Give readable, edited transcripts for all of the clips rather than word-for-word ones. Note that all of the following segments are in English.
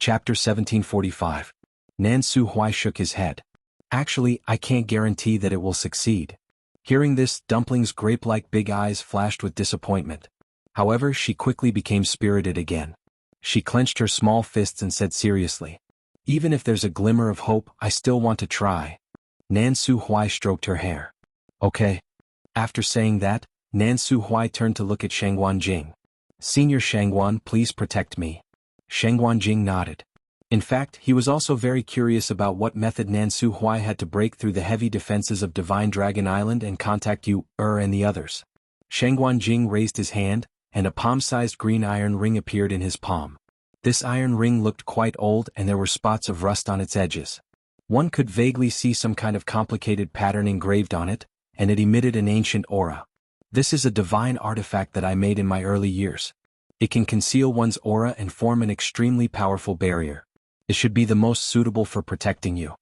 Chapter 1745. Nan Su Huai shook his head. Actually, I can't guarantee that it will succeed. Hearing this, Dumpling's grape-like big eyes flashed with disappointment. However, she quickly became spirited again. She clenched her small fists and said seriously, "Even if there's a glimmer of hope, I still want to try." Nan Su Huai stroked her hair. "Okay." After saying that, Nan Su Huai turned to look at Xuanhuan Jing. "Senior Xuanhuan, please protect me." Xuanhuan Jing nodded. In fact, he was also very curious about what method Nan Su Huai had to break through the heavy defenses of Divine Dragon Island and contact you, and the others. Xuanhuan Jing raised his hand, and a palm-sized green iron ring appeared in his palm. This iron ring looked quite old and there were spots of rust on its edges. One could vaguely see some kind of complicated pattern engraved on it, and it emitted an ancient aura. "This is a divine artifact that I made in my early years. It can conceal one's aura and form an extremely powerful barrier. It should be the most suitable for protecting you."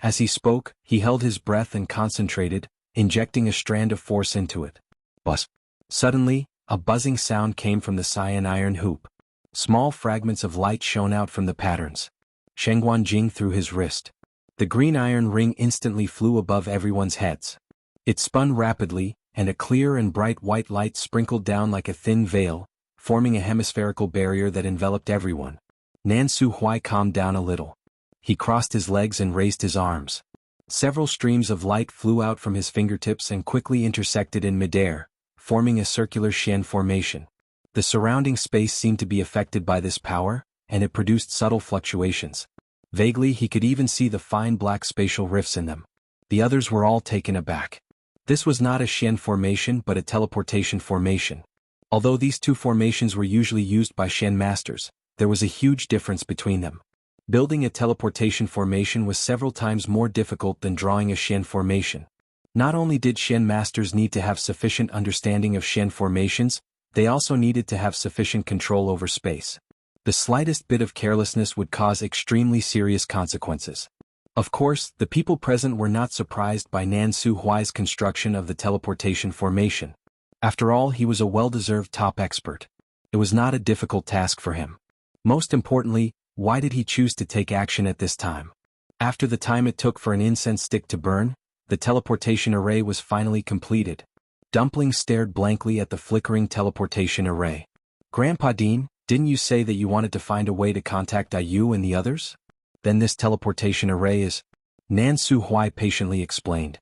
As he spoke, he held his breath and concentrated, injecting a strand of force into it. Buzz. Suddenly, a buzzing sound came from the cyan iron hoop. Small fragments of light shone out from the patterns. Xuanhuan Jing threw his wrist. The green iron ring instantly flew above everyone's heads. It spun rapidly, and a clear and bright white light sprinkled down like a thin veil, forming a hemispherical barrier that enveloped everyone. Nan Su Huai calmed down a little. He crossed his legs and raised his arms. Several streams of light flew out from his fingertips and quickly intersected in midair, forming a circular Xian formation. The surrounding space seemed to be affected by this power, and it produced subtle fluctuations. Vaguely he could even see the fine black spatial rifts in them. The others were all taken aback. This was not a Xian formation but a teleportation formation. Although these two formations were usually used by Xian masters, there was a huge difference between them. Building a teleportation formation was several times more difficult than drawing a Xian formation. Not only did Xian masters need to have sufficient understanding of Xian formations, they also needed to have sufficient control over space. The slightest bit of carelessness would cause extremely serious consequences. Of course, the people present were not surprised by Nan Su Huai's construction of the teleportation formation. After all, he was a well-deserved top expert. It was not a difficult task for him. Most importantly, why did he choose to take action at this time? After the time it took for an incense stick to burn, the teleportation array was finally completed. Dumpling stared blankly at the flickering teleportation array. "Grandpa Dean, didn't you say that you wanted to find a way to contact Yu and the others? Then this teleportation array is..." Nan Su Huai patiently explained.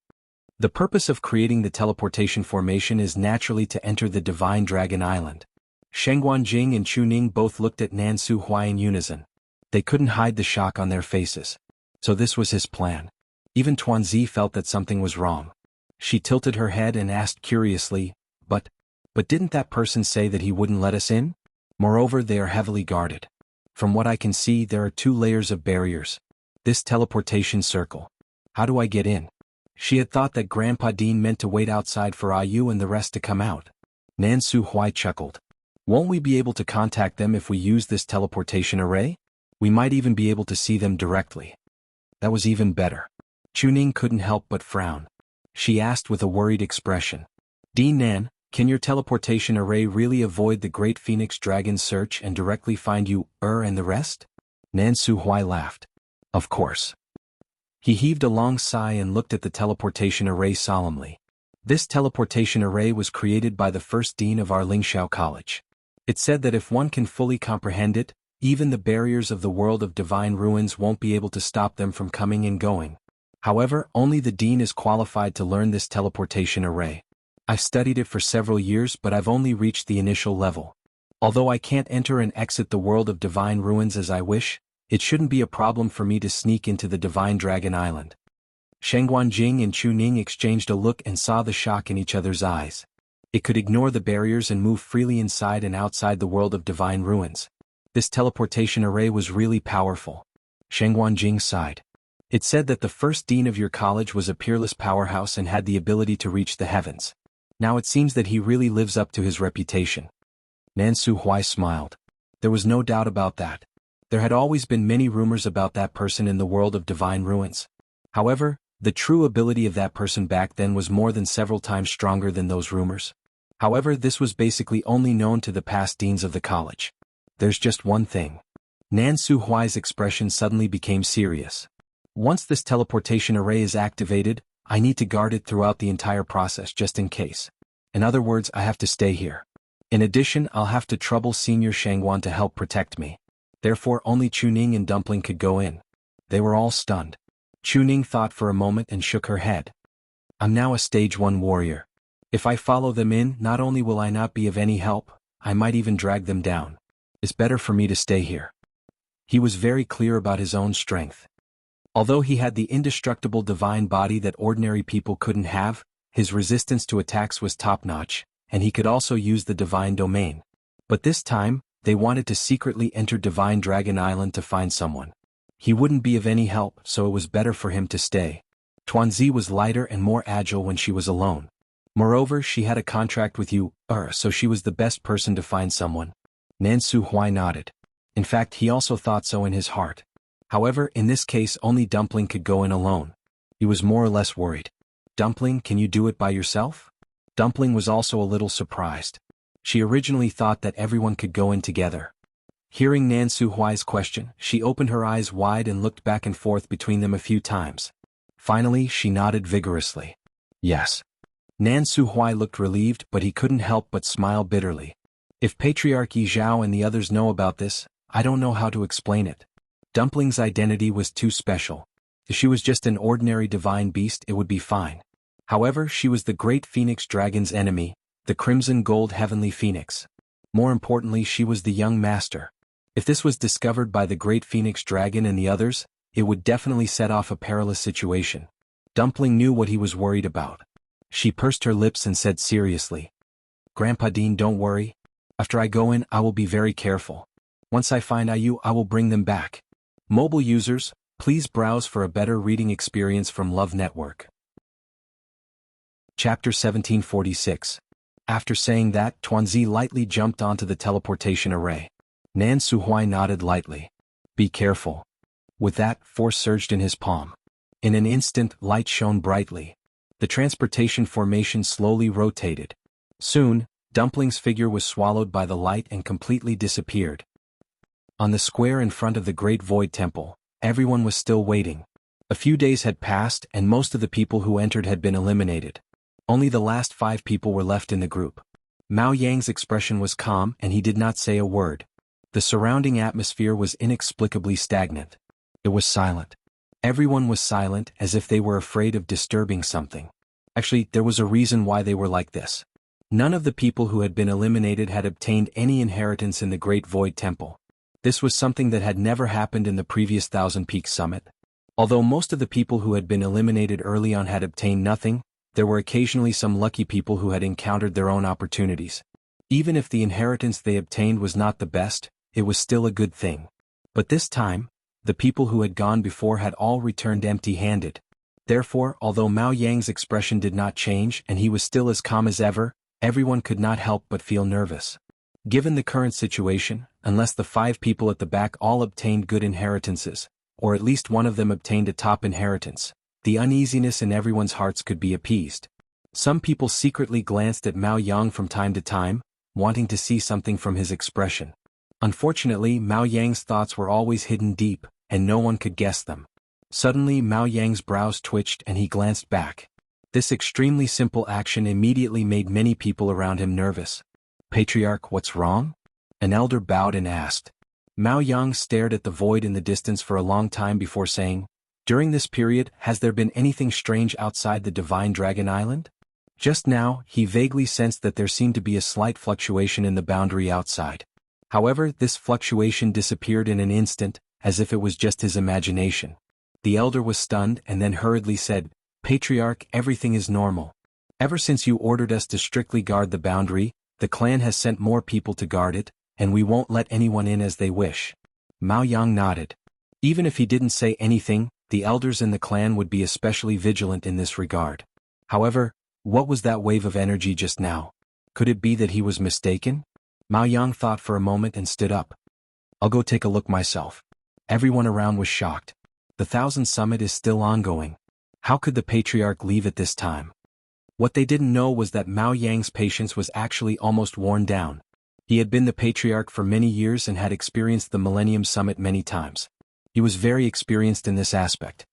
"The purpose of creating the teleportation formation is naturally to enter the Divine Dragon Island." Xuanhuan Jing and Chu Ning both looked at Nan Su Huai in unison. They couldn't hide the shock on their faces. So this was his plan. Even Tuanzi felt that something was wrong. She tilted her head and asked curiously, But didn't that person say that he wouldn't let us in? Moreover, they are heavily guarded. From what I can see, there are 2 layers of barriers. This teleportation circle. How do I get in?" She had thought that Grandpa Dean meant to wait outside for Yu and the rest to come out. Nan Su Huai chuckled. "Won't we be able to contact them if we use this teleportation array? We might even be able to see them directly." That was even better. Chu Ning couldn't help but frown. She asked with a worried expression, "Dean Nan, can your teleportation array really avoid the Great Phoenix Dragon's search and directly find you, and the rest?" Nan Su Huai laughed. "Of course." He heaved a long sigh and looked at the teleportation array solemnly. This teleportation array was created by the first dean of our Lingxiao College. It said that if one can fully comprehend it, even the barriers of the world of divine ruins won't be able to stop them from coming and going. However, only the dean is qualified to learn this teleportation array. I've studied it for several years, but I've only reached the initial level. Although I can't enter and exit the world of divine ruins as I wish, it shouldn't be a problem for me to sneak into the Divine Dragon Island." Xuanhuan Jing and Chu Ning exchanged a look and saw the shock in each other's eyes. It could ignore the barriers and move freely inside and outside the world of divine ruins. This teleportation array was really powerful. Xuanhuan Jing sighed. "It said that the first dean of your college was a peerless powerhouse and had the ability to reach the heavens. Now it seems that he really lives up to his reputation." Nan Su Huai smiled. There was no doubt about that. There had always been many rumors about that person in the world of divine ruins. However, the true ability of that person back then was more than several times stronger than those rumors. However, this was basically only known to the past deans of the college. There's just one thing. Nan Su Huai's expression suddenly became serious. Once this teleportation array is activated, I need to guard it throughout the entire process just in case. In other words, I have to stay here. In addition, I'll have to trouble Senior Xuanhuan to help protect me. Therefore, only Chuning and Dumpling could go in. They were all stunned. Chuning thought for a moment and shook her head. I'm now a stage 1 warrior. If I follow them in, not only will I not be of any help, I might even drag them down. It's better for me to stay here. He was very clear about his own strength. Although he had the indestructible divine body that ordinary people couldn't have, his resistance to attacks was top-notch, and he could also use the divine domain. But this time, they wanted to secretly enter Divine Dragon Island to find someone. He wouldn't be of any help, so it was better for him to stay. Tuanzi was lighter and more agile when she was alone. Moreover, she had a contract with you, so she was the best person to find someone. Nan Su Huai nodded. In fact, he also thought so in his heart. However, in this case only Dumpling could go in alone. He was more or less worried. Dumpling, can you do it by yourself? Dumpling was also a little surprised. She originally thought that everyone could go in together. Hearing Nan Su Huai's question, she opened her eyes wide and looked back and forth between them a few times. Finally, she nodded vigorously. Yes. Nan Su Huai looked relieved, but he couldn't help but smile bitterly. If Patriarch Yi Zhao and the others know about this, I don't know how to explain it. Dumpling's identity was too special. If she was just an ordinary divine beast, it would be fine. However, she was the great phoenix dragon's enemy, the crimson gold heavenly phoenix. More importantly, she was the young master. If this was discovered by the great phoenix dragon and the others, it would definitely set off a perilous situation. Dumpling knew what he was worried about. She pursed her lips and said seriously, Grandpa Dean, don't worry. After I go in, I will be very careful. Once I find IU, I will bring them back. Mobile users, please browse for a better reading experience from Love Network. Chapter 1746. After saying that, Tuanzi lightly jumped onto the teleportation array. Nan Su Huai nodded lightly. Be careful. With that, force surged in his palm. In an instant, light shone brightly. The transportation formation slowly rotated. Soon, Dumpling's figure was swallowed by the light and completely disappeared. On the square in front of the Great Void Temple, everyone was still waiting. A few days had passed and most of the people who entered had been eliminated. Only the last 5 people were left in the group. Mao Yang's expression was calm and he did not say a word. The surrounding atmosphere was inexplicably stagnant. It was silent. Everyone was silent as if they were afraid of disturbing something. Actually, there was a reason why they were like this. None of the people who had been eliminated had obtained any inheritance in the Great Void Temple. This was something that had never happened in the previous Thousand Peaks Summit. Although most of the people who had been eliminated early on had obtained nothing, there were occasionally some lucky people who had encountered their own opportunities. Even if the inheritance they obtained was not the best, it was still a good thing. But this time, the people who had gone before had all returned empty-handed. Therefore, although Mao Yang's expression did not change and he was still as calm as ever, everyone could not help but feel nervous. Given the current situation, unless the 5 people at the back all obtained good inheritances, or at least one of them obtained a top inheritance, the uneasiness in everyone's hearts could be appeased. Some people secretly glanced at Mao Yang from time to time, wanting to see something from his expression. Unfortunately, Mao Yang's thoughts were always hidden deep, and no one could guess them. Suddenly, Mao Yang's brows twitched and he glanced back. This extremely simple action immediately made many people around him nervous. Patriarch, what's wrong? An elder bowed and asked. Mao Yang stared at the void in the distance for a long time before saying, During this period, has there been anything strange outside the Divine Dragon Island? Just now, he vaguely sensed that there seemed to be a slight fluctuation in the boundary outside. However, this fluctuation disappeared in an instant, as if it was just his imagination. The elder was stunned and then hurriedly said, Patriarch, everything is normal. Ever since you ordered us to strictly guard the boundary, the clan has sent more people to guard it, and we won't let anyone in as they wish. Mao Yang nodded. Even if he didn't say anything, the elders in the clan would be especially vigilant in this regard. However, what was that wave of energy just now? Could it be that he was mistaken? Mao Yang thought for a moment and stood up. I'll go take a look myself. Everyone around was shocked. The Thousand Summit is still ongoing. How could the Patriarch leave at this time? What they didn't know was that Mao Yang's patience was actually almost worn down. He had been the patriarch for many years and had experienced the Millennium Summit many times. He was very experienced in this aspect.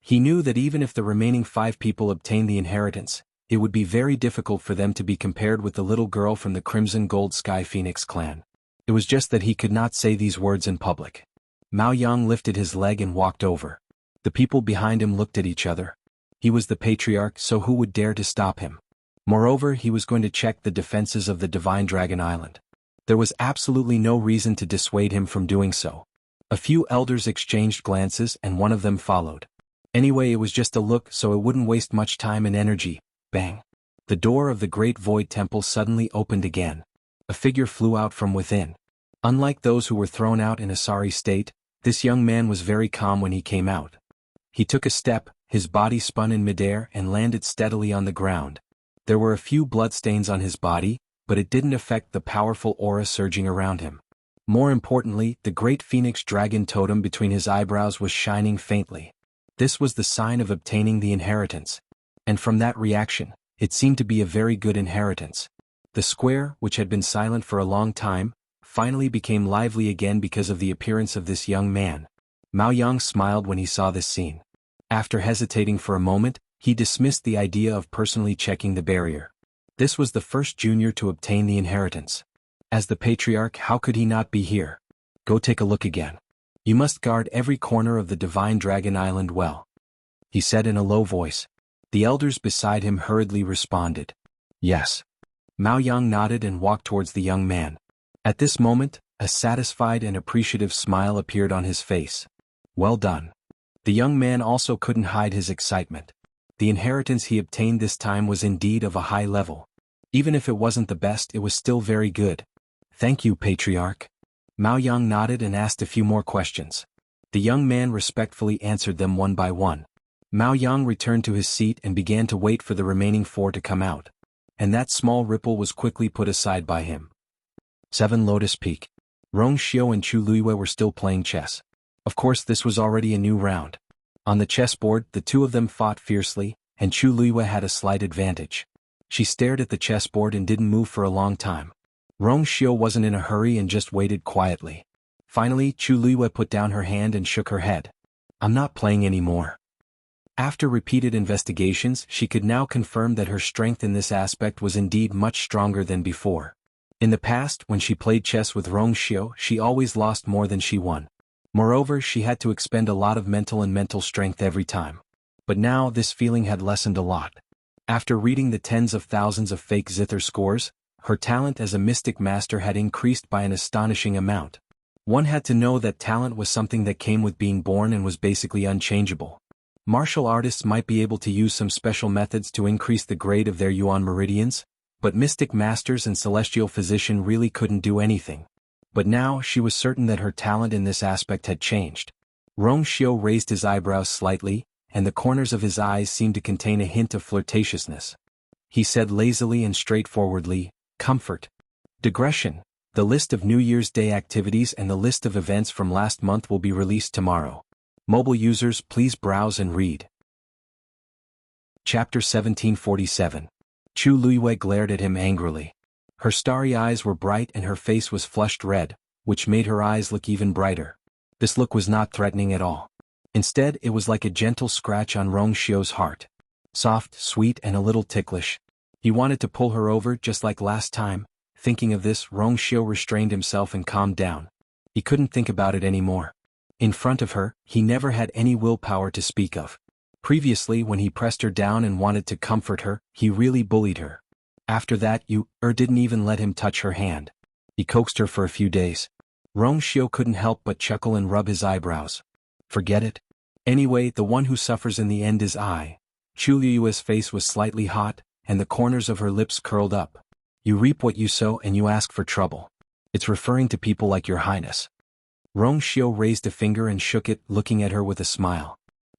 He knew that even if the remaining 5 people obtained the inheritance, it would be very difficult for them to be compared with the little girl from the Crimson Gold Sky Phoenix clan. It was just that he could not say these words in public. Mao Yang lifted his leg and walked over. The people behind him looked at each other. He was the patriarch, so who would dare to stop him? Moreover, he was going to check the defenses of the Divine Dragon Island. There was absolutely no reason to dissuade him from doing so. A few elders exchanged glances and one of them followed. Anyway, it was just a look, so it wouldn't waste much time and energy. Bang! The door of the Great Void Temple suddenly opened again. A figure flew out from within. Unlike those who were thrown out in a sorry state, this young man was very calm when he came out. He took a step, his body spun in midair and landed steadily on the ground. There were a few bloodstains on his body, but it didn't affect the powerful aura surging around him. More importantly, the great phoenix dragon totem between his eyebrows was shining faintly. This was the sign of obtaining the inheritance. And from that reaction, it seemed to be a very good inheritance. The square, which had been silent for a long time, finally became lively again because of the appearance of this young man. Mao Yang smiled when he saw this scene. After hesitating for a moment, he dismissed the idea of personally checking the barrier. This was the first junior to obtain the inheritance. As the patriarch, how could he not be here? Go take a look again. You must guard every corner of the Divine Dragon Island well, he said in a low voice. The elders beside him hurriedly responded. Yes. Mao Yang nodded and walked towards the young man. At this moment, a satisfied and appreciative smile appeared on his face. Well done. The young man also couldn't hide his excitement. The inheritance he obtained this time was indeed of a high level. Even if it wasn't the best, it was still very good. Thank you, Patriarch. Mao Yang nodded and asked a few more questions. The young man respectfully answered them one by one. Mao Yang returned to his seat and began to wait for the remaining 4 to come out. And that small ripple was quickly put aside by him. 7 Lotus Peak. Rong Xiao and Chu Luiyue were still playing chess. Of course, this was already a new round. On the chessboard, the 2 of them fought fiercely, and Chu Luiyue had a slight advantage. She stared at the chessboard and didn't move for a long time. Rong Xiao wasn't in a hurry and just waited quietly. Finally, Chu Luiyue put down her hand and shook her head. I'm not playing anymore. After repeated investigations, she could now confirm that her strength in this aspect was indeed much stronger than before. In the past, when she played chess with Rong Xiao, she always lost more than she won. Moreover, she had to expend a lot of mental strength every time. But now, this feeling had lessened a lot. After reading the tens of thousands of fake zither scores, her talent as a mystic master had increased by an astonishing amount. One had to know that talent was something that came with being born and was basically unchangeable. Martial artists might be able to use some special methods to increase the grade of their yuan meridians, but mystic masters and celestial physician really couldn't do anything. But now she was certain that her talent in this aspect had changed. Rong Xiao raised his eyebrows slightly, and the corners of his eyes seemed to contain a hint of flirtatiousness. He said lazily and straightforwardly, Comfort. Digression. The list of New Year's Day activities and the list of events from last month will be released tomorrow. Mobile users, please browse and read. Chapter 1747. Chu Luiyue glared at him angrily. Her starry eyes were bright and her face was flushed red, which made her eyes look even brighter. This look was not threatening at all. Instead, it was like a gentle scratch on Rong Xiao's heart. Soft, sweet, and a little ticklish. He wanted to pull her over just like last time. Thinking of this, Rong Xiao restrained himself and calmed down. He couldn't think about it anymore. In front of her, he never had any willpower to speak of. Previously, when he pressed her down and wanted to comfort her, he really bullied her. After that, didn't even let him touch her hand. He coaxed her for a few days. Rong Xiao couldn't help but chuckle and rub his eyebrows. Forget it. Anyway, the one who suffers in the end is I. Chu Luiyue's face was slightly hot, and the corners of her lips curled up. You reap what you sow and you ask for trouble. It's referring to people like your highness. Rong Xiao raised a finger and shook it, looking at her with a smile.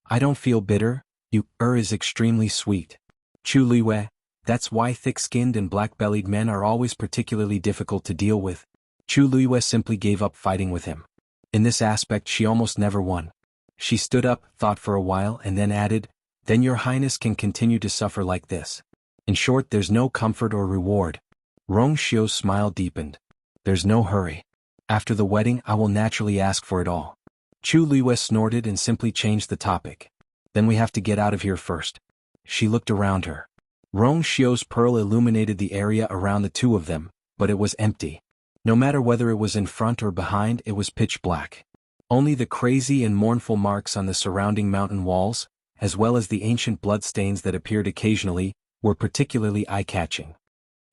I don't feel bitter, is extremely sweet. Chu Luiyue, that's why thick-skinned and black-bellied men are always particularly difficult to deal with. Chu Luiyue simply gave up fighting with him. In this aspect she almost never won. She stood up, thought for a while and then added, Then your highness can continue to suffer like this. In short, there's no comfort or reward. Rong Xiao's smile deepened. There's no hurry. After the wedding I will naturally ask for it all. Chu Liyue snorted and simply changed the topic. Then we have to get out of here first. She looked around her. Rong Xiu's pearl illuminated the area around the two of them, but it was empty. No matter whether it was in front or behind, it was pitch black. Only the crazy and mournful marks on the surrounding mountain walls, as well as the ancient bloodstains that appeared occasionally, were particularly eye-catching.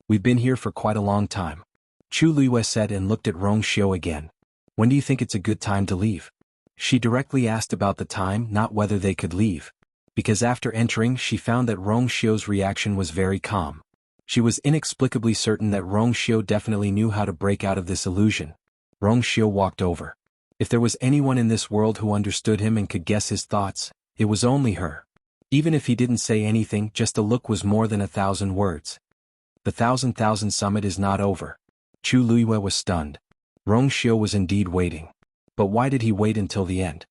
We've been here for quite a long time. Chu Liyue said and looked at Rong Xiu again. When do you think it's a good time to leave? She directly asked about the time, not whether they could leave. Because after entering she found that Rong Xiu's reaction was very calm. She was inexplicably certain that Rong Xiu definitely knew how to break out of this illusion. Rong Xiu walked over. If there was anyone in this world who understood him and could guess his thoughts, it was only her. Even if he didn't say anything, just a look was more than 1,000 words. The thousand summit is not over. Chu Liyue was stunned. Rong Xiu was indeed waiting. But why did he wait until the end?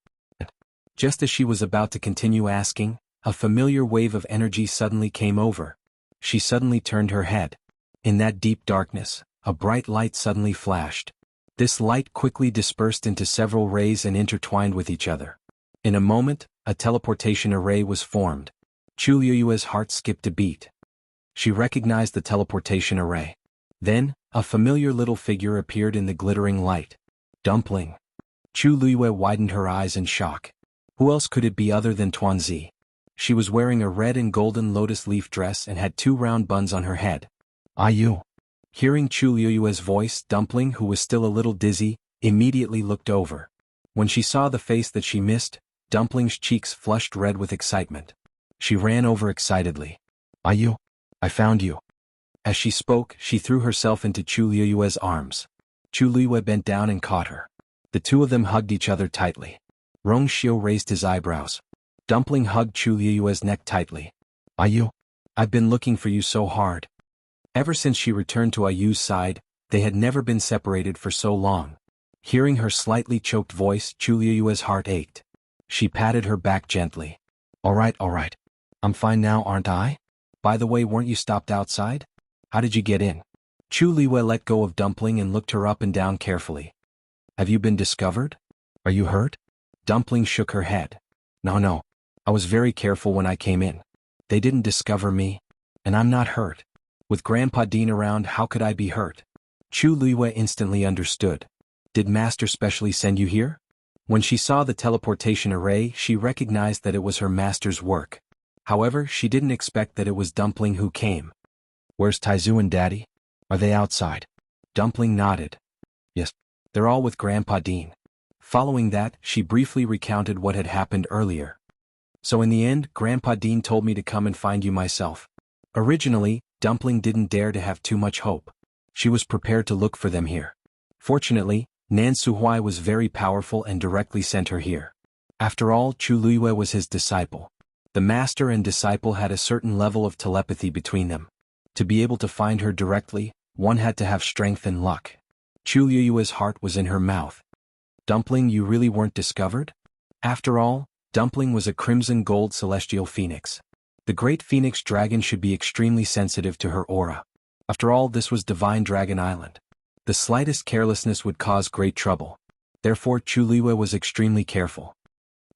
Just as she was about to continue asking, a familiar wave of energy suddenly came over. She suddenly turned her head. In that deep darkness, a bright light suddenly flashed. This light quickly dispersed into several rays and intertwined with each other. In a moment, a teleportation array was formed. Chu Liyue's heart skipped a beat. She recognized the teleportation array. Then, a familiar little figure appeared in the glittering light. Dumpling. Chu Liyue widened her eyes in shock. Who else could it be other than Tuanzi? She was wearing a red and golden lotus leaf dress and had 2 round buns on her head. "Ah, you?" Hearing Chu Liyue's voice, Dumpling, who was still a little dizzy, immediately looked over. When she saw the face that she missed, Dumpling's cheeks flushed red with excitement. She ran over excitedly. "Ah, you? I found you." As she spoke, she threw herself into Chu Liyue's arms. Chu Liyue bent down and caught her. The two of them hugged each other tightly. Rong Xiu raised his eyebrows. Dumpling hugged Chu Liyue's neck tightly. "Ayu? I've been looking for you so hard." Ever since she returned to Ayu's side, they had never been separated for so long. Hearing her slightly choked voice, Chu Liyue's heart ached. She patted her back gently. All right. I'm fine now, aren't I? By the way, weren't you stopped outside? How did you get in?" Chu Liyue let go of Dumpling and looked her up and down carefully. "Have you been discovered? Are you hurt?" Dumpling shook her head. No. I was very careful when I came in. They didn't discover me. And I'm not hurt. With Grandpa Dean around, how could I be hurt? Chu Liyue instantly understood. Did Master specially send you here? When she saw the teleportation array, she recognized that it was her master's work. However, she didn't expect that it was Dumpling who came. "Where's Taizu and Daddy? Are they outside?" Dumpling nodded. "Yes, they're all with Grandpa Dean." Following that, she briefly recounted what had happened earlier. "So in the end, Grandpa Dean told me to come and find you myself." Originally, Dumpling didn't dare to have too much hope. She was prepared to look for them here. Fortunately, Nan Suhuai was very powerful and directly sent her here. After all, Chu Liyue was his disciple. The master and disciple had a certain level of telepathy between them. To be able to find her directly, one had to have strength and luck. Chu Liyue's heart was in her mouth. "Dumpling, you really weren't discovered?" After all, Dumpling was a crimson gold celestial phoenix. The great phoenix dragon should be extremely sensitive to her aura. After all, this was Divine Dragon Island. The slightest carelessness would cause great trouble. Therefore, Chu Liyue was extremely careful.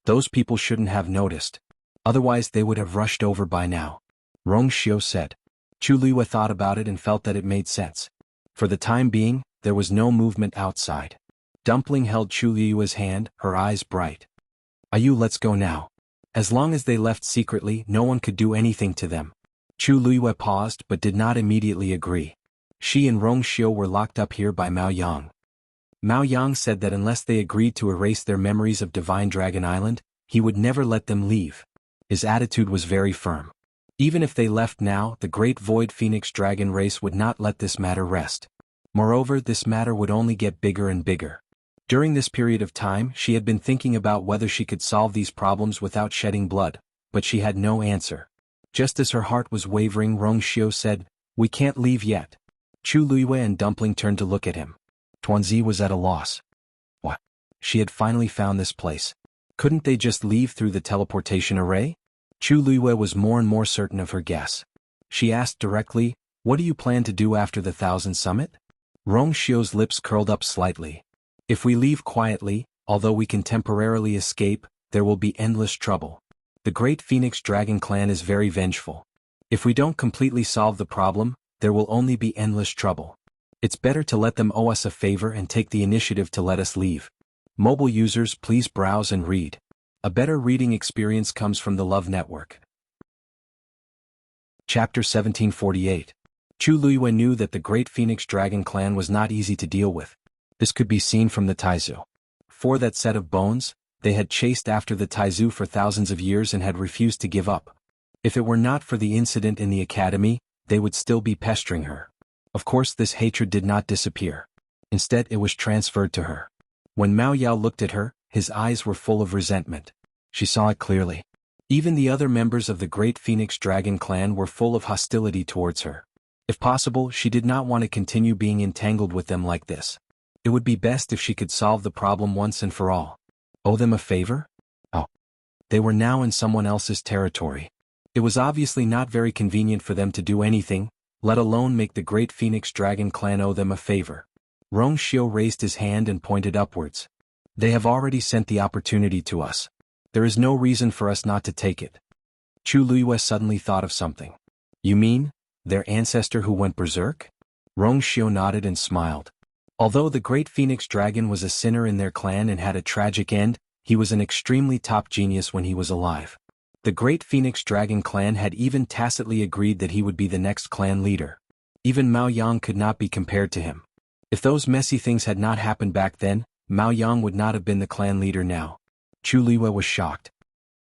Those people shouldn't have noticed. Otherwise they would have rushed over by now. Rong Xiu said. Chu Liyue thought about it and felt that it made sense. For the time being, there was no movement outside. Dumpling held Chu Liyue's hand, her eyes bright. "Ayu, let's go now." As long as they left secretly, no one could do anything to them. Chu Liyue paused but did not immediately agree. She and Rong Xiu were locked up here by Mao Yang. Mao Yang said that unless they agreed to erase their memories of Divine Dragon Island, he would never let them leave. His attitude was very firm. Even if they left now, the great Void Phoenix Dragon race would not let this matter rest. Moreover, this matter would only get bigger and bigger. During this period of time, she had been thinking about whether she could solve these problems without shedding blood, but she had no answer. Just as her heart was wavering, Rong Xiu said, "We can't leave yet." Chu Liyue and Dumpling turned to look at him. Tuanzi was at a loss. What? She had finally found this place. Couldn't they just leave through the teleportation array? Chu Liyue was more and more certain of her guess. She asked directly, "What do you plan to do after the 1000 Summit?" Rong Xiu's lips curled up slightly. If we leave quietly, although we can temporarily escape, there will be endless trouble. The Great Phoenix Dragon clan is very vengeful. If we don't completely solve the problem, there will only be endless trouble. It's better to let them owe us a favor and take the initiative to let us leave. Mobile users, please browse and read. A better reading experience comes from the Love Network. Chapter 1748. Chu Luiyue knew that the Great Phoenix Dragon clan was not easy to deal with. This could be seen from the Taizu. For that set of bones, they had chased after the Taizu for thousands of years and had refused to give up. If it were not for the incident in the academy, they would still be pestering her. Of course, this hatred did not disappear. Instead, it was transferred to her. When Mao Yao looked at her, his eyes were full of resentment. She saw it clearly. Even the other members of the Great Phoenix Dragon clan were full of hostility towards her. If possible, she did not want to continue being entangled with them like this. It would be best if she could solve the problem once and for all. Owe them a favor? Oh. They were now in someone else's territory. It was obviously not very convenient for them to do anything, let alone make the Great Phoenix Dragon clan owe them a favor. Rong Xiu raised his hand and pointed upwards. They have already sent the opportunity to us. There is no reason for us not to take it. Chu Luiyue suddenly thought of something. You mean, their ancestor who went berserk? Rong Xiu nodded and smiled. Although the Great Phoenix Dragon was a sinner in their clan and had a tragic end, he was an extremely top genius when he was alive. The Great Phoenix Dragon clan had even tacitly agreed that he would be the next clan leader. Even Mao Yang could not be compared to him. If those messy things had not happened back then, Mao Yang would not have been the clan leader now. Chu Luiyue was shocked.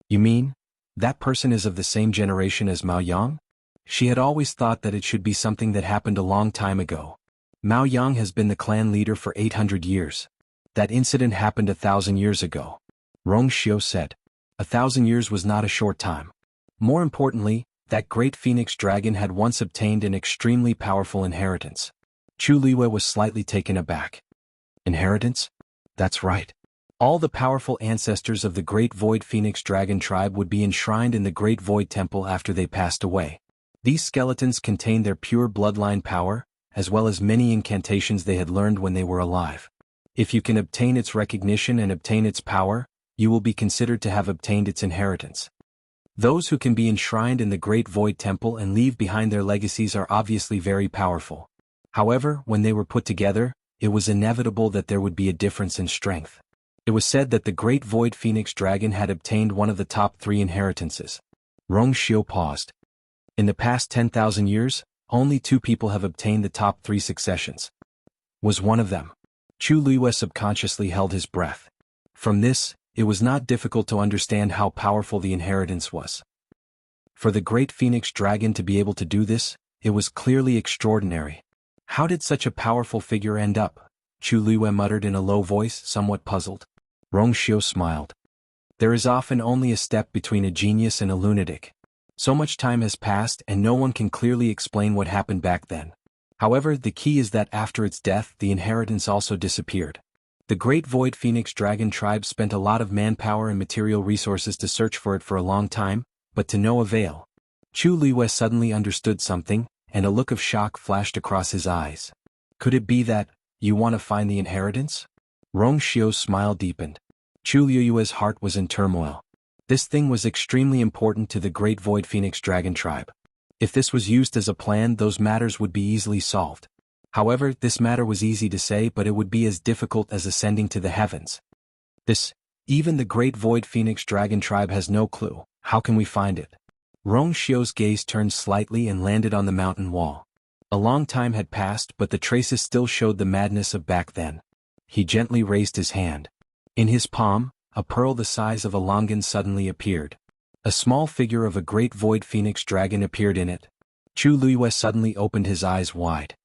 You mean, that person is of the same generation as Mao Yang? She had always thought that it should be something that happened a long time ago. Mao Yang has been the clan leader for 800 years. That incident happened 1,000 years ago. Rong Xiu said. 1,000 years was not a short time. More importantly, that Great Phoenix Dragon had once obtained an extremely powerful inheritance. Chu Luiyue was slightly taken aback. Inheritance? That's right. All the powerful ancestors of the Great Void Phoenix Dragon tribe would be enshrined in the Great Void Temple after they passed away. These skeletons contained their pure bloodline power, as well as many incantations they had learned when they were alive. If you can obtain its recognition and obtain its power, you will be considered to have obtained its inheritance. Those who can be enshrined in the Great Void Temple and leave behind their legacies are obviously very powerful. However, when they were put together, it was inevitable that there would be a difference in strength. It was said that the Great Void Phoenix Dragon had obtained one of the top 3 inheritances. Rong Xiu paused. In the past 10,000 years, only 2 people have obtained the top 3 successions. Was one of them? Chu Luiyue subconsciously held his breath. From this, it was not difficult to understand how powerful the inheritance was. For the Great Phoenix Dragon to be able to do this, it was clearly extraordinary. How did such a powerful figure end up? Chu Luiyue muttered in a low voice, somewhat puzzled. Rong Xiu smiled. There is often only a step between a genius and a lunatic. So much time has passed and no one can clearly explain what happened back then. However, the key is that after its death, the inheritance also disappeared. The Great Void Phoenix Dragon tribe spent a lot of manpower and material resources to search for it for a long time, but to no avail. Chu Luiyue suddenly understood something, and a look of shock flashed across his eyes. Could it be that, you want to find the inheritance? Rong Xiu's smile deepened. Chu Luiyue's heart was in turmoil. This thing was extremely important to the Great Void Phoenix Dragon tribe. If this was used as a plan, those matters would be easily solved. However, this matter was easy to say, but it would be as difficult as ascending to the heavens. Even the Great Void Phoenix Dragon tribe has no clue. How can we find it? Rong Xiu's gaze turned slightly and landed on the mountain wall. A long time had passed, but the traces still showed the madness of back then. He gently raised his hand. In his palm, a pearl the size of a longan suddenly appeared. A small figure of a Great Void Phoenix Dragon appeared in it. Chu Luiyue suddenly opened his eyes wide.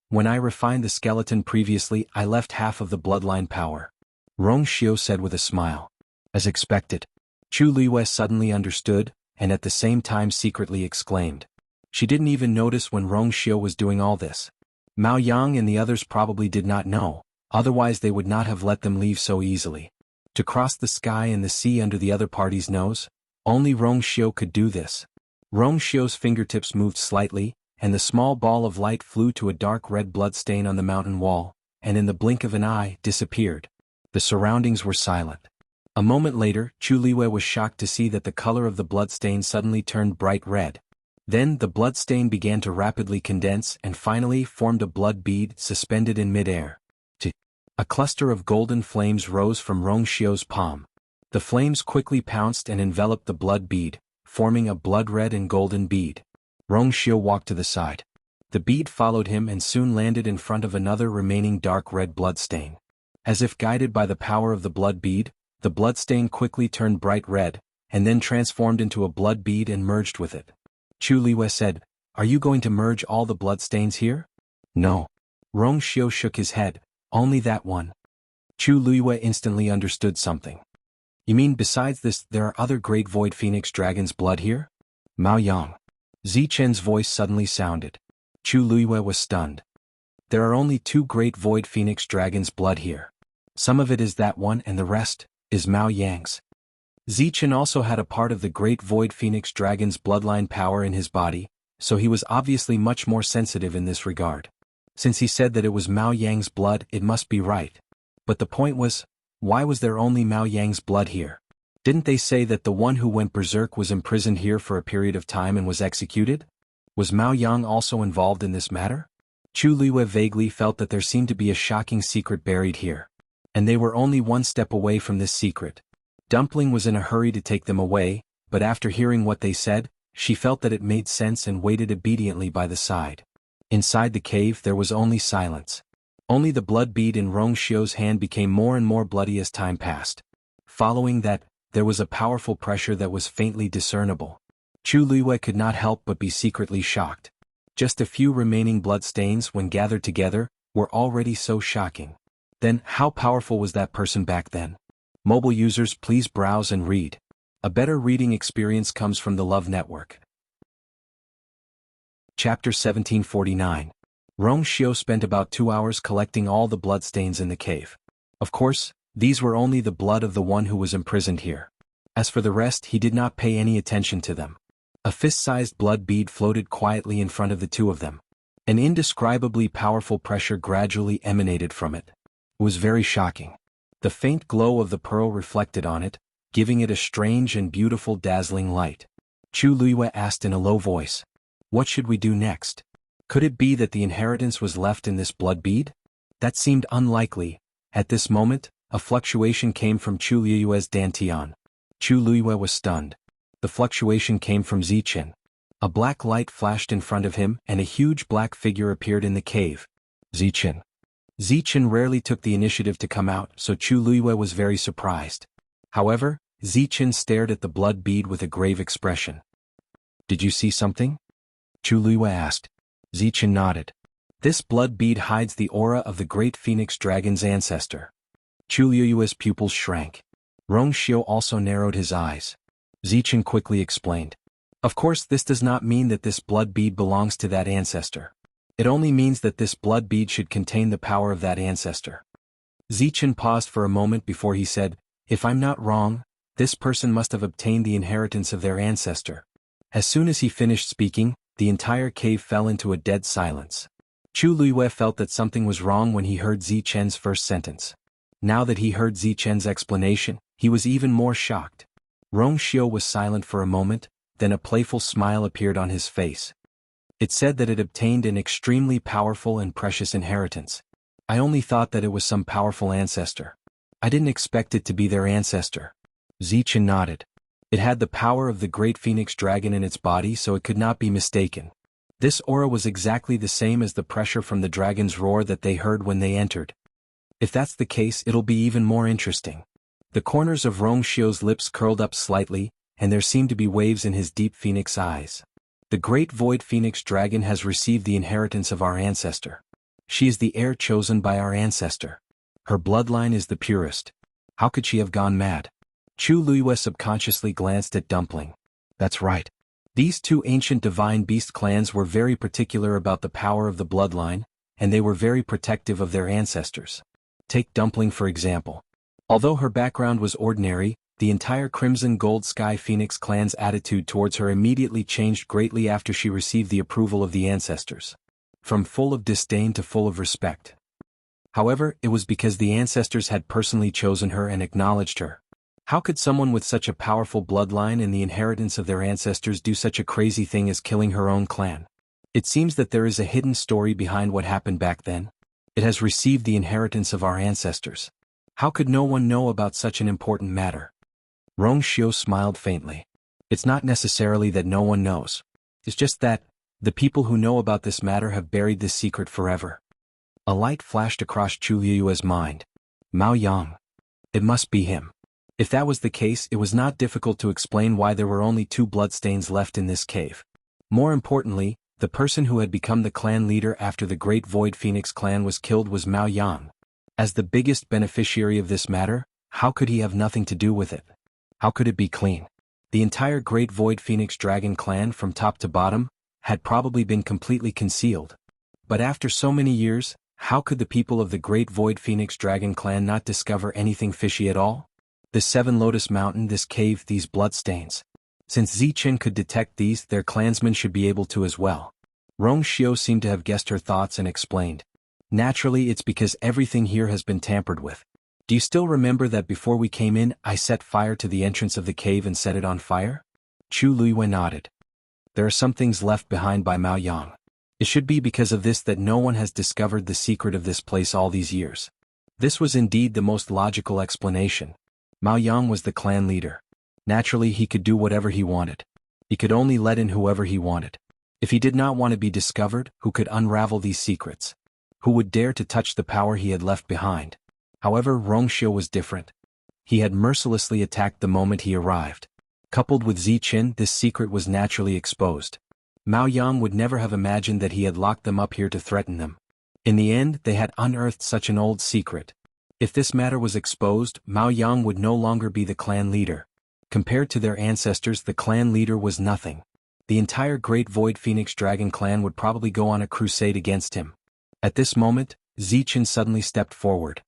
When I refined the skeleton previously, I left half of the bloodline power. Rong Xiu said with a smile. As expected. Chu Luiyue suddenly understood, and at the same time secretly exclaimed. She didn't even notice when Rong Xiu was doing all this. Mao Yang and the others probably did not know, otherwise they would not have let them leave so easily. To cross the sky and the sea under the other party's nose? Only Rong Xiu could do this. Rong Xiu's fingertips moved slightly, and the small ball of light flew to a dark red blood stain on the mountain wall, and in the blink of an eye, disappeared. The surroundings were silent. A moment later, Chu Liwei was shocked to see that the color of the bloodstain suddenly turned bright red. Then the bloodstain began to rapidly condense and finally formed a blood bead suspended in midair. A cluster of golden flames rose from Rongxiu's palm. The flames quickly pounced and enveloped the blood bead, forming a blood-red and golden bead. Rongxiu walked to the side. The bead followed him and soon landed in front of another remaining dark red bloodstain. As if guided by the power of the blood bead, the bloodstain quickly turned bright red, and then transformed into a blood bead and merged with it. Chu Liwei said, "Are you going to merge all the bloodstains here?" "No." Rongxiu shook his head, "Only that one." Chu Liwei instantly understood something. "You mean besides this there are other great void phoenix dragons' blood here?" "Mao Yang." Zichen's voice suddenly sounded. Chu Liwei was stunned. "There are only 2 great void phoenix dragons' blood here. Some of it is that one and the rest is Mao Yang's." Zichen also had a part of the great void phoenix dragon's bloodline power in his body, so he was obviously much more sensitive in this regard. Since he said that it was Mao Yang's blood, it must be right. But the point was, why was there only Mao Yang's blood here? Didn't they say that the one who went berserk was imprisoned here for a period of time and was executed? Was Mao Yang also involved in this matter? Chu Liwei vaguely felt that there seemed to be a shocking secret buried here. And they were only one step away from this secret. Dumpling was in a hurry to take them away, but after hearing what they said, she felt that it made sense and waited obediently by the side. Inside the cave there was only silence. Only the blood bead in Rongxiu's hand became more and more bloody as time passed. Following that, there was a powerful pressure that was faintly discernible. Chu Liwei could not help but be secretly shocked. Just a few remaining blood stains when gathered together, were already so shocking. Then, how powerful was that person back then? Mobile users, please browse and read. A better reading experience comes from the Love Network. Chapter 1749. Rongxiu spent about 2 hours collecting all the bloodstains in the cave. Of course, these were only the blood of the one who was imprisoned here. As for the rest, he did not pay any attention to them. A fist-sized blood bead floated quietly in front of the 2 of them. An indescribably powerful pressure gradually emanated from it. It was very shocking. The faint glow of the pearl reflected on it, giving it a strange and beautiful dazzling light. Chu Liwei asked in a low voice, "What should we do next? Could it be that the inheritance was left in this blood bead?" That seemed unlikely. At this moment, a fluctuation came from Chu Liui's dantian. Chu Liwei was stunned. The fluctuation came from Zichen. A black light flashed in front of him and a huge black figure appeared in the cave. Zichen. Zichen rarely took the initiative to come out, so Chu Liwei was very surprised. However, Zichen stared at the blood bead with a grave expression. "Did you see something?" Chu Liwei asked. Zichen nodded. "This blood bead hides the aura of the great phoenix dragon's ancestor." Chu Liui's pupils shrank. Rongxiu also narrowed his eyes. Zichen quickly explained. "Of course, this does not mean that this blood bead belongs to that ancestor. It only means that this blood bead should contain the power of that ancestor." Zichen paused for a moment before he said, "If I'm not wrong, this person must have obtained the inheritance of their ancestor." As soon as he finished speaking, the entire cave fell into a dead silence. Chu Liwei felt that something was wrong when he heard Zichen's first sentence. Now that he heard Zichen's explanation, he was even more shocked. Rongxiu was silent for a moment, then a playful smile appeared on his face. "It said that it obtained an extremely powerful and precious inheritance. I only thought that it was some powerful ancestor. I didn't expect it to be their ancestor." Zichen nodded. It had the power of the great phoenix dragon in its body, so it could not be mistaken. This aura was exactly the same as the pressure from the dragon's roar that they heard when they entered. If that's the case, it'll be even more interesting. The corners of Rongxiu's lips curled up slightly, and there seemed to be waves in his deep phoenix eyes. "The great void phoenix dragon has received the inheritance of our ancestor. She is the heir chosen by our ancestor. Her bloodline is the purest. How could she have gone mad?" Chu Liwei subconsciously glanced at Dumpling. That's right. These 2 ancient divine beast clans were very particular about the power of the bloodline, and they were very protective of their ancestors. Take Dumpling for example. Although her background was ordinary, The entire Crimson Gold Sky Phoenix clan's attitude towards her immediately changed greatly after she received the approval of the ancestors. From full of disdain to full of respect. However, it was because the ancestors had personally chosen her and acknowledged her. How could someone with such a powerful bloodline and the inheritance of their ancestors do such a crazy thing as killing her own clan? It seems that there is a hidden story behind what happened back then. It has received the inheritance of our ancestors. How could no one know about such an important matter? Rongxiu smiled faintly. It's not necessarily that no one knows. It's just that, the people who know about this matter have buried this secret forever. A light flashed across Chu Liyue's mind. Mao Yang. It must be him. If that was the case, it was not difficult to explain why there were only 2 bloodstains left in this cave. More importantly, the person who had become the clan leader after the Great Void Phoenix clan was killed was Mao Yang. As the biggest beneficiary of this matter, how could he have nothing to do with it? How could it be clean? The entire Great Void Phoenix Dragon clan from top to bottom had probably been completely concealed. But after so many years, how could the people of the Great Void Phoenix Dragon clan not discover anything fishy at all? The 7 Lotus Mountain, this cave, these bloodstains. Since Zichen could detect these, their clansmen should be able to as well. Rongxiu seemed to have guessed her thoughts and explained. Naturally, it's because everything here has been tampered with. Do you still remember that before we came in, I set fire to the entrance of the cave and set it on fire? Chu Liyue nodded. There are some things left behind by Mao Yang. It should be because of this that no one has discovered the secret of this place all these years. This was indeed the most logical explanation. Mao Yang was the clan leader. Naturally, he could do whatever he wanted. He could only let in whoever he wanted. If he did not want to be discovered, who could unravel these secrets? Who would dare to touch the power he had left behind? However, Rongxiu was different. He had mercilessly attacked the moment he arrived. Coupled with Zichen, this secret was naturally exposed. Mao Yang would never have imagined that he had locked them up here to threaten them. In the end, they had unearthed such an old secret. If this matter was exposed, Mao Yang would no longer be the clan leader. Compared to their ancestors, the clan leader was nothing. The entire Great Void Phoenix Dragon clan would probably go on a crusade against him. At this moment, Zichen suddenly stepped forward.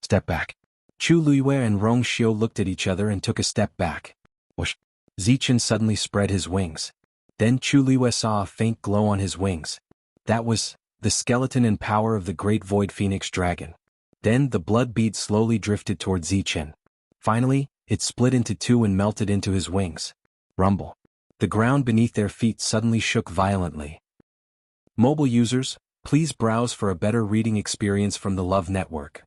Step back. Chu Liyue and Rongxiu looked at each other and took a step back. Whoosh. Zichen suddenly spread his wings. Then Chu Liyue saw a faint glow on his wings. That was the skeleton and power of the Great Void Phoenix Dragon. Then the blood bead slowly drifted toward Zichen. Finally, it split into 2 and melted into his wings. Rumble. The ground beneath their feet suddenly shook violently. Mobile users, please browse for a better reading experience from the Love Network.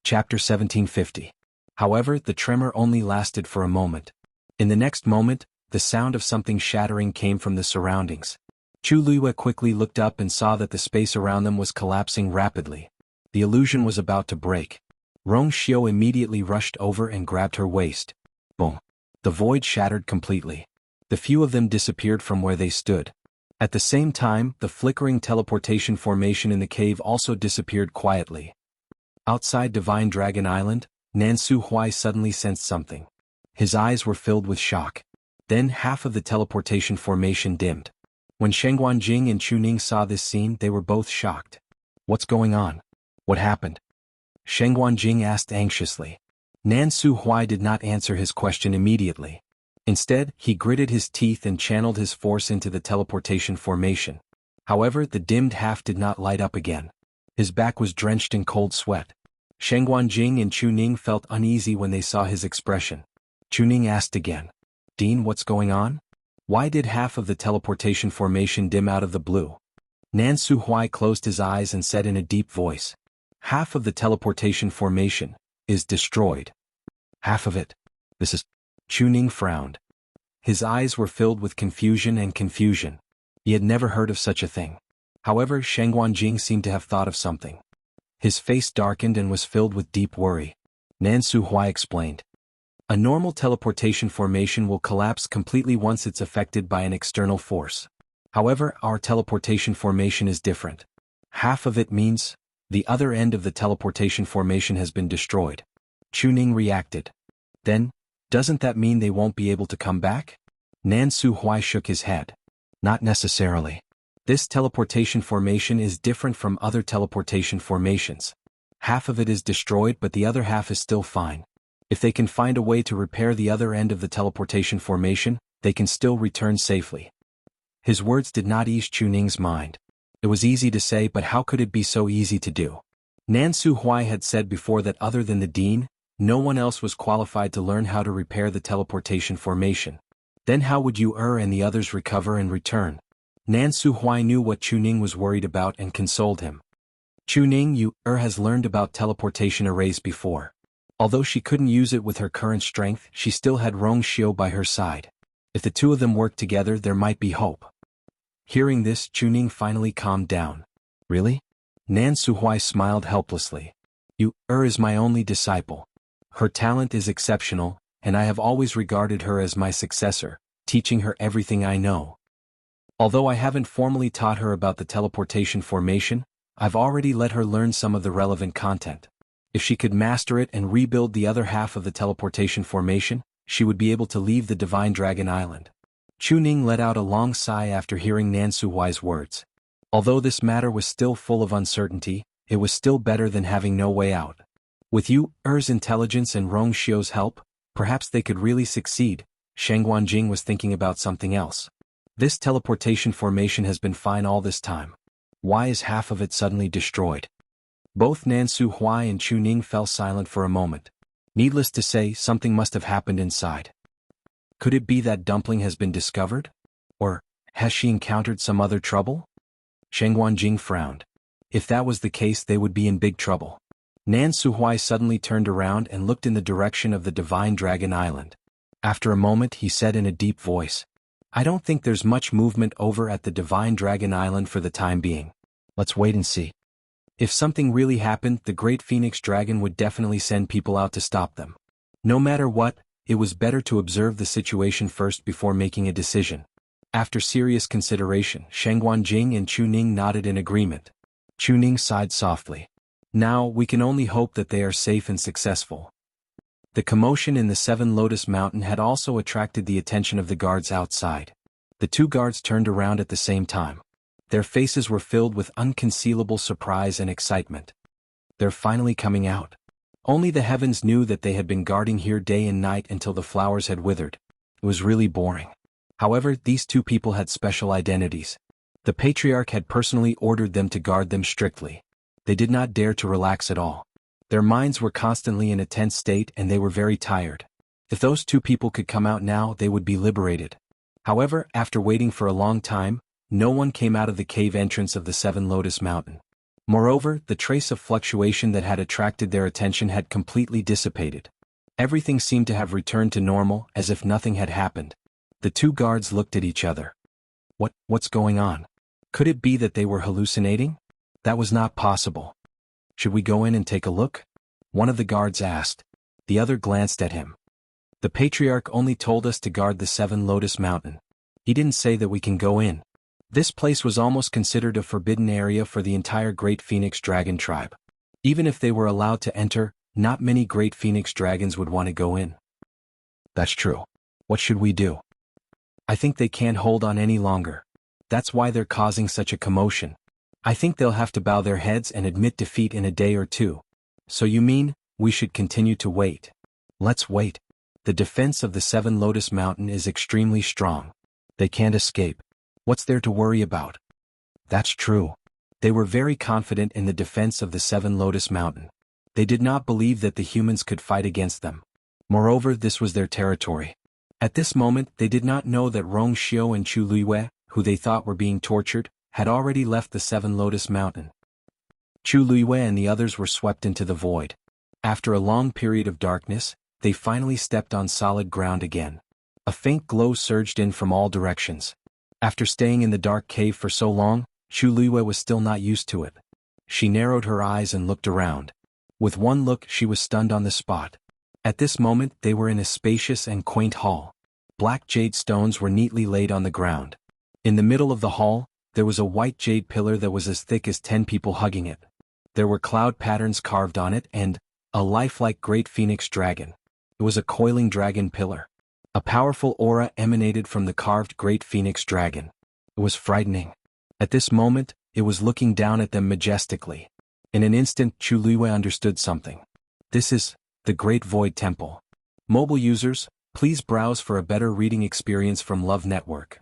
Chapter 1750. However, the tremor only lasted for a moment. In the next moment, the sound of something shattering came from the surroundings. Chu Liyue quickly looked up and saw that the space around them was collapsing rapidly. The illusion was about to break. Rongxiu immediately rushed over and grabbed her waist. Boom. The void shattered completely. The few of them disappeared from where they stood. At the same time, the flickering teleportation formation in the cave also disappeared quietly. Outside Divine Dragon Island, Nansu Huai suddenly sensed something. His eyes were filled with shock. Then half of the teleportation formation dimmed. When Shengguan Jing and Chu Ning saw this scene, they were both shocked. What's going on? What happened? Shengguan Jing asked anxiously. Nansu Huai did not answer his question immediately. Instead, he gritted his teeth and channeled his force into the teleportation formation. However, the dimmed half did not light up again. His back was drenched in cold sweat. Shengguan Jing and Chu Ning felt uneasy when they saw his expression. Chu Ning asked again. Dean, what's going on? Why did half of the teleportation formation dim out of the blue? Nansu Huai closed his eyes and said in a deep voice. Half of the teleportation formation is destroyed. Half of it. This is... Chu Ning frowned. His eyes were filled with confusion and confusion. He had never heard of such a thing. However, Shengguan Jing seemed to have thought of something. His face darkened and was filled with deep worry. Nansu Huai explained. A normal teleportation formation will collapse completely once it's affected by an external force. However, our teleportation formation is different. Half of it means the other end of the teleportation formation has been destroyed. Chu Ning reacted. Then, doesn't that mean they won't be able to come back? Nansu Huai shook his head. Not necessarily. This teleportation formation is different from other teleportation formations. Half of it is destroyed but the other half is still fine. If they can find a way to repair the other end of the teleportation formation, they can still return safely. His words did not ease Chuning's mind. It was easy to say, but how could it be so easy to do? Nansu Huai had said before that other than the dean, no one else was qualified to learn how to repair the teleportation formation. Then how would you and the others recover and return? Nansu Huai knew what Chuning was worried about and consoled him. Chuning, you has learned about teleportation arrays before. Although she couldn't use it with her current strength, she still had Rongxiu by her side. If the two of them worked together, there might be hope. Hearing this, Chuning finally calmed down. Really? Nansu Huai smiled helplessly. You is my only disciple. Her talent is exceptional, and I have always regarded her as my successor, teaching her everything I know. Although I haven't formally taught her about the teleportation formation, I've already let her learn some of the relevant content. If she could master it and rebuild the other half of the teleportation formation, she would be able to leave the Divine Dragon Island. Chuning let out a long sigh after hearing Nansu Huai's words. Although this matter was still full of uncertainty, it was still better than having no way out. With Yu's intelligence and Rongxiu's help, perhaps they could really succeed. Sheng Wanjing was thinking about something else. This teleportation formation has been fine all this time. Why is half of it suddenly destroyed? Both Nansu Huai and Chuning fell silent for a moment. Needless to say, something must have happened inside. Could it be that Dumpling has been discovered? Or has she encountered some other trouble? Sheng Wanjing frowned. If that was the case, they would be in big trouble. Nansu Huai suddenly turned around and looked in the direction of the Divine Dragon Island. After a moment, he said in a deep voice, I don't think there's much movement over at the Divine Dragon Island for the time being. Let's wait and see. If something really happened, the Great Phoenix Dragon would definitely send people out to stop them. No matter what, it was better to observe the situation first before making a decision. After serious consideration, Sheng Wanjing and Chuning nodded in agreement. Chuning sighed softly. Now, we can only hope that they are safe and successful. The commotion in the Seven Lotus Mountain had also attracted the attention of the guards outside. The two guards turned around at the same time. Their faces were filled with unconcealable surprise and excitement. They're finally coming out. Only the heavens knew that they had been guarding here day and night until the flowers had withered. It was really boring. However, these two people had special identities. The patriarch had personally ordered them to guard them strictly. They did not dare to relax at all. Their minds were constantly in a tense state and they were very tired. If those two people could come out now, they would be liberated. However, after waiting for a long time, no one came out of the cave entrance of the Seven Lotus Mountain. Moreover, the trace of fluctuation that had attracted their attention had completely dissipated. Everything seemed to have returned to normal, as if nothing had happened. The two guards looked at each other. What's going on? Could it be that they were hallucinating? That was not possible. Should we go in and take a look? One of the guards asked. The other glanced at him. The patriarch only told us to guard the Seven Lotus Mountain. He didn't say that we can go in. This place was almost considered a forbidden area for the entire Great Phoenix Dragon tribe. Even if they were allowed to enter, not many Great Phoenix Dragons would want to go in. That's true. What should we do? I think they can't hold on any longer. That's why they're causing such a commotion. I think they'll have to bow their heads and admit defeat in a day or two. So you mean, we should continue to wait? Let's wait. The defense of the Seven Lotus Mountain is extremely strong. They can't escape. What's there to worry about? That's true. They were very confident in the defense of the Seven Lotus Mountain. They did not believe that the humans could fight against them. Moreover, this was their territory. At this moment, they did not know that Rongxiu and Chu Luiyue, who they thought were being tortured, had already left the Seven Lotus Mountain. Chu Luiyue and the others were swept into the void. After a long period of darkness, they finally stepped on solid ground again. A faint glow surged in from all directions. After staying in the dark cave for so long, Chu Luiyue was still not used to it. She narrowed her eyes and looked around. With one look, she was stunned on the spot. At this moment, they were in a spacious and quaint hall. Black jade stones were neatly laid on the ground. In the middle of the hall, there was a white jade pillar that was as thick as 10 people hugging it. There were cloud patterns carved on it and a lifelike Great Phoenix Dragon. It was a coiling dragon pillar. A powerful aura emanated from the carved Great Phoenix Dragon. It was frightening. At this moment, it was looking down at them majestically. In an instant, Chu Luiyue understood something. This is the Great Void Temple. Mobile users, please browse for a better reading experience from Love Network.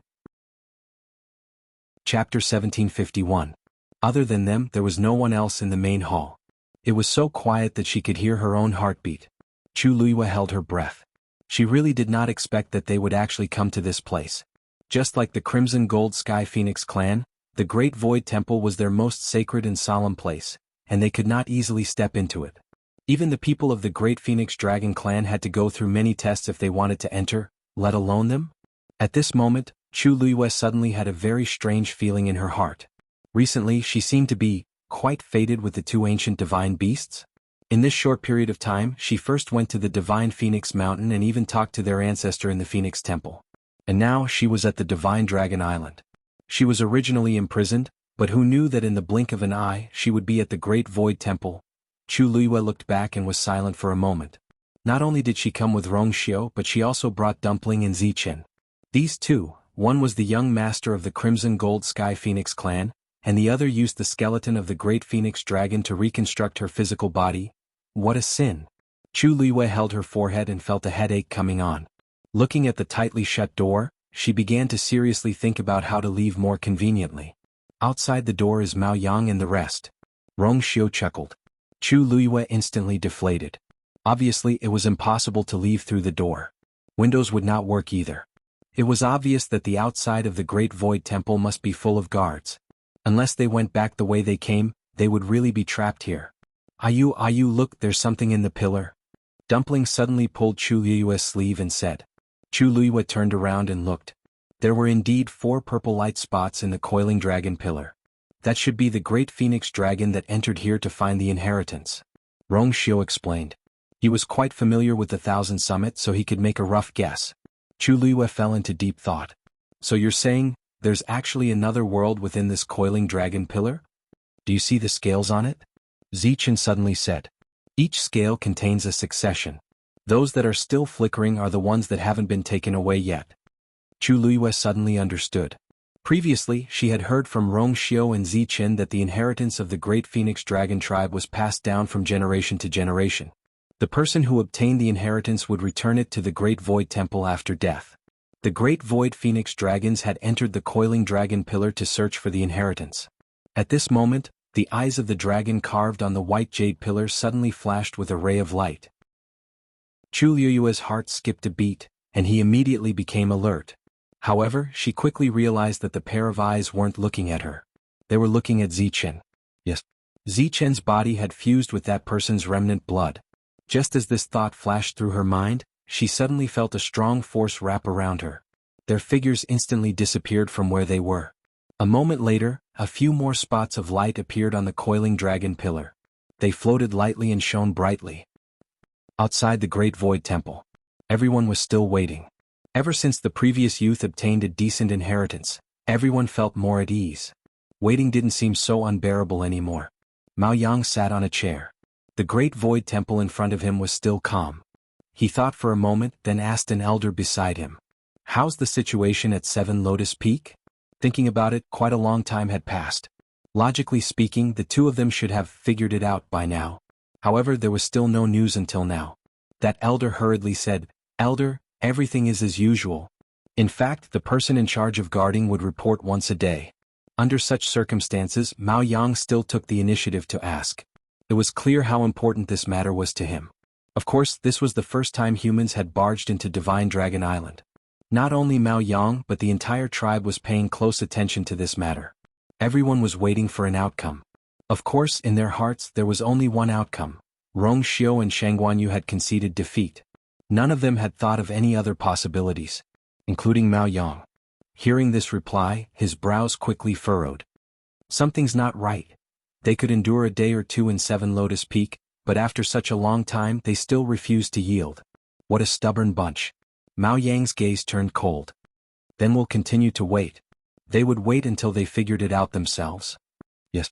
Chapter 1751. Other than them, there was no one else in the main hall. It was so quiet that she could hear her own heartbeat. Chu Luiyue held her breath. She really did not expect that they would actually come to this place. Just like the Crimson Gold Sky Phoenix clan, the Great Void Temple was their most sacred and solemn place, and they could not easily step into it. Even the people of the Great Phoenix Dragon clan had to go through many tests if they wanted to enter, let alone them. At this moment, Chu Luiyue suddenly had a very strange feeling in her heart. Recently she seemed to be quite fated with the two ancient divine beasts. In this short period of time she first went to the divine Phoenix Mountain and even talked to their ancestor in the Phoenix Temple. And now she was at the divine Dragon Island. She was originally imprisoned, but who knew that in the blink of an eye she would be at the Great Void Temple? Chu Luiyue looked back and was silent for a moment. Not only did she come with Rongxiu, but she also brought Dumpling and Zichen. These two, one was the young master of the Crimson Gold Sky Phoenix clan, and the other used the skeleton of the Great Phoenix Dragon to reconstruct her physical body. What a sin! Chu Luiyue held her forehead and felt a headache coming on. Looking at the tightly shut door, she began to seriously think about how to leave more conveniently. Outside the door is Mao Yang and the rest. Rongxiu chuckled. Chu Luiyue instantly deflated. Obviously it was impossible to leave through the door. Windows would not work either. It was obvious that the outside of the Great Void Temple must be full of guards. Unless they went back the way they came, they would really be trapped here. Ayu, look, there's something in the pillar. Dumpling suddenly pulled Chu Luiyue's sleeve and said. Chu Luiyue turned around and looked. There were indeed 4 purple light spots in the coiling dragon pillar. That should be the Great Phoenix Dragon that entered here to find the inheritance. Rongxiu explained. He was quite familiar with the Thousand Summit, so he could make a rough guess. Chu Luiyue fell into deep thought. So you're saying, there's actually another world within this coiling dragon pillar? Do you see the scales on it? Zichen suddenly said. Each scale contains a succession. Those that are still flickering are the ones that haven't been taken away yet. Chu Luiyue suddenly understood. Previously, she had heard from Rongxiu and Zichen that the inheritance of the Great Phoenix Dragon tribe was passed down from generation to generation. The person who obtained the inheritance would return it to the Great Void Temple after death. The Great Void Phoenix Dragons had entered the coiling dragon pillar to search for the inheritance. At this moment, the eyes of the dragon carved on the white jade pillar suddenly flashed with a ray of light. Chu Luiyue's heart skipped a beat, and he immediately became alert. However, she quickly realized that the pair of eyes weren't looking at her. They were looking at Zichen. Yes. Zichen's body had fused with that person's remnant blood. Just as this thought flashed through her mind, she suddenly felt a strong force wrap around her. Their figures instantly disappeared from where they were. A moment later, a few more spots of light appeared on the coiling dragon pillar. They floated lightly and shone brightly. Outside the Great Void Temple, everyone was still waiting. Ever since the previous youth obtained a decent inheritance, everyone felt more at ease. Waiting didn't seem so unbearable anymore. Mao Yang sat on a chair. The Great Void Temple in front of him was still calm. He thought for a moment, then asked an elder beside him. How's the situation at 7 Lotus Peak? Thinking about it, quite a long time had passed. Logically speaking, the two of them should have figured it out by now. However, there was still no news until now. That elder hurriedly said, Elder, everything is as usual. In fact, the person in charge of guarding would report once a day. Under such circumstances, Mao Yang still took the initiative to ask. It was clear how important this matter was to him. Of course, this was the first time humans had barged into Divine Dragon Island. Not only Mao Yang but the entire tribe was paying close attention to this matter. Everyone was waiting for an outcome. Of course, in their hearts there was only one outcome. Rongxiu and Xuanhuan had conceded defeat. None of them had thought of any other possibilities, including Mao Yang. Hearing this reply, his brows quickly furrowed. Something's not right. They could endure a day or two in 7 Lotus Peak, but after such a long time they still refused to yield. What a stubborn bunch. Mao Yang's gaze turned cold. Then we'll continue to wait. They would wait until they figured it out themselves. Yes.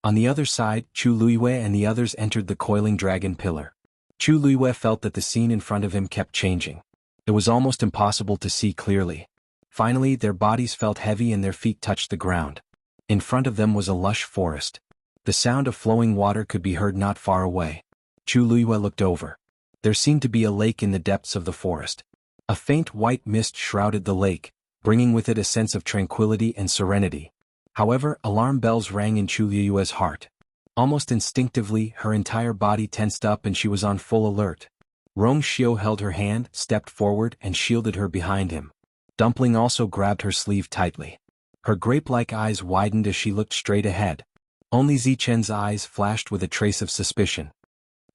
On the other side, Chu Luiyue and the others entered the coiling dragon pillar. Chu Luiyue felt that the scene in front of him kept changing. It was almost impossible to see clearly. Finally, their bodies felt heavy and their feet touched the ground. In front of them was a lush forest. The sound of flowing water could be heard not far away. Chu Luiyue looked over. There seemed to be a lake in the depths of the forest. A faint white mist shrouded the lake, bringing with it a sense of tranquility and serenity. However, alarm bells rang in Chu Liyue's heart. Almost instinctively, her entire body tensed up and she was on full alert. Rong Xiao held her hand, stepped forward, and shielded her behind him. Dumpling also grabbed her sleeve tightly. Her grape-like eyes widened as she looked straight ahead. Only Zichen's eyes flashed with a trace of suspicion.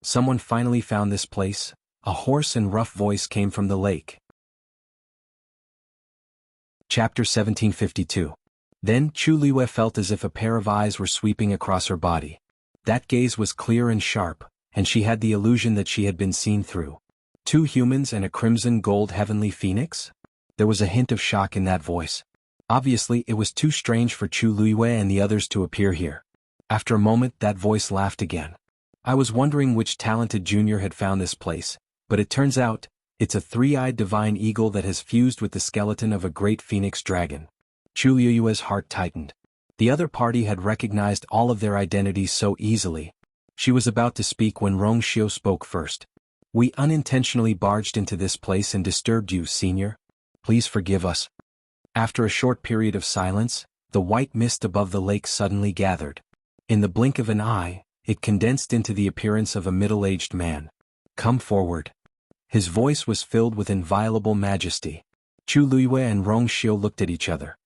Someone finally found this place. A hoarse and rough voice came from the lake. Chapter 1752. Then Chu Liyue felt as if a pair of eyes were sweeping across her body. That gaze was clear and sharp, and she had the illusion that she had been seen through. 2 humans and a crimson gold heavenly phoenix? There was a hint of shock in that voice. Obviously, it was too strange for Chu Liyue and the others to appear here. After a moment, that voice laughed again. I was wondering which talented junior had found this place, but it turns out, it's a 3-eyed divine eagle that has fused with the skeleton of a great phoenix dragon. Chu Liyue's heart tightened. The other party had recognized all of their identities so easily. She was about to speak when Rong Xiao spoke first. We unintentionally barged into this place and disturbed you, senior. Please forgive us. After a short period of silence, the white mist above the lake suddenly gathered. In the blink of an eye, it condensed into the appearance of a middle-aged man. Come forward. His voice was filled with inviolable majesty. Chu Liyue and Rong Xiao looked at each other.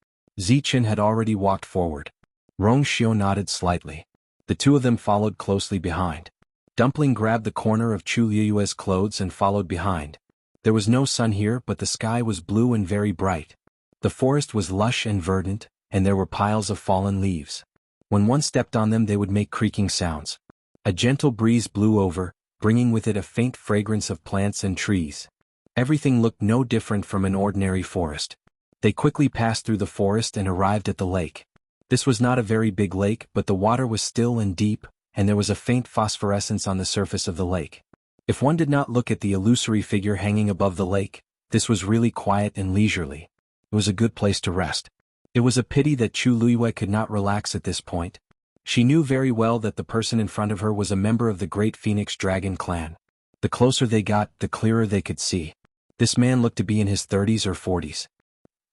Zichen had already walked forward. Rong Xiao nodded slightly. The 2 of them followed closely behind. Dumpling grabbed the corner of Chu Liyue's clothes and followed behind. There was no sun here, but the sky was blue and very bright. The forest was lush and verdant, and there were piles of fallen leaves. When one stepped on them they would make creaking sounds. A gentle breeze blew over, bringing with it a faint fragrance of plants and trees. Everything looked no different from an ordinary forest. They quickly passed through the forest and arrived at the lake. This was not a very big lake, but the water was still and deep, and there was a faint phosphorescence on the surface of the lake. If one did not look at the illusory figure hanging above the lake, this was really quiet and leisurely. It was a good place to rest. It was a pity that Chu Liyue could not relax at this point. She knew very well that the person in front of her was a member of the Great Phoenix Dragon clan. The closer they got, the clearer they could see. This man looked to be in his 30s or 40s.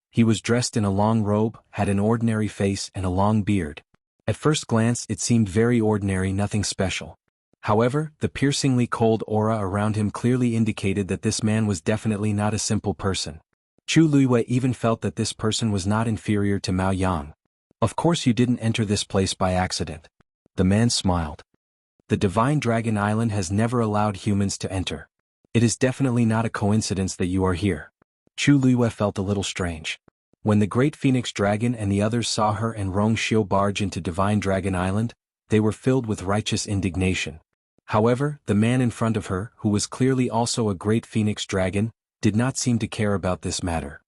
He was dressed in a long robe, had an ordinary face and a long beard. At first glance it seemed very ordinary, nothing special. However, the piercingly cold aura around him clearly indicated that this man was definitely not a simple person. Chu Liyue even felt that this person was not inferior to Mao Yang. Of course you didn't enter this place by accident. The man smiled. The Divine Dragon Island has never allowed humans to enter. It is definitely not a coincidence that you are here. Chu Liyue felt a little strange. When the Great Phoenix Dragon and the others saw her and Rong Xiao barge into Divine Dragon Island, they were filled with righteous indignation. However, the man in front of her, who was clearly also a Great Phoenix Dragon, did not seem to care about this matter.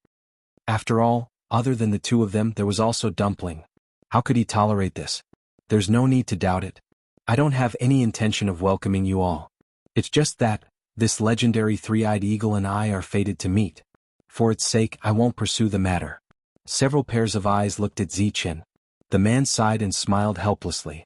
After all, other than the 2 of them there was also Dumpling. How could he tolerate this? There's no need to doubt it. I don't have any intention of welcoming you all. It's just that, this legendary 3-eyed eagle and I are fated to meet. For its sake I won't pursue the matter. Several pairs of eyes looked at Zichen. The man sighed and smiled helplessly.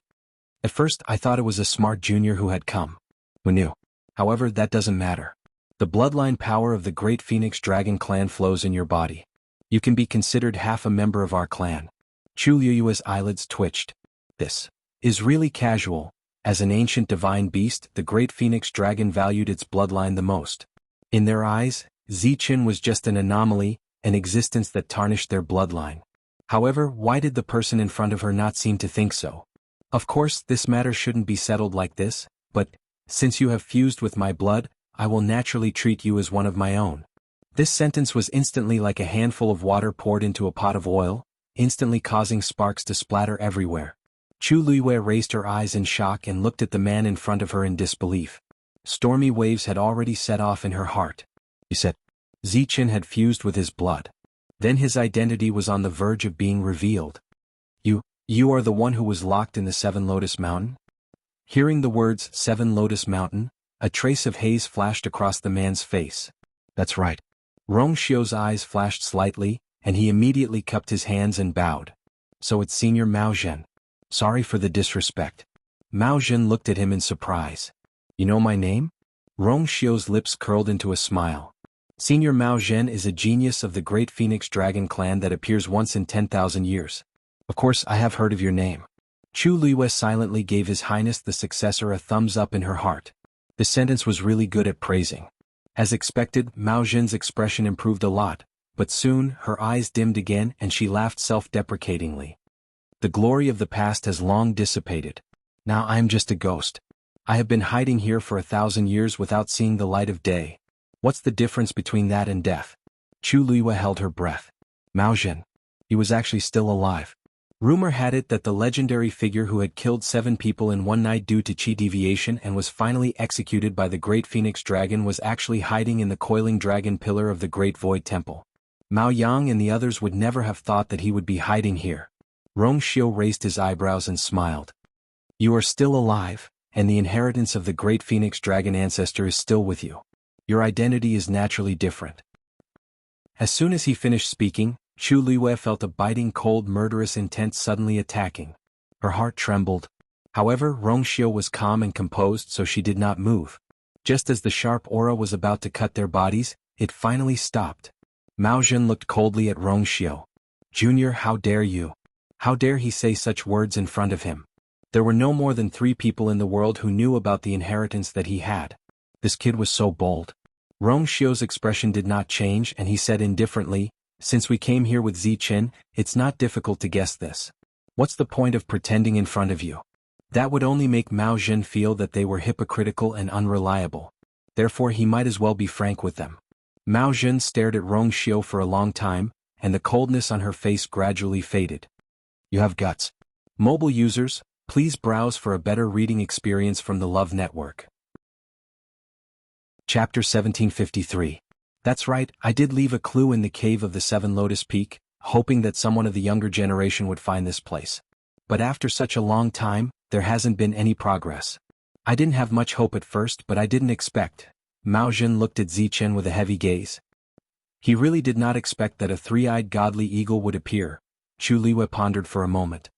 At first I thought it was a smart junior who had come. Who knew? However, that doesn't matter. The bloodline power of the Great Phoenix Dragon clan flows in your body. You can be considered half a member of our clan. Chu Liyue's eyelids twitched. This is really casual. As an ancient divine beast, the Great Phoenix Dragon valued its bloodline the most. In their eyes, Zichen was just an anomaly, an existence that tarnished their bloodline. However, why did the person in front of her not seem to think so? Of course, this matter shouldn't be settled like this, but, since you have fused with my blood, I will naturally treat you as one of my own. This sentence was instantly like a handful of water poured into a pot of oil, instantly causing sparks to splatter everywhere. Chu Liyue raised her eyes in shock and looked at the man in front of her in disbelief. Stormy waves had already set off in her heart. He said, Zichen had fused with his blood. Then his identity was on the verge of being revealed. You are the one who was locked in the 7 Lotus Mountain? Hearing the words 7 Lotus Mountain, a trace of haze flashed across the man's face. That's right. Rong Xiao's eyes flashed slightly, and he immediately cupped his hands and bowed. So it's Senior Mao Zhen. Sorry for the disrespect. Mao Zhen looked at him in surprise. You know my name? Rong Xiu's lips curled into a smile. Senior Mao Zhen is a genius of the great Phoenix Dragon clan that appears once in 10,000 years. Of course I have heard of your name. Chu Liyue silently gave His Highness the successor a thumbs up in her heart. The sentence was really good at praising. As expected, Mao Zhen's expression improved a lot, but soon her eyes dimmed again and she laughed self-deprecatingly. The glory of the past has long dissipated. Now I am just a ghost. I have been hiding here for 1,000 years without seeing the light of day. What's the difference between that and death? Chu Liyue held her breath. Mao Zhen. He was actually still alive. Rumor had it that the legendary figure who had killed 7 people in one night due to chi deviation and was finally executed by the Great Phoenix Dragon was actually hiding in the coiling dragon pillar of the Great Void Temple. Mao Yang and the others would never have thought that he would be hiding here. Rong Xiu raised his eyebrows and smiled. You are still alive, and the inheritance of the Great Phoenix Dragon ancestor is still with you. Your identity is naturally different. As soon as he finished speaking, Chu Liyue felt a biting cold murderous intent suddenly attacking. Her heart trembled. However, Rong Xiu was calm and composed so she did not move. Just as the sharp aura was about to cut their bodies, it finally stopped. Mao Zhen looked coldly at Rong Xiu. Junior, how dare you? How dare he say such words in front of him? There were no more than 3 people in the world who knew about the inheritance that he had. This kid was so bold. Rong Xiu's expression did not change and he said indifferently, since we came here with Zichen, it's not difficult to guess this. What's the point of pretending in front of you? That would only make Mao Zhen feel that they were hypocritical and unreliable. Therefore he might as well be frank with them. Mao Zhen stared at Rong Xiu for a long time, and the coldness on her face gradually faded. You have guts. Mobile users, please browse for a better reading experience from the Love Network. Chapter 1753. That's right, I did leave a clue in the cave of the 7 Lotus Peak, hoping that someone of the younger generation would find this place. But after such a long time, there hasn't been any progress. I didn't have much hope at first, but I didn't expect. Mao Zhen looked at Zichen with a heavy gaze. He really did not expect that a 3-eyed godly eagle would appear. Chu Liyue pondered for a moment.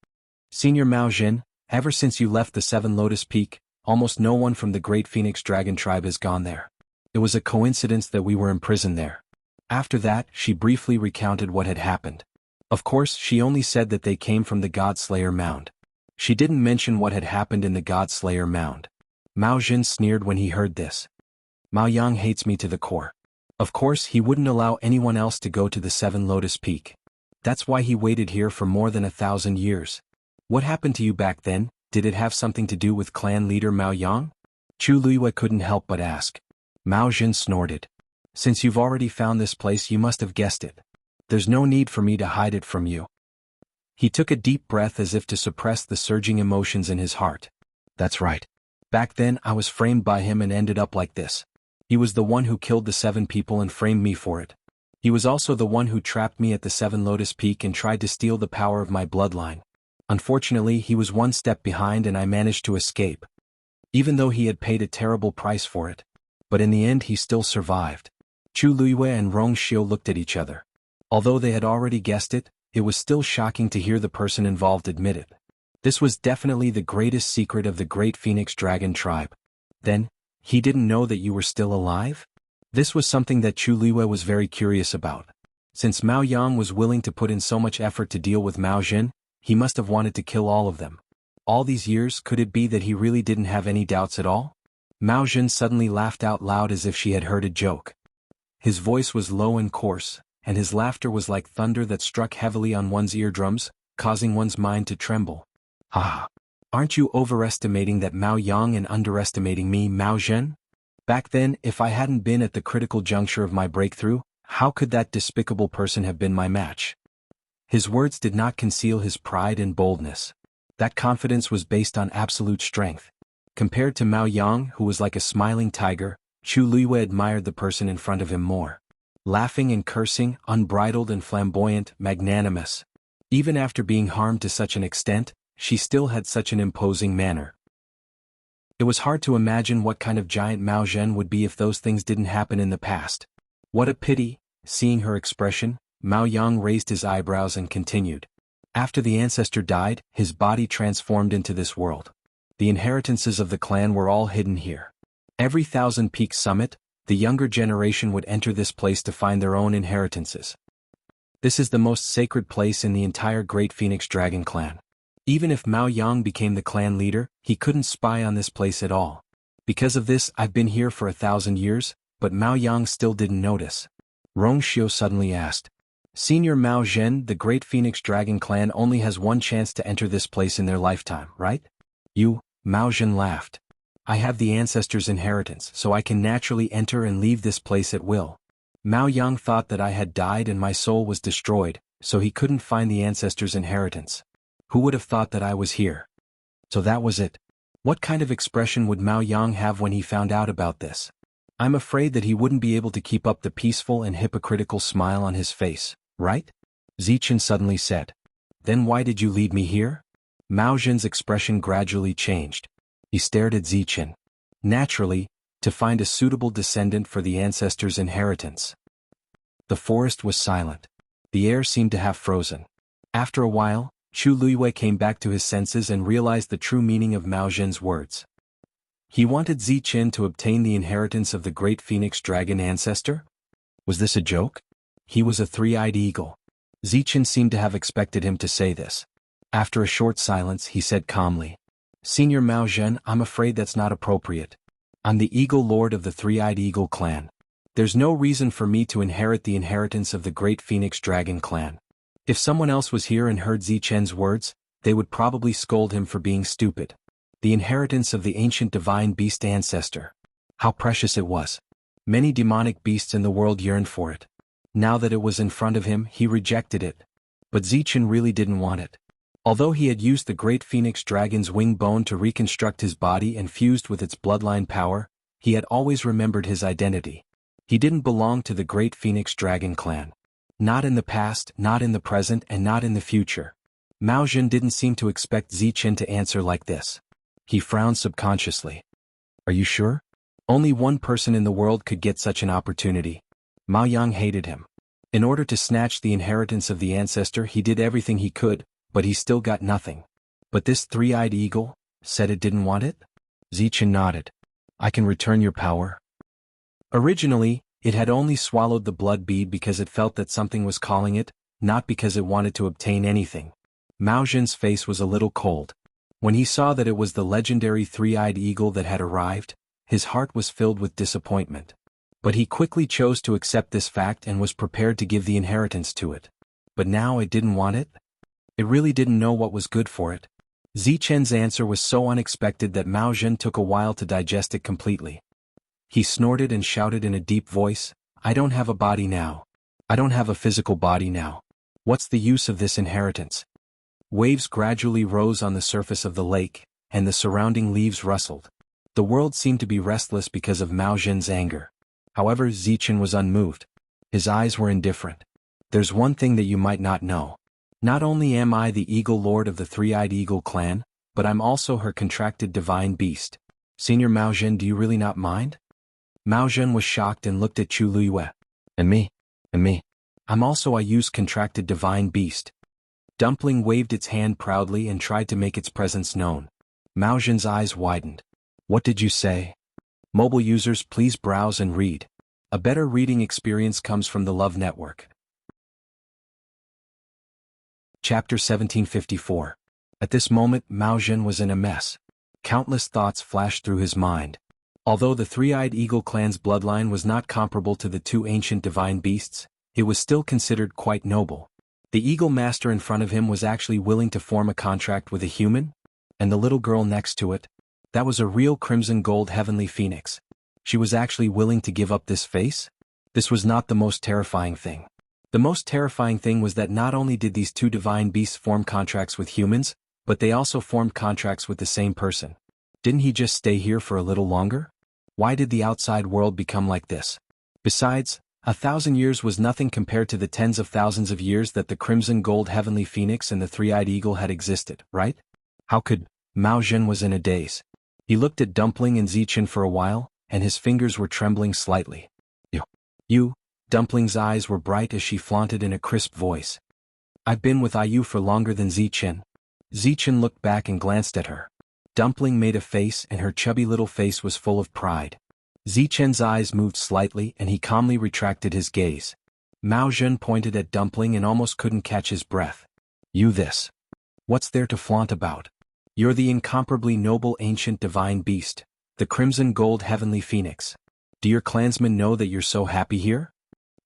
Senior Mao Zhen, ever since you left the 7 Lotus Peak, almost no one from the Great Phoenix Dragon tribe has gone there. It was a coincidence that we were imprisoned there. After that, she briefly recounted what had happened. Of course, she only said that they came from the God-Slayer Mound. She didn't mention what had happened in the God-Slayer Mound. Mao Zhen sneered when he heard this. Mao Yang hates me to the core. Of course, he wouldn't allow anyone else to go to the 7 Lotus Peak. That's why he waited here for more than 1,000 years. What happened to you back then? Did it have something to do with clan leader Mao Yang? Chu Liyue couldn't help but ask. Mao Zhen snorted. Since you've already found this place, you must have guessed it. There's no need for me to hide it from you. He took a deep breath as if to suppress the surging emotions in his heart. That's right. Back then I was framed by him and ended up like this. He was the one who killed the 7 people and framed me for it. He was also the one who trapped me at the 7 Lotus Peak and tried to steal the power of my bloodline. Unfortunately, he was one step behind and I managed to escape. Even though he had paid a terrible price for it. But in the end he still survived. Chu Liyue and Rong Xiu looked at each other. Although they had already guessed it, it was still shocking to hear the person involved admit it. This was definitely the greatest secret of the Great Phoenix Dragon tribe. Then, he didn't know that you were still alive? This was something that Chu Liyue was very curious about. Since Mao Yang was willing to put in so much effort to deal with Mao Zhen, he must have wanted to kill all of them. All these years, could it be that he really didn't have any doubts at all? Mao Zhen suddenly laughed out loud as if she had heard a joke. His voice was low and coarse, and his laughter was like thunder that struck heavily on one's eardrums, causing one's mind to tremble. Ah! Aren't you overestimating that Mao Yang and underestimating me, Mao Zhen? Back then, if I hadn't been at the critical juncture of my breakthrough, how could that despicable person have been my match? His words did not conceal his pride and boldness. That confidence was based on absolute strength. Compared to Mao Yang, who was like a smiling tiger, Chu Liyue admired the person in front of him more. Laughing and cursing, unbridled and flamboyant, magnanimous. Even after being harmed to such an extent, she still had such an imposing manner. It was hard to imagine what kind of giant Mao Zhen would be if those things didn't happen in the past. What a pity. Seeing her expression, Mao Yang raised his eyebrows and continued. After the ancestor died, his body transformed into this world. The inheritances of the clan were all hidden here. Every Thousand Peaks summit, the younger generation would enter this place to find their own inheritances. This is the most sacred place in the entire Great Phoenix Dragon clan. Even if Mao Yang became the clan leader, he couldn't spy on this place at all. Because of this, I've been here for 1,000 years, but Mao Yang still didn't notice. Rong Xiu suddenly asked. Senior Mao Zhen, the Great Phoenix Dragon clan only has one chance to enter this place in their lifetime, right? You, Mao Zhen laughed. I have the ancestors' inheritance, so I can naturally enter and leave this place at will. Mao Yang thought that I had died and my soul was destroyed, so he couldn't find the ancestors' inheritance. Who would have thought that I was here? So that was it. What kind of expression would Mao Yang have when he found out about this? I'm afraid that he wouldn't be able to keep up the peaceful and hypocritical smile on his face, right? Zichen suddenly said. Then why did you lead me here? Mao Zhen's expression gradually changed. He stared at Zichen. Naturally, to find a suitable descendant for the ancestors' inheritance. The forest was silent. The air seemed to have frozen. After a while, Chu Luiyue came back to his senses and realized the true meaning of Mao Zhen's words. He wanted Zichen to obtain the inheritance of the Great Phoenix Dragon ancestor? Was this a joke? He was a three-eyed eagle. Zichen seemed to have expected him to say this. After a short silence, he said calmly, Senior Mao Zhen, I'm afraid that's not appropriate. I'm the Eagle Lord of the Three-Eyed Eagle clan. There's no reason for me to inherit the inheritance of the Great Phoenix Dragon clan. If someone else was here and heard Zichen's words, they would probably scold him for being stupid. The inheritance of the ancient divine beast ancestor. How precious it was. Many demonic beasts in the world yearned for it. Now that it was in front of him, he rejected it. But Zichen really didn't want it. Although he had used the Great Phoenix Dragon's wing bone to reconstruct his body and fused with its bloodline power, he had always remembered his identity. He didn't belong to the Great Phoenix Dragon clan. Not in the past, not in the present, and not in the future. Mao Zhen didn't seem to expect Zichen to answer like this. He frowned subconsciously. Are you sure? Only one person in the world could get such an opportunity. Mao Yang hated him. In order to snatch the inheritance of the ancestor, he did everything he could, but he still got nothing. But this three-eyed eagle said it didn't want it? Zichen nodded. I can return your power. Originally, it had only swallowed the blood bead because it felt that something was calling it, not because it wanted to obtain anything. Mao Zhen's face was a little cold. When he saw that it was the legendary three-eyed eagle that had arrived, his heart was filled with disappointment. But he quickly chose to accept this fact and was prepared to give the inheritance to it. But now it didn't want it? It really didn't know what was good for it. Zichen's answer was so unexpected that Mao Zhen took a while to digest it completely. He snorted and shouted in a deep voice, I don't have a body now. I don't have a physical body now. What's the use of this inheritance? Waves gradually rose on the surface of the lake, and the surrounding leaves rustled. The world seemed to be restless because of Mao Zhen's anger. However, Zichen was unmoved. His eyes were indifferent. There's one thing that you might not know. Not only am I the Eagle Lord of the Three-Eyed Eagle clan, but I'm also her contracted divine beast. Senior Mao Zhen, do you really not mind? Mao Zhen was shocked and looked at Chu Luiyue. And me? I'm also a used contracted divine beast. Dumpling waved its hand proudly and tried to make its presence known. Mao Zhen's eyes widened. What did you say? Mobile users, please browse and read. A better reading experience comes from the Love Network. Chapter 1754. At this moment, Mao Zhen was in a mess. Countless thoughts flashed through his mind. Although the Three-Eyed Eagle clan's bloodline was not comparable to the two ancient divine beasts, it was still considered quite noble. The Eagle Master in front of him was actually willing to form a contract with a human? And the little girl next to it? That was a real crimson gold heavenly phoenix. She was actually willing to give up this face? This was not the most terrifying thing. The most terrifying thing was that not only did these two divine beasts form contracts with humans, but they also formed contracts with the same person. Didn't he just stay here for a little longer? Why did the outside world become like this? Besides, 1,000 years was nothing compared to the tens of thousands of years that the crimson gold heavenly phoenix and the three-eyed eagle had existed, right? How could... Mao Zhen was in a daze. He looked at Dumpling and Zichen for a while, and his fingers were trembling slightly. You... Dumpling's eyes were bright as she flaunted in a crisp voice. I've been with IU for longer than Zichen. Zichen looked back and glanced at her. Dumpling made a face and her chubby little face was full of pride. Zichen's eyes moved slightly and he calmly retracted his gaze. Mao Zhen pointed at Dumpling and almost couldn't catch his breath. You this. What's there to flaunt about? You're the incomparably noble ancient divine beast, the crimson gold heavenly phoenix. Do your clansmen know that you're so happy here?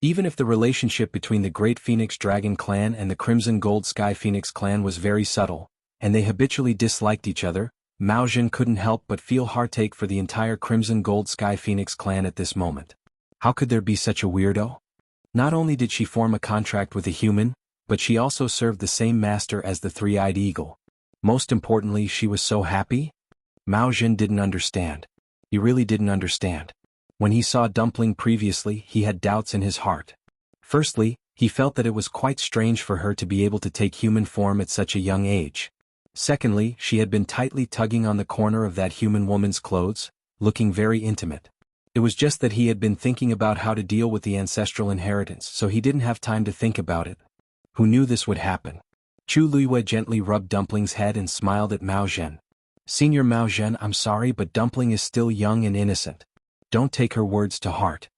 Even if the relationship between the Great Phoenix Dragon clan and the Crimson Gold Sky Phoenix clan was very subtle, and they habitually disliked each other, Mao Zhen couldn't help but feel heartache for the entire Crimson Gold Sky Phoenix clan at this moment. How could there be such a weirdo? Not only did she form a contract with a human, but she also served the same master as the three-eyed eagle. Most importantly, she was so happy? Mao Zhen didn't understand. He really didn't understand. When he saw Dumpling previously, he had doubts in his heart. Firstly, he felt that it was quite strange for her to be able to take human form at such a young age. Secondly, she had been tightly tugging on the corner of that human woman's clothes, looking very intimate. It was just that he had been thinking about how to deal with the ancestral inheritance, so he didn't have time to think about it. Who knew this would happen? Chu Luiyue gently rubbed Dumpling's head and smiled at Mao Zhen. Senior Mao Zhen, I'm sorry, but Dumpling is still young and innocent. Don't take her words to heart.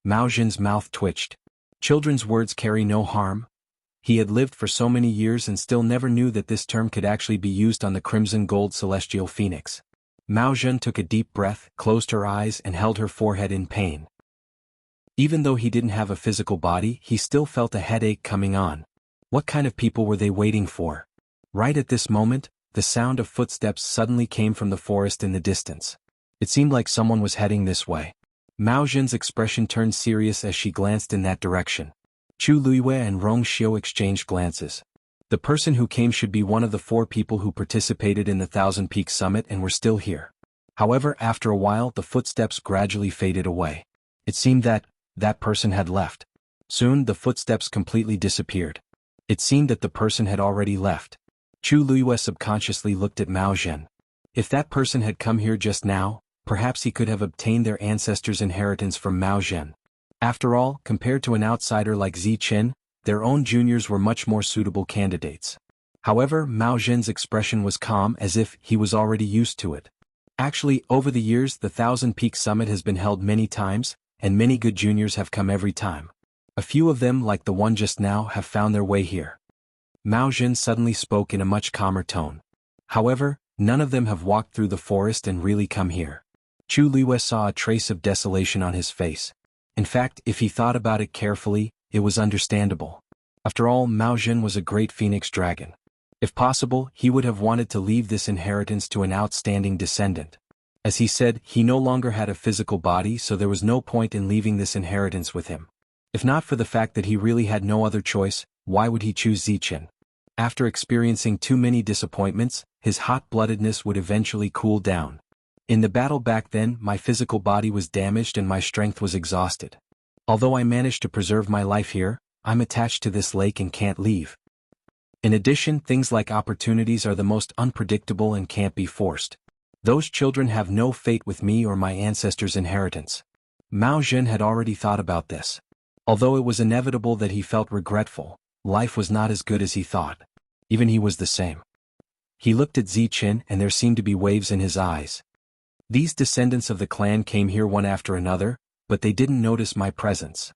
Mao Zhen's mouth twitched. Children's words carry no harm. He had lived for so many years and still never knew that this term could actually be used on the Crimson Gold Celestial Phoenix. Mao Zhen took a deep breath, closed her eyes and held her forehead in pain. Even though he didn't have a physical body, he still felt a headache coming on. What kind of people were they waiting for? Right at this moment, the sound of footsteps suddenly came from the forest in the distance. It seemed like someone was heading this way. Mao Zhen's expression turned serious as she glanced in that direction. Chu Luiyue and Rong Xiu exchanged glances. The person who came should be one of the 4 people who participated in the Thousand Peaks Summit and were still here. However, after a while the footsteps gradually faded away. It seemed that person had left. Soon the footsteps completely disappeared. It seemed that the person had already left. Chu Luiyue subconsciously looked at Mao Zhen. If that person had come here just now, perhaps he could have obtained their ancestors' inheritance from Mao Zhen. After all, compared to an outsider like Zichen, their own juniors were much more suitable candidates. However, Mao Zhen's expression was calm as if he was already used to it. Actually, over the years the Thousand Peaks Summit has been held many times, and many good juniors have come every time. A few of them, like the one just now, have found their way here. Mao Zhen suddenly spoke in a much calmer tone. However, none of them have walked through the forest and really come here. Chu Luiyue saw a trace of desolation on his face. In fact, if he thought about it carefully, it was understandable. After all, Mao Zhen was a great phoenix dragon. If possible, he would have wanted to leave this inheritance to an outstanding descendant. As he said, he no longer had a physical body, so there was no point in leaving this inheritance with him. If not for the fact that he really had no other choice, why would he choose Zichen? After experiencing too many disappointments, his hot-bloodedness would eventually cool down. In the battle back then, my physical body was damaged and my strength was exhausted. Although I managed to preserve my life here, I'm attached to this lake and can't leave. In addition, things like opportunities are the most unpredictable and can't be forced. Those children have no fate with me or my ancestors' inheritance. Mao Zhen had already thought about this. Although it was inevitable that he felt regretful, life was not as good as he thought. Even he was the same. He looked at Zichen and there seemed to be waves in his eyes. These descendants of the clan came here one after another, but they didn't notice my presence.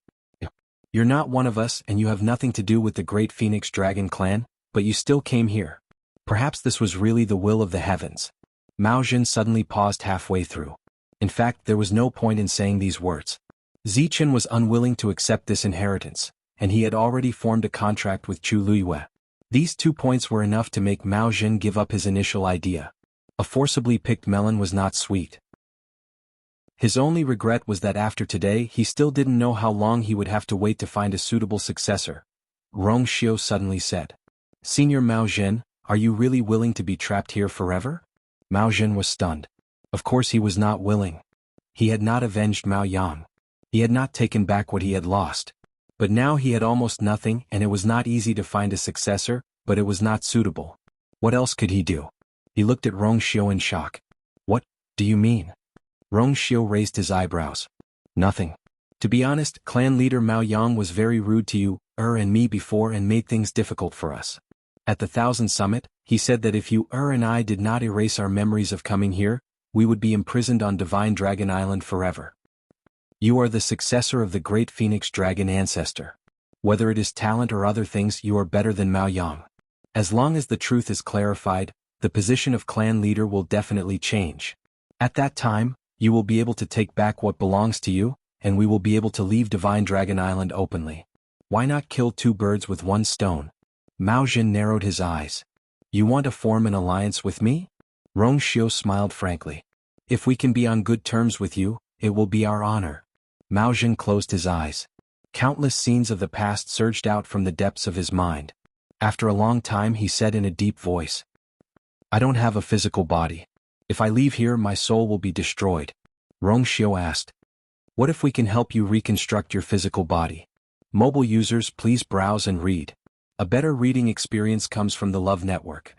You're not one of us and you have nothing to do with the Great Phoenix Dragon clan, but you still came here. Perhaps this was really the will of the heavens. Mao Zhen suddenly paused halfway through. In fact, there was no point in saying these words. Zichen was unwilling to accept this inheritance, and he had already formed a contract with Chu Luiyue. These 2 points were enough to make Mao Zhen give up his initial idea. A forcibly picked melon was not sweet. His only regret was that after today he still didn't know how long he would have to wait to find a suitable successor. Rong Xiu suddenly said. Senior Mao Zhen, are you really willing to be trapped here forever? Mao Zhen was stunned. Of course he was not willing. He had not avenged Mao Yang. He had not taken back what he had lost. But now he had almost nothing and it was not easy to find a successor, but it was not suitable. What else could he do? He looked at Rong Xiu in shock. What do you mean? Rong Xiu raised his eyebrows. Nothing. To be honest, clan leader Mao Yang was very rude to you, and me before and made things difficult for us. At the Thousand Summit, he said that if you and I did not erase our memories of coming here, we would be imprisoned on Divine Dragon Island forever. You are the successor of the great phoenix dragon ancestor. Whether it is talent or other things, you are better than Mao Yang. As long as the truth is clarified, the position of clan leader will definitely change. At that time, you will be able to take back what belongs to you, and we will be able to leave Divine Dragon Island openly. Why not kill two birds with one stone? Mao Jin narrowed his eyes. You want to form an alliance with me? Rong Xiu smiled frankly. If we can be on good terms with you, it will be our honor. Mao Jin closed his eyes. Countless scenes of the past surged out from the depths of his mind. After a long time he said in a deep voice, I don't have a physical body. If I leave here, my soul will be destroyed. Rong Xiu asked, what if we can help you reconstruct your physical body? Mobile users, please browse and read. A better reading experience comes from the Love Network.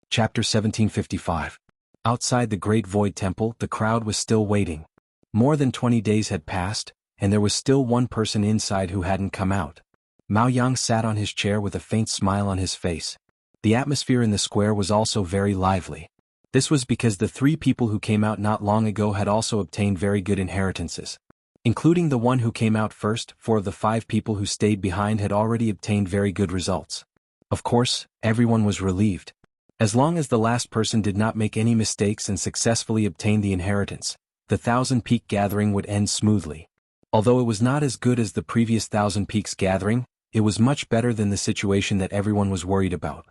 Chapter 1755. Outside the Great Void Temple, the crowd was still waiting. More than 20 days had passed, and there was still one person inside who hadn't come out. Mao Yang sat on his chair with a faint smile on his face. The atmosphere in the square was also very lively. This was because the 3 people who came out not long ago had also obtained very good inheritances. Including the one who came out first, 4 of the 5 people who stayed behind had already obtained very good results. Of course, everyone was relieved. As long as the last person did not make any mistakes and successfully obtain the inheritance, the Thousand Peak Gathering would end smoothly. Although it was not as good as the previous Thousand Peaks Gathering, it was much better than the situation that everyone was worried about.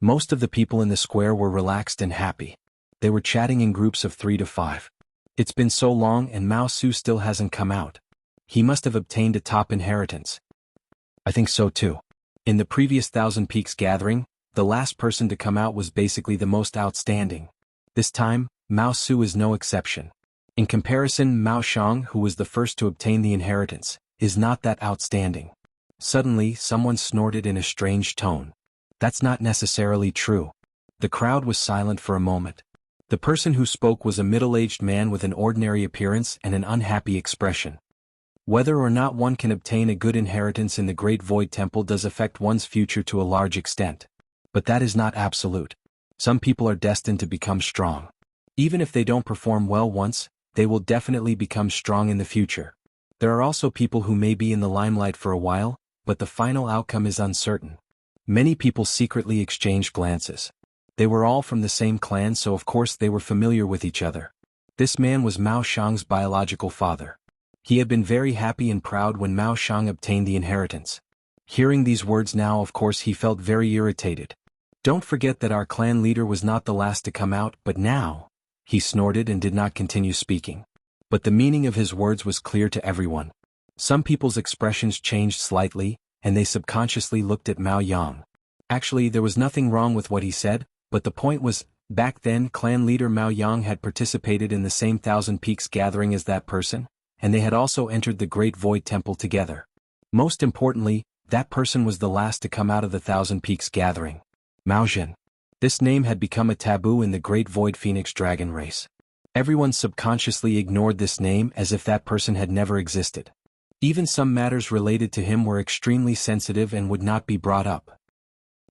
Most of the people in the square were relaxed and happy. They were chatting in groups of 3 to 5. It's been so long and Mao Su still hasn't come out. He must have obtained a top inheritance. I think so too. In the previous Thousand Peaks Gathering, the last person to come out was basically the most outstanding. This time, Mao Su is no exception. In comparison, Mao Shang, who was the first to obtain the inheritance, is not that outstanding. Suddenly, someone snorted in a strange tone. That's not necessarily true. The crowd was silent for a moment. The person who spoke was a middle-aged man with an ordinary appearance and an unhappy expression. Whether or not one can obtain a good inheritance in the Great Void Temple does affect one's future to a large extent. But that is not absolute. Some people are destined to become strong. Even if they don't perform well once, they will definitely become strong in the future. There are also people who may be in the limelight for a while, but the final outcome is uncertain. Many people secretly exchanged glances. They were all from the same clan, so of course they were familiar with each other. This man was Mao Shang's biological father. He had been very happy and proud when Mao Shang obtained the inheritance. Hearing these words now, of course he felt very irritated. Don't forget that our clan leader was not the last to come out, but now. He snorted and did not continue speaking. But the meaning of his words was clear to everyone. Some people's expressions changed slightly, and they subconsciously looked at Mao Yang. Actually, there was nothing wrong with what he said, but the point was, back then clan leader Mao Yang had participated in the same Thousand Peaks Gathering as that person, and they had also entered the Great Void Temple together. Most importantly, that person was the last to come out of the Thousand Peaks Gathering. Mao Jin. This name had become a taboo in the Great Void Phoenix Dragon race. Everyone subconsciously ignored this name as if that person had never existed. Even some matters related to him were extremely sensitive and would not be brought up.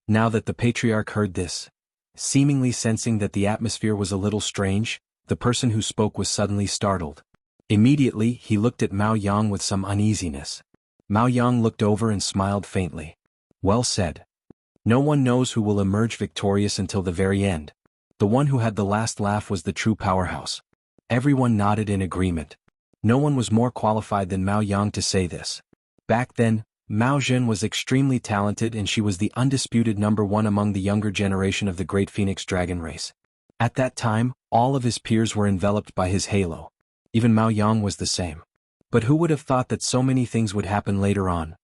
Now that the patriarch heard this, seemingly sensing that the atmosphere was a little strange, the person who spoke was suddenly startled. Immediately, he looked at Mao Yang with some uneasiness. Mao Yang looked over and smiled faintly. Well said. No one knows who will emerge victorious until the very end. The one who had the last laugh was the true powerhouse. Everyone nodded in agreement. No one was more qualified than Mao Yang to say this. Back then, Mao Jin was extremely talented and she was the undisputed #1 among the younger generation of the Great Phoenix Dragon race. At that time, all of his peers were enveloped by his halo. Even Mao Yang was the same. But who would have thought that so many things would happen later on?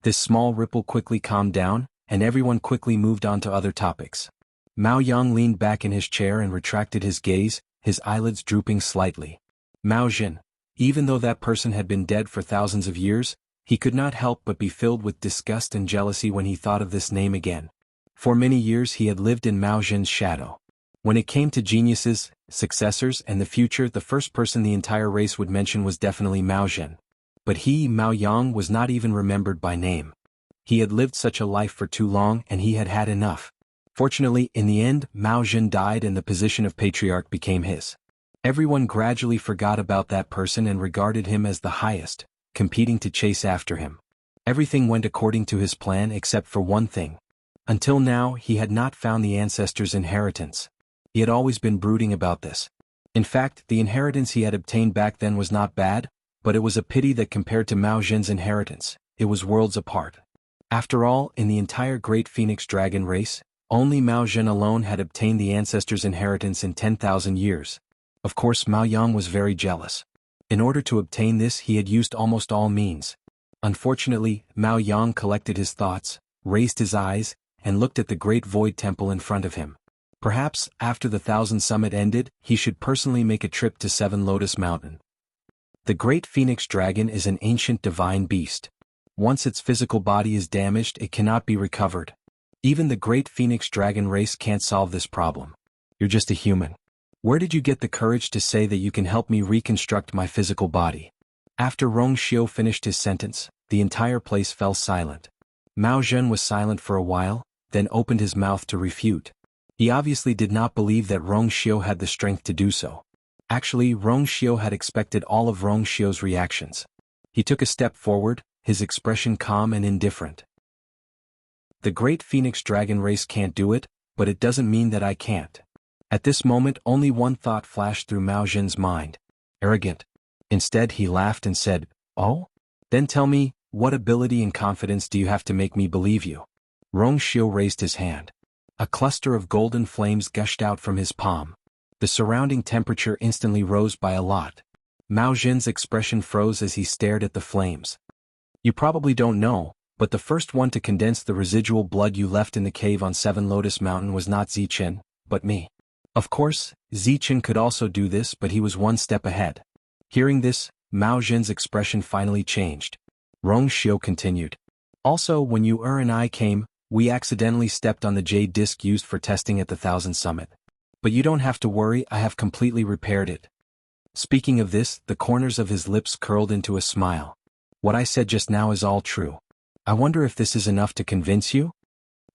This small ripple quickly calmed down, and everyone quickly moved on to other topics. Mao Yang leaned back in his chair and retracted his gaze, his eyelids drooping slightly. Mao Jin. Even though that person had been dead for thousands of years, he could not help but be filled with disgust and jealousy when he thought of this name again. For many years he had lived in Mao Jin's shadow. When it came to geniuses, successors, and the future, the first person the entire race would mention was definitely Mao Jin. But he, Mao Yang, was not even remembered by name. He had lived such a life for too long and he had had enough. Fortunately, in the end, Mao Jin died and the position of patriarch became his. Everyone gradually forgot about that person and regarded him as the highest, competing to chase after him. Everything went according to his plan except for one thing. Until now, he had not found the ancestors' inheritance. He had always been brooding about this. In fact, the inheritance he had obtained back then was not bad, but it was a pity that compared to Mao Zhen's inheritance, it was worlds apart. After all, in the entire Great Phoenix Dragon race, only Mao Zhen alone had obtained the ancestors' inheritance in 10,000 years. Of course, Mao Yang was very jealous. In order to obtain this, he had used almost all means. Unfortunately, Mao Yang collected his thoughts, raised his eyes, and looked at the great void temple in front of him. Perhaps, after the 1000 Summit ended, he should personally make a trip to Seven Lotus Mountain. The Great Phoenix Dragon is an ancient divine beast. Once its physical body is damaged, it cannot be recovered. Even the Great Phoenix Dragon race can't solve this problem. You're just a human. Where did you get the courage to say that you can help me reconstruct my physical body? After Rong Xiu finished his sentence, the entire place fell silent. Mao Zhen was silent for a while, then opened his mouth to refute. He obviously did not believe that Rong Xiu had the strength to do so. Actually, Rong Xiu had expected all of Rong Xiu's reactions. He took a step forward, his expression calm and indifferent. The Great Phoenix Dragon race can't do it, but it doesn't mean that I can't. At this moment, only one thought flashed through Mao Zhen's mind. Arrogant. Instead, he laughed and said, "Oh? Then tell me, what ability and confidence do you have to make me believe you?" Rong Xiu raised his hand. A cluster of golden flames gushed out from his palm. The surrounding temperature instantly rose by a lot. Mao Zhen's expression froze as he stared at the flames. You probably don't know, but the first one to condense the residual blood you left in the cave on Seven Lotus Mountain was not Zichen, but me. Of course, Zichen could also do this, but he was one step ahead. Hearing this, Mao Zhen's expression finally changed. Rong Xiu continued. Also, when you and I came, we accidentally stepped on the jade disc used for testing at the 1000 Summit. But you don't have to worry, I have completely repaired it. Speaking of this, the corners of his lips curled into a smile. What I said just now is all true. I wonder if this is enough to convince you?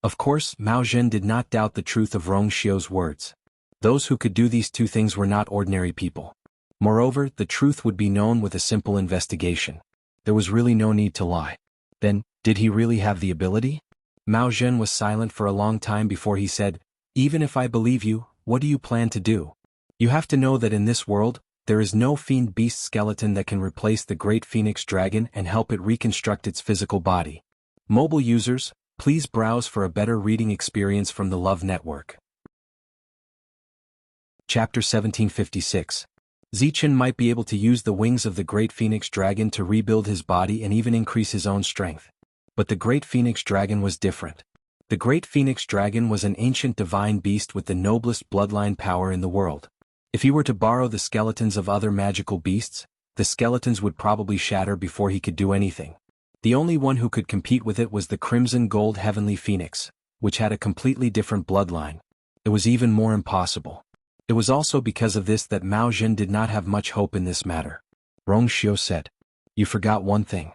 Of course, Mao Zhen did not doubt the truth of Rong Xiu's words. Those who could do these two things were not ordinary people. Moreover, the truth would be known with a simple investigation. There was really no need to lie. Then, did he really have the ability? Mao Zhen was silent for a long time before he said, "Even if I believe you, what do you plan to do? You have to know that in this world, there is no fiend beast skeleton that can replace the Great Phoenix Dragon and help it reconstruct its physical body." Mobile users, please browse for a better reading experience from the Love Network. Chapter 1756. Zichen might be able to use the wings of the Great Phoenix Dragon to rebuild his body and even increase his own strength. But the Great Phoenix Dragon was different. The Great Phoenix Dragon was an ancient divine beast with the noblest bloodline power in the world. If he were to borrow the skeletons of other magical beasts, the skeletons would probably shatter before he could do anything. The only one who could compete with it was the Crimson Gold Heavenly Phoenix, which had a completely different bloodline. It was even more impossible. It was also because of this that Mao Zhen did not have much hope in this matter. Rong Xiu said, "You forgot one thing.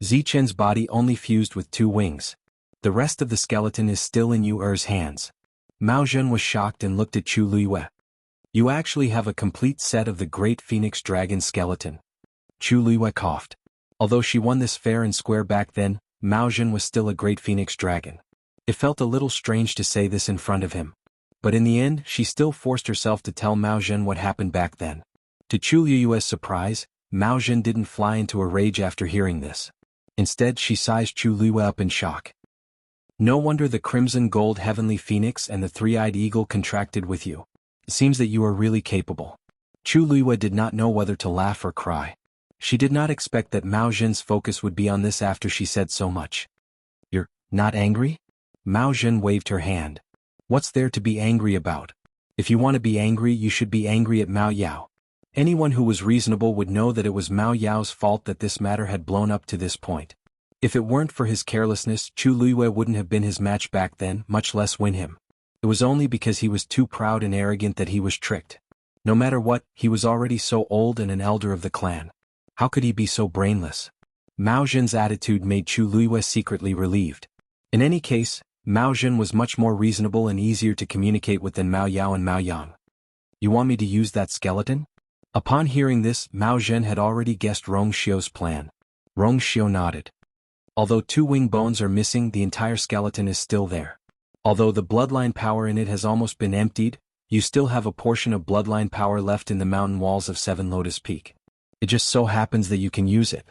Zichen's body only fused with 2 wings. The rest of the skeleton is still in Yuer's hands." Mao Zhen was shocked and looked at Chu Luiyue. "You actually have a complete set of the Great Phoenix Dragon skeleton." Chu Luiyue coughed. Although she won this fair and square back then, Mao Zhen was still a Great Phoenix Dragon. It felt a little strange to say this in front of him. But in the end, she still forced herself to tell Mao Zhen what happened back then. To Chu Luiyue's surprise, Mao Zhen didn't fly into a rage after hearing this. Instead, she sized Chu Luiyue up in shock. "No wonder the Crimson Gold Heavenly Phoenix and the Three-Eyed Eagle contracted with you. It seems that you are really capable." Chu Luiyue did not know whether to laugh or cry. She did not expect that Mao Zhen's focus would be on this after she said so much. "You're not angry?" Mao Zhen waved her hand. "What's there to be angry about? If you want to be angry, you should be angry at Mao Yao. Anyone who was reasonable would know that it was Mao Yao's fault that this matter had blown up to this point. If it weren't for his carelessness, Chu Luiyue wouldn't have been his match back then, much less win him. It was only because he was too proud and arrogant that he was tricked. No matter what, he was already so old and an elder of the clan. How could he be so brainless?" Mao Zhen's attitude made Chu Luiyue secretly relieved. In any case, Mao Zhen was much more reasonable and easier to communicate with than Mao Yao and Mao Yang. "You want me to use that skeleton?" Upon hearing this, Mao Zhen had already guessed Rong Xiu's plan. Rong Xiu nodded. Although 2 wing bones are missing, the entire skeleton is still there. Although the bloodline power in it has almost been emptied, you still have a portion of bloodline power left in the mountain walls of 7 Lotus Peak. It just so happens that you can use it.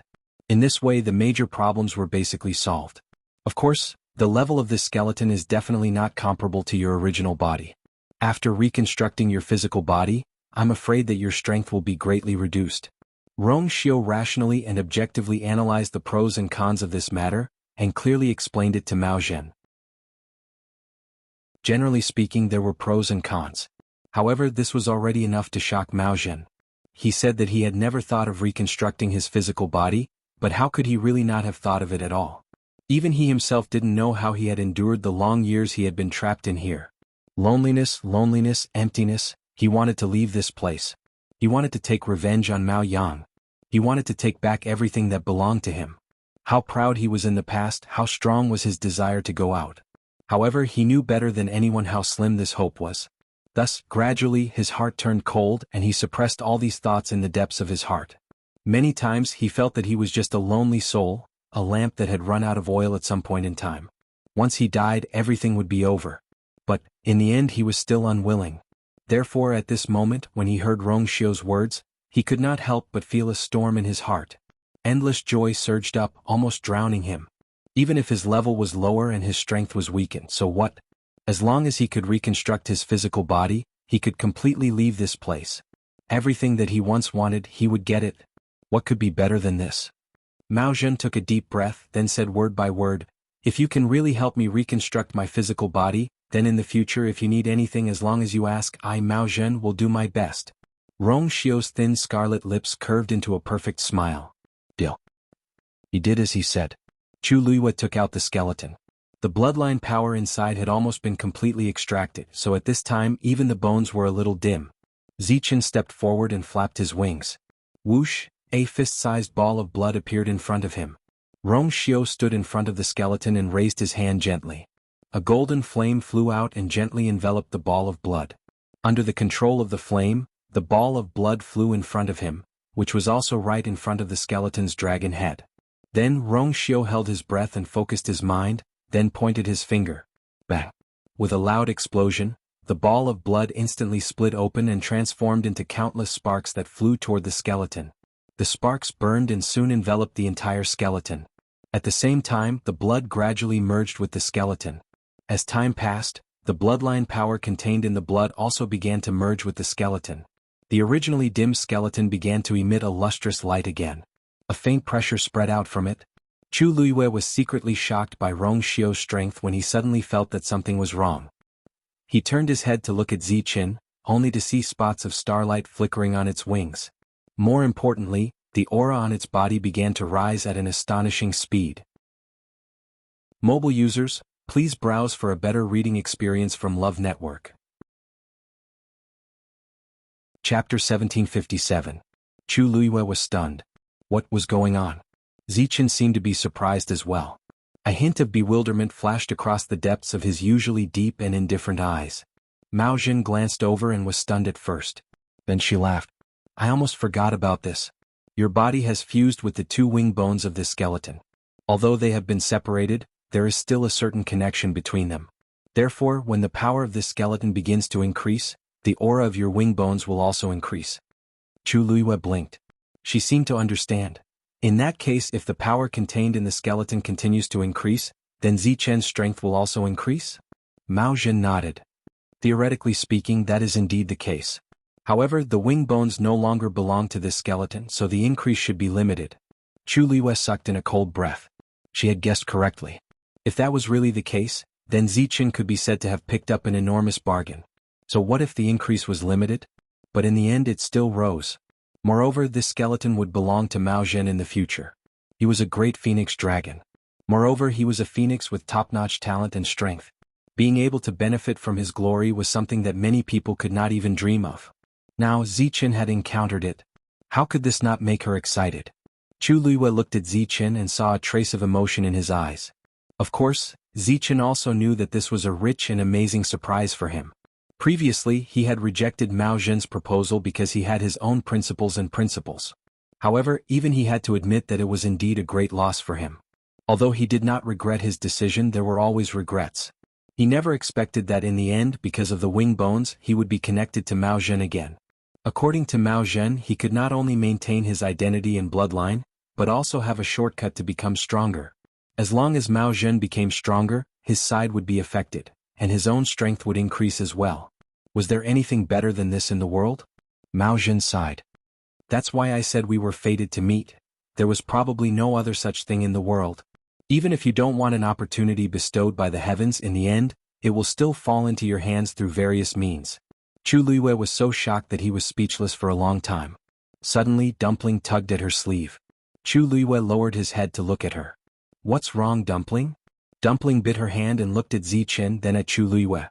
In this way, the major problems were basically solved. Of course, the level of this skeleton is definitely not comparable to your original body. After reconstructing your physical body, I'm afraid that your strength will be greatly reduced. Rong Xiu rationally and objectively analyzed the pros and cons of this matter, and clearly explained it to Mao Zhen. Generally speaking, there were pros and cons. However, this was already enough to shock Mao Zhen. He said that he had never thought of reconstructing his physical body, but how could he really not have thought of it at all? Even he himself didn't know how he had endured the long years he had been trapped in here. Loneliness, emptiness, he wanted to leave this place. He wanted to take revenge on Mao Yang. He wanted to take back everything that belonged to him. How proud he was in the past, how strong was his desire to go out. However, he knew better than anyone how slim this hope was. Thus, gradually, his heart turned cold and he suppressed all these thoughts in the depths of his heart. Many times he felt that he was just a lonely soul, a lamp that had run out of oil at some point in time. Once he died, everything would be over. But, in the end, he was still unwilling. Therefore, at this moment, when he heard Rong Xiu's words, he could not help but feel a storm in his heart. Endless joy surged up, almost drowning him. Even if his level was lower and his strength was weakened, so what? As long as he could reconstruct his physical body, he could completely leave this place. Everything that he once wanted, he would get it. What could be better than this? Mao Zhen took a deep breath, then said word by word, "If you can really help me reconstruct my physical body, then in the future if you need anything as long as you ask, I Mao Zhen will do my best." Rong Xiu's thin scarlet lips curved into a perfect smile. Deal. He did as he said. Chu Luiyue took out the skeleton. The bloodline power inside had almost been completely extracted, so at this time even the bones were a little dim. Zichen stepped forward and flapped his wings. Whoosh, a fist-sized ball of blood appeared in front of him. Rong Xiu stood in front of the skeleton and raised his hand gently. A golden flame flew out and gently enveloped the ball of blood. Under the control of the flame, the ball of blood flew in front of him, which was also right in front of the skeleton's dragon head. Then Rong Xiu held his breath and focused his mind, then pointed his finger. Bang! With a loud explosion, the ball of blood instantly split open and transformed into countless sparks that flew toward the skeleton. The sparks burned and soon enveloped the entire skeleton. At the same time, the blood gradually merged with the skeleton. As time passed, the bloodline power contained in the blood also began to merge with the skeleton. The originally dim skeleton began to emit a lustrous light again. A faint pressure spread out from it. Chu Luiyue was secretly shocked by Rong Xiu's strength when he suddenly felt that something was wrong. He turned his head to look at Zichen, only to see spots of starlight flickering on its wings. More importantly, the aura on its body began to rise at an astonishing speed. Mobile users, please browse for a better reading experience from Love Network. Chapter 1757. Chu Luiyue was stunned. What was going on? Zichen seemed to be surprised as well. A hint of bewilderment flashed across the depths of his usually deep and indifferent eyes. Mao Zhen glanced over and was stunned at first. Then she laughed. I almost forgot about this. Your body has fused with the 2 wing bones of this skeleton. Although they have been separated, there is still a certain connection between them. Therefore, when the power of this skeleton begins to increase, the aura of your wing bones will also increase. Chu Luiyue blinked. She seemed to understand. In that case, if the power contained in the skeleton continues to increase, then Zichen's strength will also increase? Mao Zhen nodded. Theoretically speaking, that is indeed the case. However, the wing bones no longer belong to this skeleton, so the increase should be limited. Chu Luiyue sucked in a cold breath. She had guessed correctly. If that was really the case, then Zichen could be said to have picked up an enormous bargain. So what if the increase was limited? But in the end it still rose. Moreover, this skeleton would belong to Mao Zhen in the future. He was a great phoenix dragon. Moreover, he was a phoenix with top-notch talent and strength. Being able to benefit from his glory was something that many people could not even dream of. Now Zichen had encountered it. How could this not make her excited? Chu Luiyue looked at Zichen and saw a trace of emotion in his eyes. Of course, Zichen also knew that this was a rich and amazing surprise for him. Previously, he had rejected Mao Zhen's proposal because he had his own principles and principles. However, even he had to admit that it was indeed a great loss for him. Although he did not regret his decision, there were always regrets. He never expected that in the end, because of the wing bones, he would be connected to Mao Zhen again. According to Mao Zhen, he could not only maintain his identity and bloodline, but also have a shortcut to become stronger. As long as Mao Zhen became stronger, his side would be affected, and his own strength would increase as well. Was there anything better than this in the world? Mao Zhen sighed. That's why I said we were fated to meet. There was probably no other such thing in the world. Even if you don't want an opportunity bestowed by the heavens, in the end, it will still fall into your hands through various means. Chu Luiyue was so shocked that he was speechless for a long time. Suddenly, Dumpling tugged at her sleeve. Chu Luiyue lowered his head to look at her. What's wrong, Dumpling? Dumpling bit her hand and looked at Zichen, then at Chu Luiyue.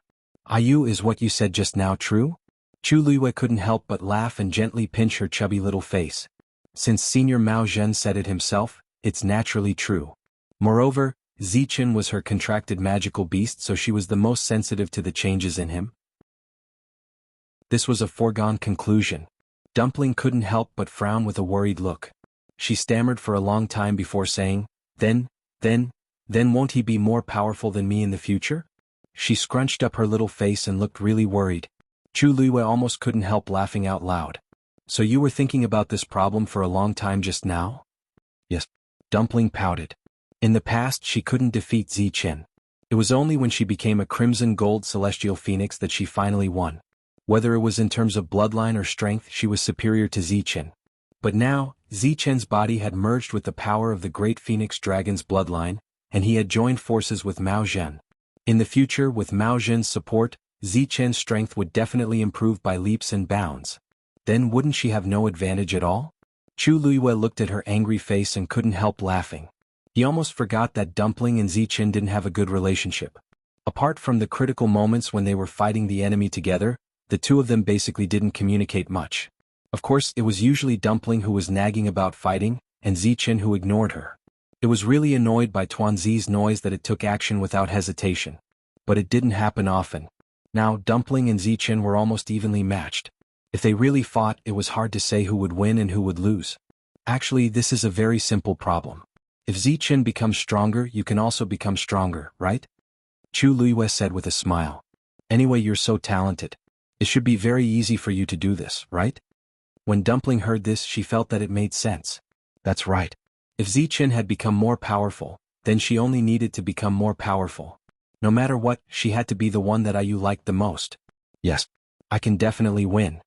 Ayu, is what you said just now true? Chu Luiyue couldn't help but laugh and gently pinch her chubby little face. Since Senior Mao Zhen said it himself, it's naturally true. Moreover, Zichen was her contracted magical beast, so she was the most sensitive to the changes in him. This was a foregone conclusion. Dumpling couldn't help but frown with a worried look. She stammered for a long time before saying, Then won't he be more powerful than me in the future? She scrunched up her little face and looked really worried. Chu Luiyue almost couldn't help laughing out loud. So you were thinking about this problem for a long time just now? Yes. Dumpling pouted. In the past she couldn't defeat Zichen. It was only when she became a crimson gold celestial phoenix that she finally won. Whether it was in terms of bloodline or strength, she was superior to Zichen. But now, Zichen's body had merged with the power of the great phoenix dragon's bloodline, and he had joined forces with Mao Zhen. In the future, with Mao Zhen's support, Zichen's strength would definitely improve by leaps and bounds. Then wouldn't she have no advantage at all? Chu Luiyue looked at her angry face and couldn't help laughing. He almost forgot that Dumpling and Zichen didn't have a good relationship. Apart from the critical moments when they were fighting the enemy together, the two of them basically didn't communicate much. Of course, it was usually Dumpling who was nagging about fighting, and Zichen who ignored her. It was really annoyed by Tuanzi's noise that it took action without hesitation. But it didn't happen often. Now Dumpling and Zichen were almost evenly matched. If they really fought, it was hard to say who would win and who would lose. Actually, this is a very simple problem. If Zichen becomes stronger, you can also become stronger, right? Chu Luiyue said with a smile. Anyway, you're so talented. It should be very easy for you to do this, right? When Dumpling heard this, she felt that it made sense. That's right. If Zichen had become more powerful, then she only needed to become more powerful. No matter what, she had to be the one that Ayu liked the most. Yes, I can definitely win.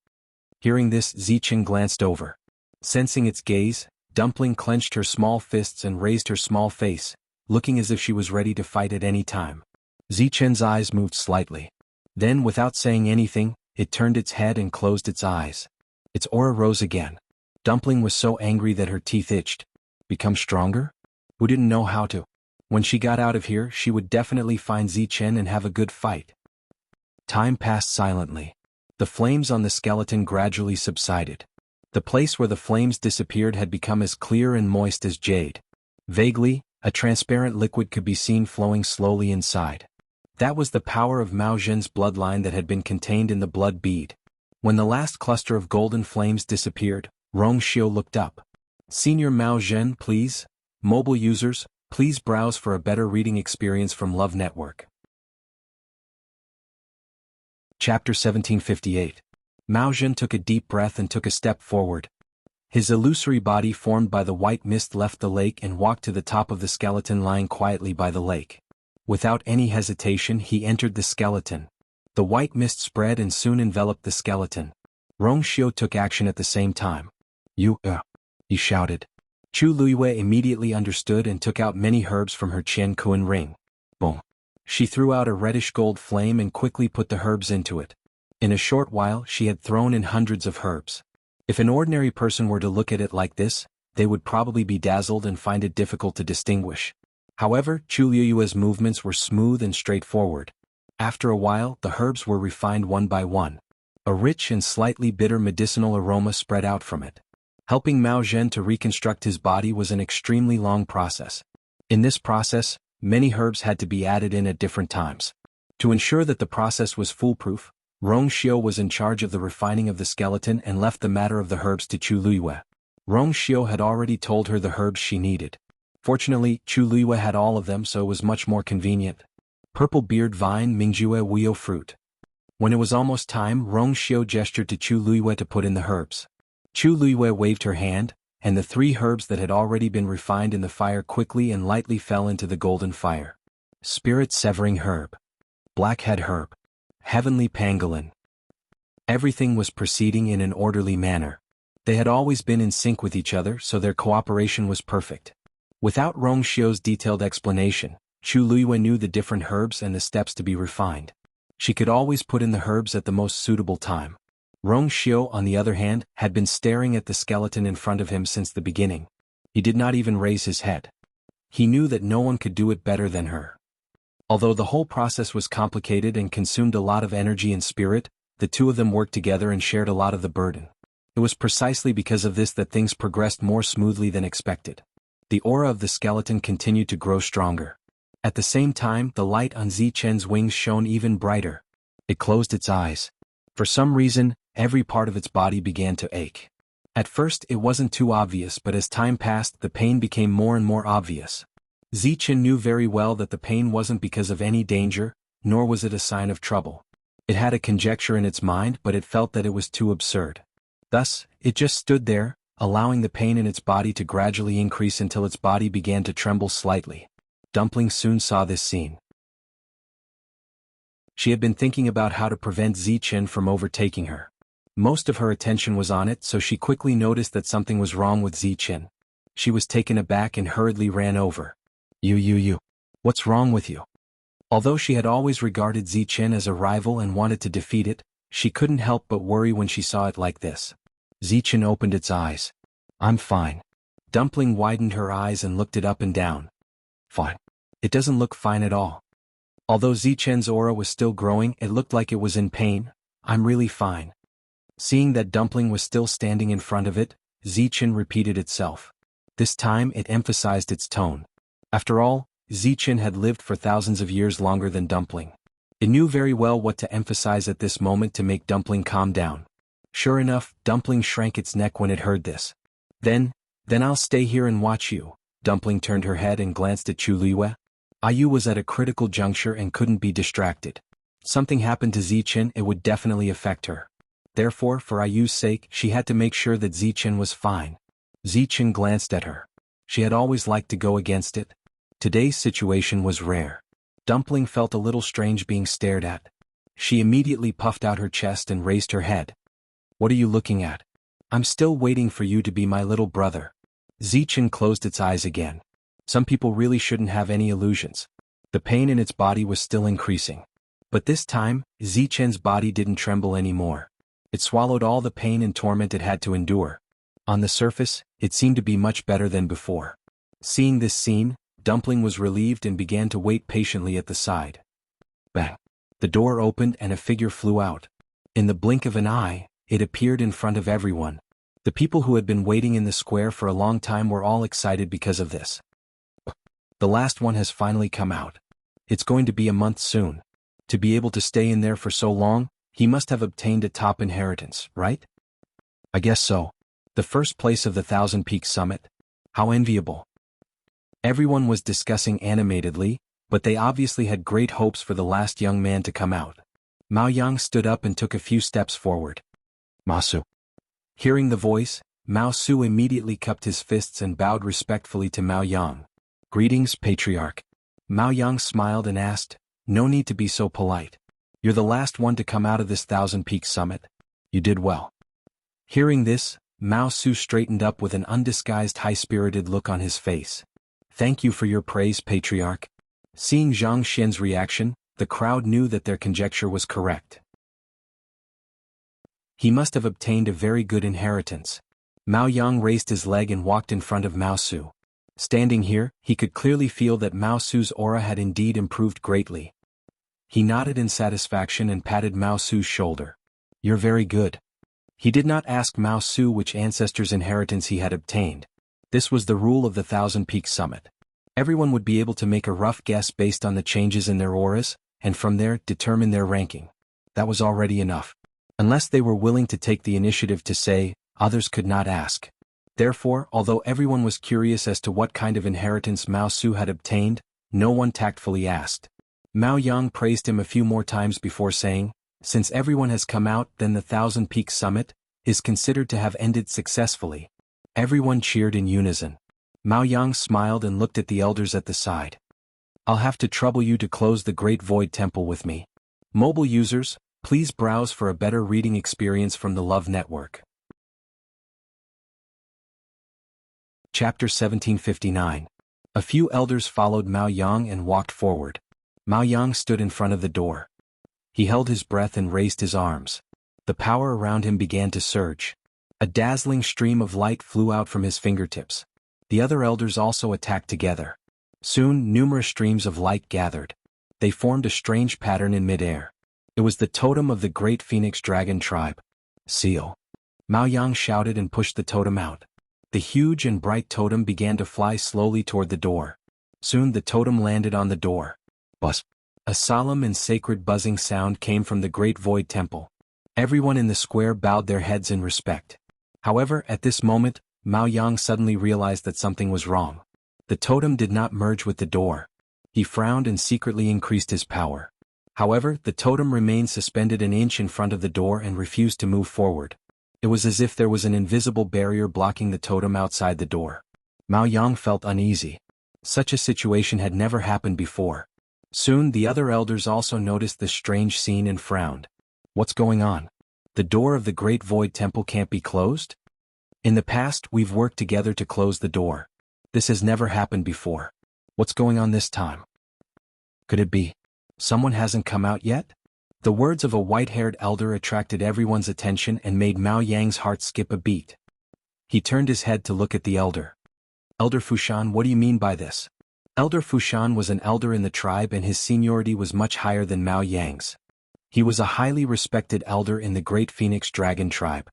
Hearing this, Zichen glanced over. Sensing its gaze, Dumpling clenched her small fists and raised her small face, looking as if she was ready to fight at any time. Zichen's eyes moved slightly. Then, without saying anything, it turned its head and closed its eyes. Its aura rose again. Dumpling was so angry that her teeth itched. Become stronger? Who didn't know how to? When she got out of here, she would definitely find Zichen and have a good fight. Time passed silently. The flames on the skeleton gradually subsided. The place where the flames disappeared had become as clear and moist as jade. Vaguely, a transparent liquid could be seen flowing slowly inside. That was the power of Mao Zhen's bloodline that had been contained in the blood bead. When the last cluster of golden flames disappeared, Rong Xiu looked up. Senior Mao Zhen, please. Mobile users, please browse for a better reading experience from Love Network. Chapter 1758. Mao Zhen took a deep breath and took a step forward. His illusory body formed by the white mist left the lake and walked to the top of the skeleton lying quietly by the lake. Without any hesitation, he entered the skeleton. The white mist spread and soon enveloped the skeleton. Rong Xiu took action at the same time. He shouted. Chu Luiyue immediately understood and took out many herbs from her qianhuan ring. Boom. She threw out a reddish gold flame and quickly put the herbs into it. In a short while, she had thrown in hundreds of herbs. If an ordinary person were to look at it like this, they would probably be dazzled and find it difficult to distinguish. However, Chu Luiyue's movements were smooth and straightforward. After a while, the herbs were refined one by one. A rich and slightly bitter medicinal aroma spread out from it. Helping Mao Zhen to reconstruct his body was an extremely long process. In this process, many herbs had to be added in at different times. To ensure that the process was foolproof, Rongxiu was in charge of the refining of the skeleton and left the matter of the herbs to Chu Luiyue. Rongxiu had already told her the herbs she needed. Fortunately, Chu Luiyue had all of them, so it was much more convenient. Purple beard vine Mingjue Wuyo fruit. When it was almost time, Rongxiu gestured to Chu Luiyue to put in the herbs. Chu Luiyue waved her hand, and the 3 herbs that had already been refined in the fire quickly and lightly fell into the golden fire. Spirit-severing herb. Blackhead herb. Heavenly pangolin. Everything was proceeding in an orderly manner. They had always been in sync with each other, so their cooperation was perfect. Without Rongxiu's detailed explanation, Chu Luiyue knew the different herbs and the steps to be refined. She could always put in the herbs at the most suitable time. Rongxiu, on the other hand, had been staring at the skeleton in front of him since the beginning. He did not even raise his head. He knew that no one could do it better than her. Although the whole process was complicated and consumed a lot of energy and spirit, the 2 of them worked together and shared a lot of the burden. It was precisely because of this that things progressed more smoothly than expected. The aura of the skeleton continued to grow stronger. At the same time, the light on Zichen's wings shone even brighter. It closed its eyes. For some reason, every part of its body began to ache. At first it wasn't too obvious, but as time passed the pain became more and more obvious. Zichen knew very well that the pain wasn't because of any danger, nor was it a sign of trouble. It had a conjecture in its mind, but it felt that it was too absurd. Thus, it just stood there, allowing the pain in its body to gradually increase until its body began to tremble slightly. Dumpling soon saw this scene. She had been thinking about how to prevent Zichen from overtaking her. Most of her attention was on it, so she quickly noticed that something was wrong with Zichen. She was taken aback and hurriedly ran over. You. What's wrong with you? Although she had always regarded Zichen as a rival and wanted to defeat it, she couldn't help but worry when she saw it like this. Zichen opened its eyes. I'm fine. Dumpling widened her eyes and looked it up and down. Fine. It doesn't look fine at all. Although Zichen's aura was still growing, it looked like it was in pain. I'm really fine. Seeing that Dumpling was still standing in front of it, Zichen repeated itself. This time it emphasized its tone. After all, Zichen had lived for thousands of years longer than Dumpling. It knew very well what to emphasize at this moment to make Dumpling calm down. Sure enough, Dumpling shrank its neck when it heard this. Then I'll stay here and watch you. Dumpling turned her head and glanced at Chu Luiyue. Ayu was at a critical juncture and couldn't be distracted. Something happened to Zichen, it would definitely affect her. Therefore, for Ayu's sake, she had to make sure that Zichen was fine. Zichen glanced at her. She had always liked to go against it. Today's situation was rare. Dumpling felt a little strange being stared at. She immediately puffed out her chest and raised her head. What are you looking at? I'm still waiting for you to be my little brother. Zichen closed its eyes again. Some people really shouldn't have any illusions. The pain in its body was still increasing. But this time, Zichen's body didn't tremble anymore. It swallowed all the pain and torment it had to endure. On the surface, it seemed to be much better than before. Seeing this scene, Dumpling was relieved and began to wait patiently at the side. Bang! The door opened and a figure flew out. In the blink of an eye, it appeared in front of everyone. The people who had been waiting in the square for a long time were all excited because of this. The last one has finally come out. It's going to be a month soon. To be able to stay in there for so long, he must have obtained a top inheritance, right? I guess so. The first place of the Thousand Peaks Summit. How enviable. Everyone was discussing animatedly, but they obviously had great hopes for the last young man to come out. Mao Yang stood up and took a few steps forward. Ma Su. Hearing the voice, Mao Su immediately cupped his fists and bowed respectfully to Mao Yang. Greetings, Patriarch. Mao Yang smiled and asked, no need to be so polite. You're the last one to come out of this Thousand Peaks Summit. You did well. Hearing this, Mao Su straightened up with an undisguised high-spirited look on his face. Thank you for your praise, Patriarch. Seeing Zhang Xian's reaction, the crowd knew that their conjecture was correct. He must have obtained a very good inheritance. Mao Yang raised his leg and walked in front of Mao Su. Standing here, he could clearly feel that Mao Su's aura had indeed improved greatly. He nodded in satisfaction and patted Mao Su's shoulder. You're very good. He did not ask Mao Su which ancestor's inheritance he had obtained. This was the rule of the Thousand Peaks Summit. Everyone would be able to make a rough guess based on the changes in their auras, and from there determine their ranking. That was already enough. Unless they were willing to take the initiative to say, others could not ask. Therefore, although everyone was curious as to what kind of inheritance Mao Su had obtained, no one tactfully asked. Mao Yang praised him a few more times before saying, since everyone has come out, then the Thousand Peaks Summit is considered to have ended successfully. Everyone cheered in unison. Mao Yang smiled and looked at the elders at the side. I'll have to trouble you to close the Great Void Temple with me. Mobile users, please browse for a better reading experience from the Love Network. Chapter 1759. A few elders followed Mao Yang and walked forward. Mao Yang stood in front of the door. He held his breath and raised his arms. The power around him began to surge. A dazzling stream of light flew out from his fingertips. The other elders also attacked together. Soon, numerous streams of light gathered. They formed a strange pattern in midair. It was the totem of the great phoenix dragon tribe. Seal. Mao Yang shouted and pushed the totem out. The huge and bright totem began to fly slowly toward the door. Soon the totem landed on the door. Buzz. A solemn and sacred buzzing sound came from the Great Void Temple. Everyone in the square bowed their heads in respect. However, at this moment, Mao Yang suddenly realized that something was wrong. The totem did not merge with the door. He frowned and secretly increased his power. However, the totem remained suspended an inch in front of the door and refused to move forward. It was as if there was an invisible barrier blocking the totem outside the door. Mao Yang felt uneasy. Such a situation had never happened before. Soon the other elders also noticed the strange scene and frowned. What's going on? The door of the Great Void Temple can't be closed? In the past, we've worked together to close the door. This has never happened before. What's going on this time? Could it be someone hasn't come out yet? The words of a white-haired elder attracted everyone's attention and made Mao Yang's heart skip a beat. He turned his head to look at the elder. Elder Fushan, what do you mean by this? Elder Fushan was an elder in the tribe and his seniority was much higher than Mao Yang's. He was a highly respected elder in the Great Phoenix Dragon tribe.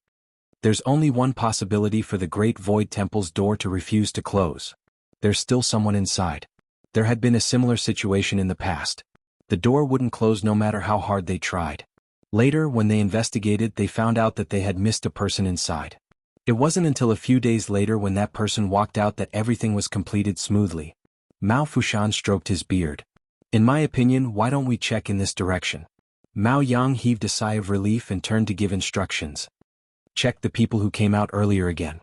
There's only one possibility for the Great Void Temple's door to refuse to close. There's still someone inside. There had been a similar situation in the past. The door wouldn't close no matter how hard they tried. Later, when they investigated, they found out that they had missed a person inside. It wasn't until a few days later when that person walked out that everything was completed smoothly. Mao Fushan stroked his beard. In my opinion, why don't we check in this direction? Mao Yang heaved a sigh of relief and turned to give instructions. Check the people who came out earlier again.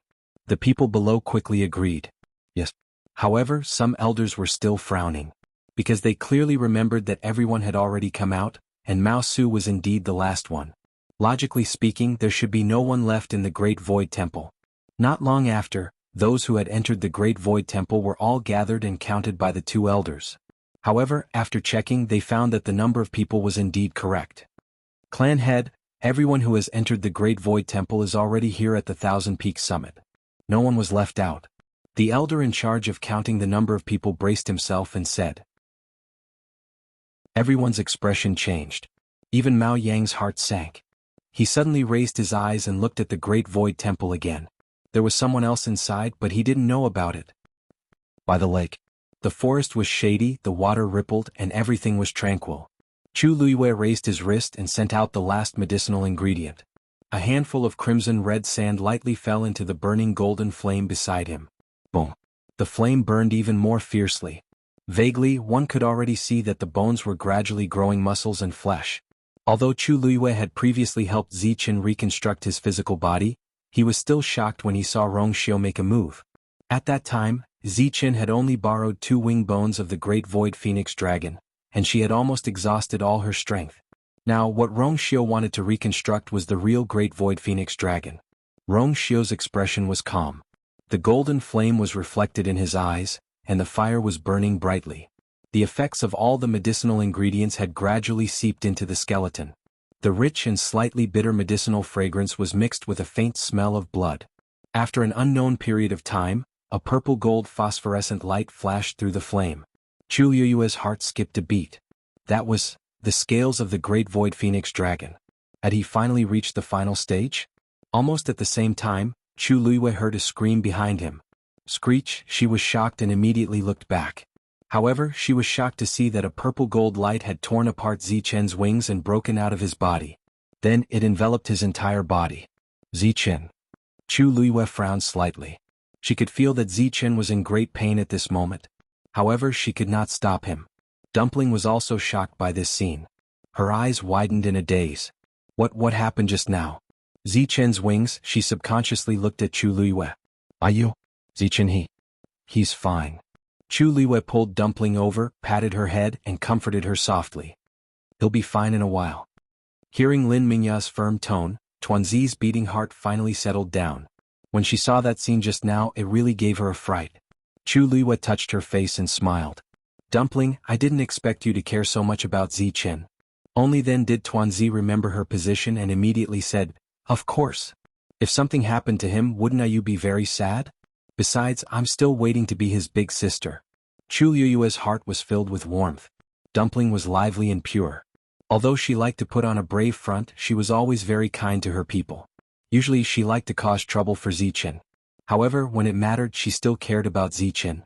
The people below quickly agreed. Yes. However, some elders were still frowning. Because they clearly remembered that everyone had already come out, and Mao Su was indeed the last one. Logically speaking, there should be no one left in the Great Void Temple. Not long after, those who had entered the Great Void Temple were all gathered and counted by the two elders. However, after checking, they found that the number of people was indeed correct. Clan head, everyone who has entered the Great Void Temple is already here at the Thousand Peaks Summit. No one was left out. The elder in charge of counting the number of people braced himself and said. Everyone's expression changed. Even Mao Yang's heart sank. He suddenly raised his eyes and looked at the Great Void Temple again. There was someone else inside, but he didn't know about it. By the lake. The forest was shady, the water rippled, and everything was tranquil. Chu Luiyue raised his wrist and sent out the last medicinal ingredient. A handful of crimson-red sand lightly fell into the burning golden flame beside him. Boom. The flame burned even more fiercely. Vaguely, one could already see that the bones were gradually growing muscles and flesh. Although Chu Luiyue had previously helped Zichen reconstruct his physical body, he was still shocked when he saw Rongxiu make a move. At that time, Zichen had only borrowed 2 wing bones of the Great Void Phoenix Dragon, and she had almost exhausted all her strength. Now, what Rongxiu wanted to reconstruct was the real Great Void Phoenix Dragon. Rongxiu's expression was calm. The golden flame was reflected in his eyes, and the fire was burning brightly. The effects of all the medicinal ingredients had gradually seeped into the skeleton. The rich and slightly bitter medicinal fragrance was mixed with a faint smell of blood. After an unknown period of time, a purple-gold phosphorescent light flashed through the flame. Chu Liyue's heart skipped a beat. That was the scales of the Great Void Phoenix Dragon. Had he finally reached the final stage? Almost at the same time, Chu Liyue heard a scream behind him. Screech, she was shocked and immediately looked back. However, she was shocked to see that a purple gold light had torn apart Zichen's wings and broken out of his body. Then, it enveloped his entire body. Zichen. Chu Luiyue frowned slightly. She could feel that Zichen was in great pain at this moment. However, she could not stop him. Dumpling was also shocked by this scene. Her eyes widened in a daze. What happened just now? Zichen's wings, she subconsciously looked at Chu Luiyue. Are you? Zichen He's fine. Chu Luiyue pulled Dumpling over, patted her head, and comforted her softly. He'll be fine in a while. Hearing Lin Mingya's firm tone, Tuanzi's beating heart finally settled down. When she saw that scene just now, it really gave her a fright. Chu Luiyue touched her face and smiled. Dumpling, I didn't expect you to care so much about Zichen. Only then did Tuanzi remember her position and immediately said, of course. If something happened to him, wouldn't you be very sad? Besides, I'm still waiting to be his big sister. Chu Luiyue's heart was filled with warmth. Dumpling was lively and pure. Although she liked to put on a brave front, she was always very kind to her people. Usually she liked to cause trouble for Zichen. However, when it mattered, she still cared about Zichen.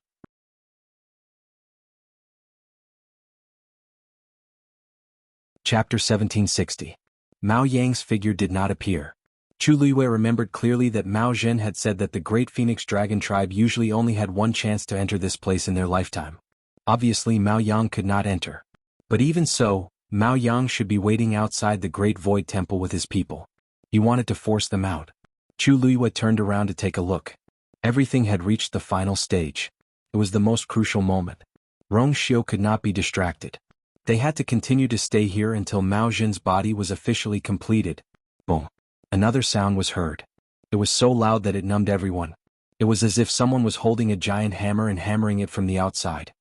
Chapter 1760. Mao Yang's figure did not appear. Chu Luiyue remembered clearly that Mao Zhen had said that the Great Phoenix Dragon tribe usually only had one chance to enter this place in their lifetime. Obviously Mao Yang could not enter. But even so, Mao Yang should be waiting outside the Great Void Temple with his people. He wanted to force them out. Chu Luiyue turned around to take a look. Everything had reached the final stage. It was the most crucial moment. Rong Xiu could not be distracted. They had to continue to stay here until Mao Zhen's body was officially completed. Boom. Another sound was heard. It was so loud that it numbed everyone. It was as if someone was holding a giant hammer and hammering it from the outside.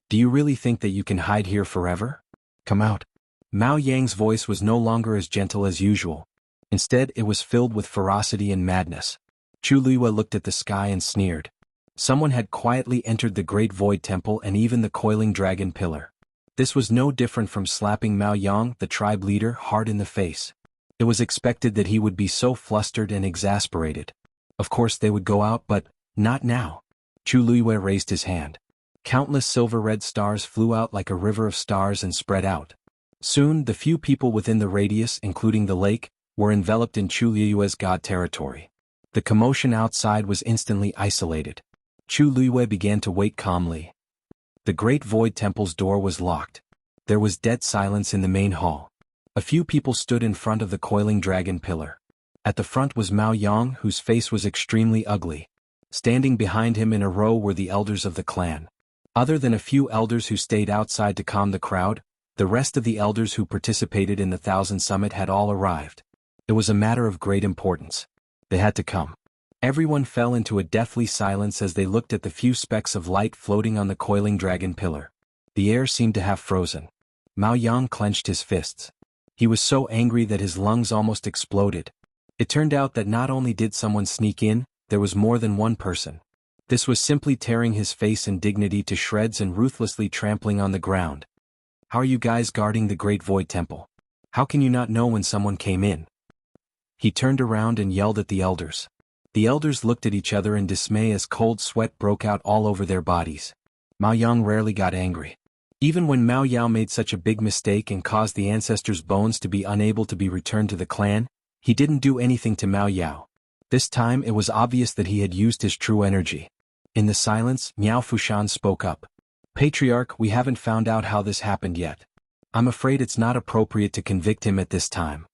Do you really think that you can hide here forever? Come out. Mao Yang's voice was no longer as gentle as usual. Instead, it was filled with ferocity and madness. Chu Luiyue looked at the sky and sneered. Someone had quietly entered the Great Void Temple and even the coiling dragon pillar. This was no different from slapping Mao Yang, the tribe leader, hard in the face. It was expected that he would be so flustered and exasperated. Of course they would go out, but not now. Chu Luiyue raised his hand. Countless silver-red stars flew out like a river of stars and spread out. Soon, the few people within the radius, including the lake, were enveloped in Chu Luiyue's god territory. The commotion outside was instantly isolated. Chu Luiyue began to wait calmly. The Great Void Temple's door was locked. There was dead silence in the main hall. A few people stood in front of the coiling dragon pillar. At the front was Mao Yang, whose face was extremely ugly. Standing behind him in a row were the elders of the clan. Other than a few elders who stayed outside to calm the crowd, the rest of the elders who participated in the Thousand Summit had all arrived. It was a matter of great importance. They had to come. Everyone fell into a deathly silence as they looked at the few specks of light floating on the coiling dragon pillar. The air seemed to have frozen. Mao Yang clenched his fists. He was so angry that his lungs almost exploded. It turned out that not only did someone sneak in, there was more than one person. This was simply tearing his face and dignity to shreds and ruthlessly trampling on the ground. How are you guys guarding the Great Void Temple? How can you not know when someone came in? He turned around and yelled at the elders. The elders looked at each other in dismay as cold sweat broke out all over their bodies. Mao Yang rarely got angry. Even when Mao Yao made such a big mistake and caused the ancestors' bones to be unable to be returned to the clan, he didn't do anything to Mao Yao. This time it was obvious that he had used his true energy. In the silence, Miao Fushan spoke up. Patriarch, we haven't found out how this happened yet. I'm afraid it's not appropriate to convict him at this time.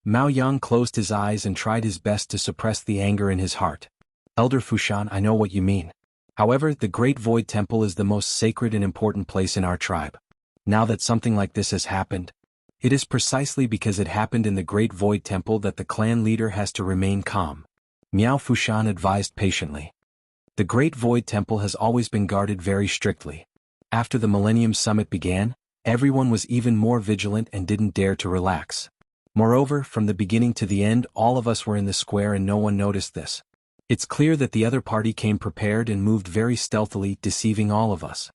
Mao Yang closed his eyes and tried his best to suppress the anger in his heart. Elder Fushan, I know what you mean. However, the Great Void Temple is the most sacred and important place in our tribe. Now that something like this has happened, it is precisely because it happened in the Great Void Temple that the clan leader has to remain calm. Miao Fushan advised patiently. The Great Void Temple has always been guarded very strictly. After the Millennium Summit began, everyone was even more vigilant and didn't dare to relax. Moreover, from the beginning to the end, all of us were in the square and no one noticed this. It's clear that the other party came prepared and moved very stealthily, deceiving all of us.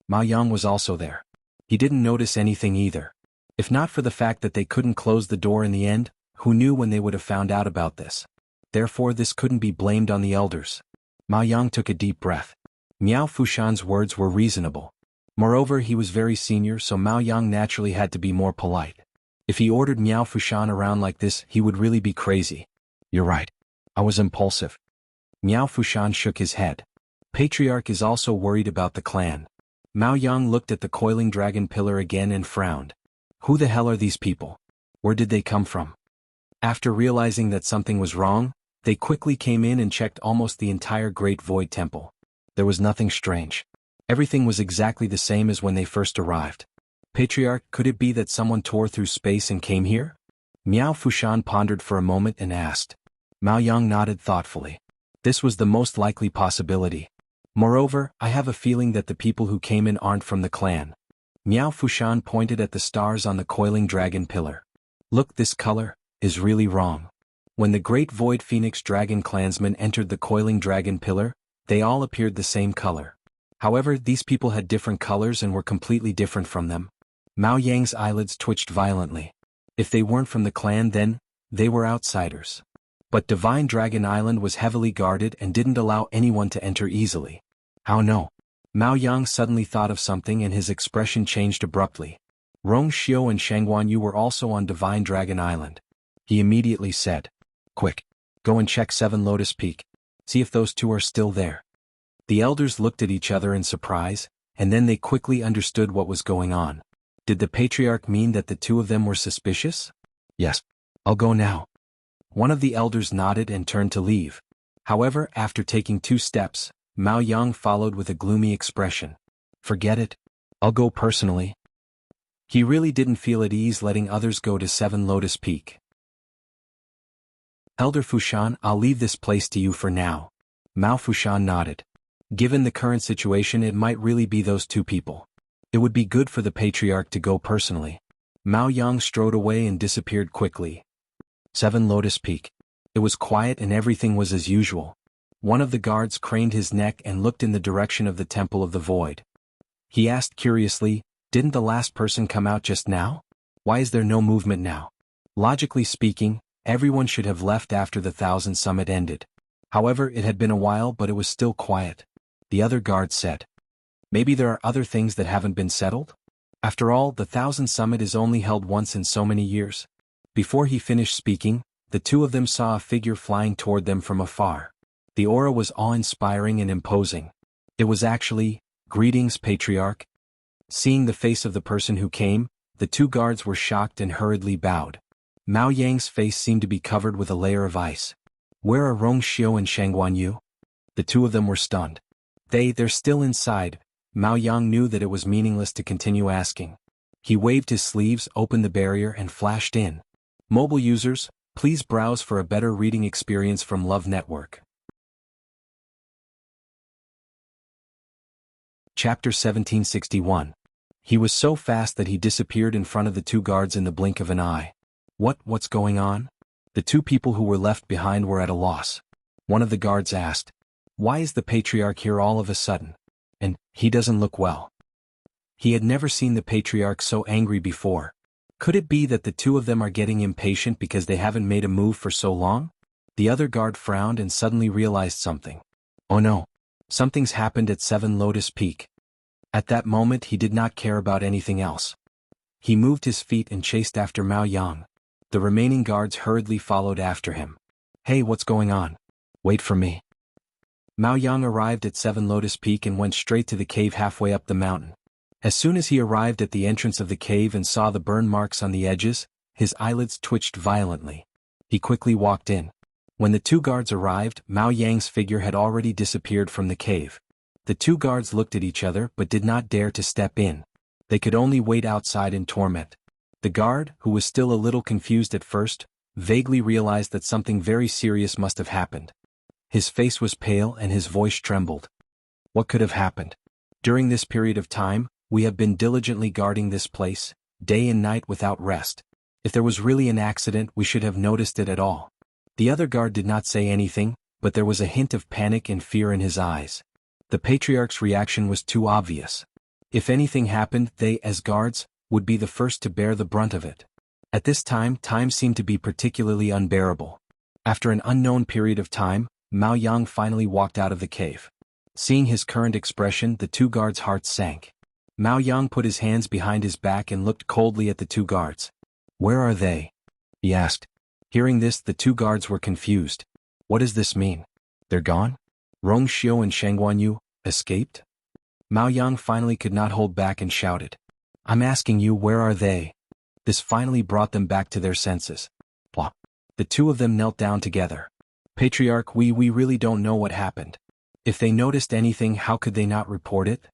Mao Yang was also there. He didn't notice anything either. If not for the fact that they couldn't close the door in the end, who knew when they would have found out about this? Therefore this couldn't be blamed on the elders. Mao Yang took a deep breath. Miao Fushan's words were reasonable. Moreover, he was very senior, so Mao Yang naturally had to be more polite. If he ordered Miao Fushan around like this, he would really be crazy. You're right. I was impulsive. Miao Fushan shook his head. Patriarch is also worried about the clan. Mao Yang looked at the coiling dragon pillar again and frowned. Who the hell are these people? Where did they come from? After realizing that something was wrong, they quickly came in and checked almost the entire Great Void Temple. There was nothing strange. Everything was exactly the same as when they first arrived. Patriarch, could it be that someone tore through space and came here? Miao Fushan pondered for a moment and asked. Mao Yang nodded thoughtfully. This was the most likely possibility. Moreover, I have a feeling that the people who came in aren't from the clan. Miao Fushan pointed at the stars on the coiling dragon pillar. Look, this color is really wrong. When the Great Void Phoenix Dragon clansmen entered the coiling dragon pillar, they all appeared the same color. However, these people had different colors and were completely different from them. Mao Yang's eyelids twitched violently. If they weren't from the clan, then they were outsiders. But Divine Dragon Island was heavily guarded and didn't allow anyone to enter easily. How no? Mao Yang suddenly thought of something and his expression changed abruptly. Rong Xiao and Xuanhuan were also on Divine Dragon Island. He immediately said, Quick, go and check 7 Lotus Peak. See if those two are still there. The elders looked at each other in surprise, and then they quickly understood what was going on. Did the patriarch mean that the two of them were suspicious? Yes. I'll go now. One of the elders nodded and turned to leave. However, after taking 2 steps, Mao Yang followed with a gloomy expression. Forget it. I'll go personally. He really didn't feel at ease letting others go to 7 Lotus Peak. Elder Fushan, I'll leave this place to you for now. Mao Fushan nodded. Given the current situation, it might really be those 2 people. It would be good for the patriarch to go personally. Mao Yang strode away and disappeared quickly. 7 Lotus Peak. It was quiet and everything was as usual. One of the guards craned his neck and looked in the direction of the Temple of the Void. He asked curiously, didn't the last person come out just now? Why is there no movement now? Logically speaking, everyone should have left after the 1000 Summit ended. However, it had been a while, but it was still quiet. The other guard said. Maybe there are other things that haven't been settled? After all, the 1000 Summit is only held once in so many years. Before he finished speaking, the 2 of them saw a figure flying toward them from afar. The aura was awe-inspiring and imposing. It was actually, Greetings, Patriarch. Seeing the face of the person who came, the 2 guards were shocked and hurriedly bowed. Mao Yang's face seemed to be covered with a layer of ice. Where are Rong Xiao and Xuanhuan Yu? The 2 of them were stunned. They're still inside. Mao Yang knew that it was meaningless to continue asking. He waved his sleeves, opened the barrier and flashed in. Mobile users, please browse for a better reading experience from Love Network. Chapter 1761. He was so fast that he disappeared in front of the 2 guards in the blink of an eye. What's going on? The 2 people who were left behind were at a loss. One of the guards asked, Why is the patriarch here all of a sudden? And he doesn't look well. He had never seen the patriarch so angry before. Could it be that the 2 of them are getting impatient because they haven't made a move for so long? The other guard frowned and suddenly realized something. Oh no. Something's happened at 7 Lotus Peak. At that moment he did not care about anything else. He moved his feet and chased after Mao Yang. The remaining guards hurriedly followed after him. Hey, what's going on? Wait for me. Mao Yang arrived at 7 Lotus Peak and went straight to the cave halfway up the mountain. As soon as he arrived at the entrance of the cave and saw the burn marks on the edges, his eyelids twitched violently. He quickly walked in. When the 2 guards arrived, Mao Yang's figure had already disappeared from the cave. The 2 guards looked at each other but did not dare to step in. They could only wait outside in torment. The guard, who was still a little confused at first, vaguely realized that something very serious must have happened. His face was pale and his voice trembled. What could have happened? During this period of time, we have been diligently guarding this place, day and night without rest. If there was really an accident, we should have noticed it at all. The other guard did not say anything, but there was a hint of panic and fear in his eyes. The patriarch's reaction was too obvious. If anything happened, they, as guards, would be the first to bear the brunt of it. At this time seemed to be particularly unbearable. After an unknown period of time, Mao Yang finally walked out of the cave. Seeing his current expression, the two guards' hearts sank. Mao Yang put his hands behind his back and looked coldly at the two guards. "Where are they?" he asked. Hearing this, the two guards were confused. What does this mean? They're gone? Rong Xiu and Xuanhuan escaped? Mao Yang finally could not hold back and shouted. "I'm asking you, where are they?" This finally brought them back to their senses. Plop. The two of them knelt down together. "Patriarch, we really don't know what happened. If they noticed anything, how could they not report it?"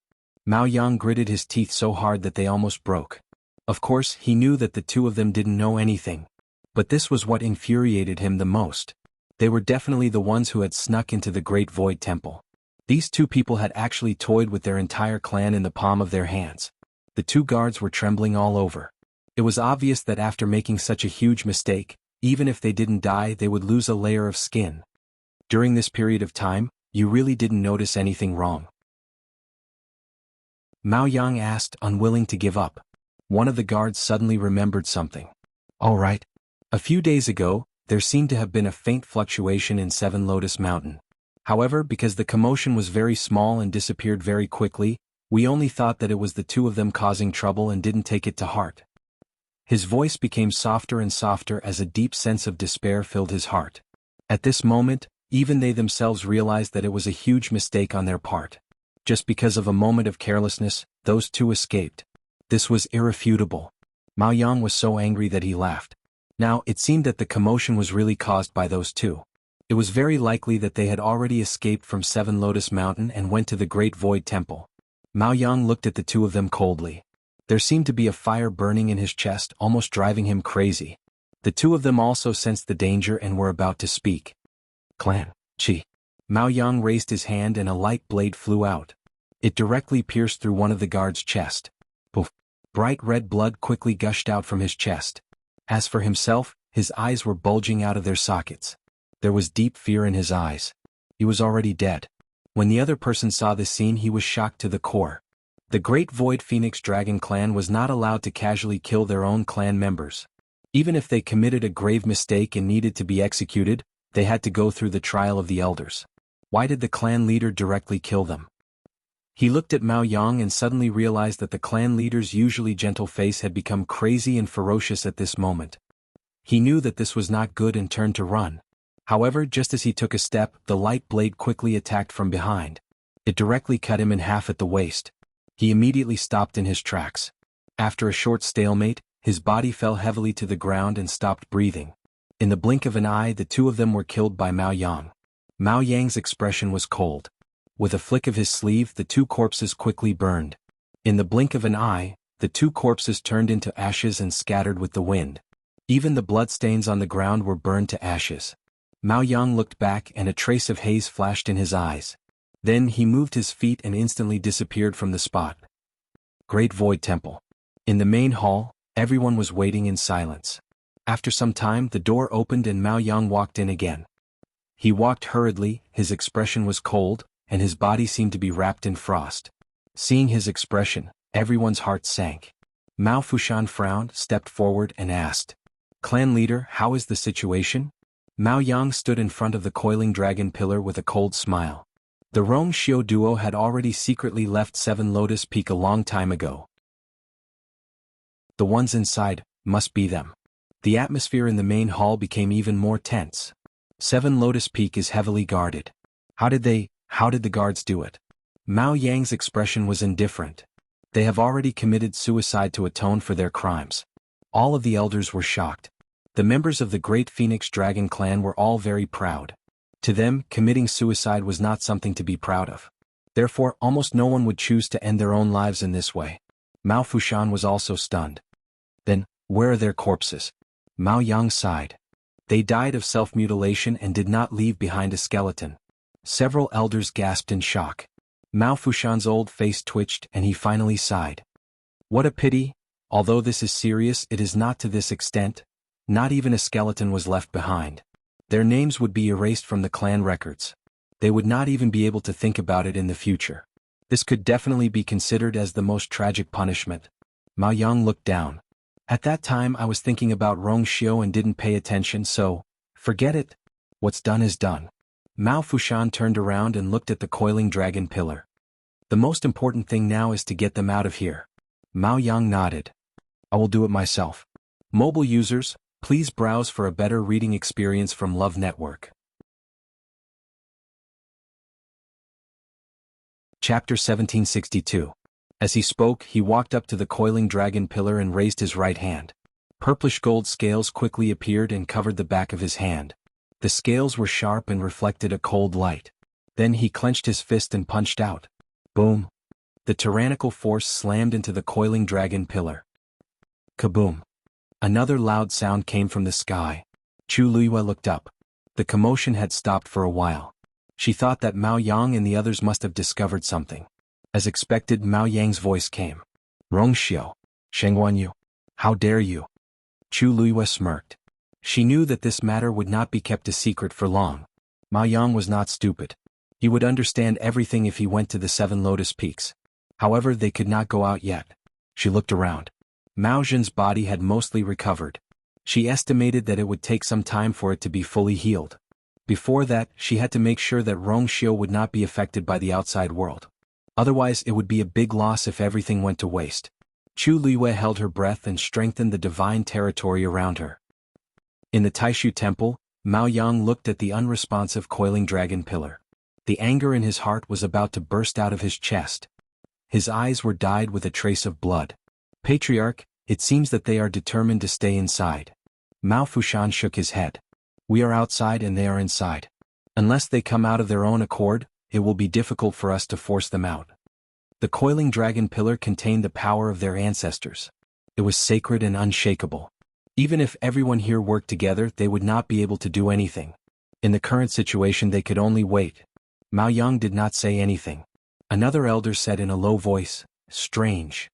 Mao Yang gritted his teeth so hard that they almost broke. Of course, he knew that the two of them didn't know anything. But this was what infuriated him the most. They were definitely the ones who had snuck into the Great Void Temple. These two people had actually toyed with their entire clan in the palm of their hands. The two guards were trembling all over. It was obvious that after making such a huge mistake, even if they didn't die, they would lose a layer of skin. During this period of time, you really didn't notice anything wrong? Mao Yang asked, unwilling to give up. One of the guards suddenly remembered something. All right. A few days ago, there seemed to have been a faint fluctuation in Seven Lotus Mountain. However, because the commotion was very small and disappeared very quickly, we only thought that it was the two of them causing trouble and didn't take it to heart. His voice became softer and softer as a deep sense of despair filled his heart. At this moment, even they themselves realized that it was a huge mistake on their part. Just because of a moment of carelessness, those two escaped. This was irrefutable. Mao Yang was so angry that he laughed. Now, it seemed that the commotion was really caused by those two. It was very likely that they had already escaped from Seven Lotus Mountain and went to the Great Void Temple. Mao Yang looked at the two of them coldly. There seemed to be a fire burning in his chest, almost driving him crazy. The two of them also sensed the danger and were about to speak. Clan, Chi. Mao Yang raised his hand and a light blade flew out. It directly pierced through one of the guards' chest. Poof! Bright red blood quickly gushed out from his chest. As for himself, his eyes were bulging out of their sockets. There was deep fear in his eyes. He was already dead. When the other person saw this scene, he was shocked to the core. The Great Void Phoenix Dragon clan was not allowed to casually kill their own clan members. Even if they committed a grave mistake and needed to be executed, they had to go through the trial of the elders. Why did the clan leader directly kill them? He looked at Mao Yang and suddenly realized that the clan leader's usually gentle face had become crazy and ferocious at this moment. He knew that this was not good and turned to run. However, just as he took a step, the light blade quickly attacked from behind. It directly cut him in half at the waist. He immediately stopped in his tracks. After a short stalemate, his body fell heavily to the ground and stopped breathing. In the blink of an eye, the two of them were killed by Mao Yang. Mao Yang's expression was cold. With a flick of his sleeve, the two corpses quickly burned. In the blink of an eye, the two corpses turned into ashes and scattered with the wind. Even the bloodstains on the ground were burned to ashes. Mao Yang looked back and a trace of haze flashed in his eyes. Then he moved his feet and instantly disappeared from the spot. Great Void Temple. In the main hall, everyone was waiting in silence. After some time, the door opened and Mao Yang walked in again. He walked hurriedly, his expression was cold, and his body seemed to be wrapped in frost. Seeing his expression, everyone's heart sank. Mao Fushan frowned, stepped forward and asked, "Clan leader, how is the situation?" Mao Yang stood in front of the coiling dragon pillar with a cold smile. The Rong Xiu duo had already secretly left Seven Lotus Peak a long time ago. The ones inside, must be them. The atmosphere in the main hall became even more tense. Seven Lotus Peak is heavily guarded. How did the guards do it? Mao Yang's expression was indifferent. They have already committed suicide to atone for their crimes. All of the elders were shocked. The members of the Great Phoenix Dragon clan were all very proud. To them, committing suicide was not something to be proud of. Therefore, almost no one would choose to end their own lives in this way. Mao Fushan was also stunned. Then, where are their corpses? Mao Yang sighed. They died of self-mutilation and did not leave behind a skeleton. Several elders gasped in shock. Mao Fushan's old face twitched and he finally sighed. What a pity. Although this is serious, it is not to this extent. Not even a skeleton was left behind. Their names would be erased from the clan records. They would not even be able to think about it in the future. This could definitely be considered as the most tragic punishment. Mao Yang looked down. At that time I was thinking about Rong Xiu and didn't pay attention, so, forget it. What's done is done. Mao Fushan turned around and looked at the coiling dragon pillar. The most important thing now is to get them out of here. Mao Yang nodded. I will do it myself. Mobile users, please browse for a better reading experience from Love Network. Chapter 1762. As he spoke, he walked up to the coiling dragon pillar and raised his right hand. Purplish gold scales quickly appeared and covered the back of his hand. The scales were sharp and reflected a cold light. Then he clenched his fist and punched out. Boom! The tyrannical force slammed into the coiling dragon pillar. Kaboom! Another loud sound came from the sky. Chu Luiyue looked up. The commotion had stopped for a while. She thought that Mao Yang and the others must have discovered something. As expected, Mao Yang's voice came. Rongxiao, Xuanhuan, how dare you? Chu Luiyue smirked. She knew that this matter would not be kept a secret for long. Mao Yang was not stupid. He would understand everything if he went to the 7 Lotus Peaks. However, they could not go out yet. She looked around. Mao Zhen's body had mostly recovered. She estimated that it would take some time for it to be fully healed. Before that, she had to make sure that Rongxiao would not be affected by the outside world. Otherwise, it would be a big loss if everything went to waste. Chu Luiyue held her breath and strengthened the divine territory around her. In the Taishu Temple, Mao Yang looked at the unresponsive coiling dragon pillar. The anger in his heart was about to burst out of his chest. His eyes were dyed with a trace of blood. Patriarch, it seems that they are determined to stay inside. Mao Fushan shook his head. We are outside and they are inside. Unless they come out of their own accord, it will be difficult for us to force them out. The coiling dragon pillar contained the power of their ancestors. It was sacred and unshakable. Even if everyone here worked together, they would not be able to do anything. In the current situation, they could only wait. Mao Yang did not say anything. Another elder said in a low voice, Strange.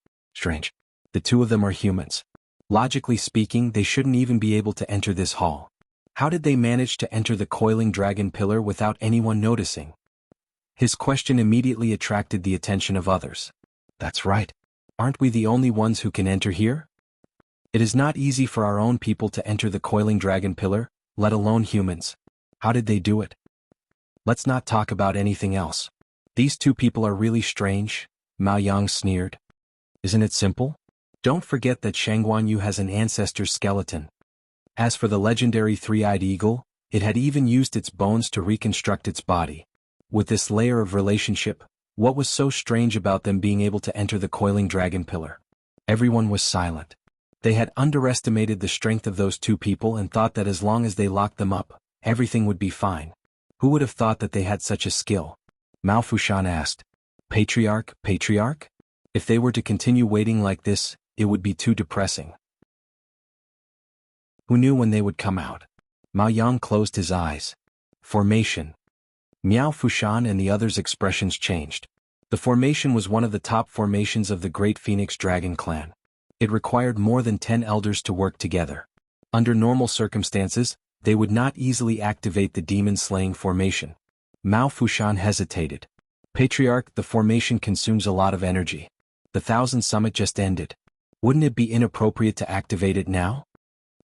The two of them are humans. Logically speaking, they shouldn't even be able to enter this hall. How did they manage to enter the coiling dragon pillar without anyone noticing? His question immediately attracted the attention of others. That's right. Aren't we the only ones who can enter here? It is not easy for our own people to enter the coiling dragon pillar, let alone humans. How did they do it? Let's not talk about anything else. These two people are really strange, Mao Yang sneered. Isn't it simple? Don't forget that Xuanhuan has an ancestor's skeleton. As for the legendary three-eyed eagle, it had even used its bones to reconstruct its body. With this layer of relationship, what was so strange about them being able to enter the coiling dragon pillar? Everyone was silent. They had underestimated the strength of those two people and thought that as long as they locked them up, everything would be fine. Who would have thought that they had such a skill? Mao Fushan asked. Patriarch? If they were to continue waiting like this, it would be too depressing. Who knew when they would come out? Mao Yang closed his eyes. Formation. Miao Fushan and the others' expressions changed. The formation was one of the top formations of the Great Phoenix Dragon clan. It required more than 10 elders to work together. Under normal circumstances, they would not easily activate the demon-slaying formation. Mao Fushan hesitated. Patriarch, the formation consumes a lot of energy. The 1000 Summit just ended. Wouldn't it be inappropriate to activate it now?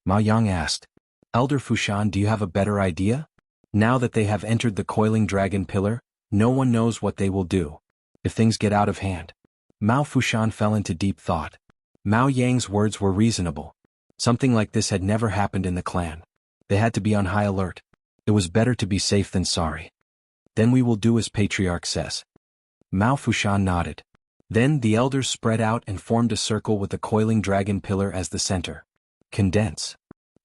Mao Yang asked. Elder Fushan, do you have a better idea? Now that they have entered the coiling dragon pillar, no one knows what they will do. If things get out of hand. Mao Fushan fell into deep thought. Mao Yang's words were reasonable. Something like this had never happened in the clan. They had to be on high alert. It was better to be safe than sorry. Then we will do as Patriarch says. Mao Fushan nodded. Then the elders spread out and formed a circle with the coiling dragon pillar as the center. Condense.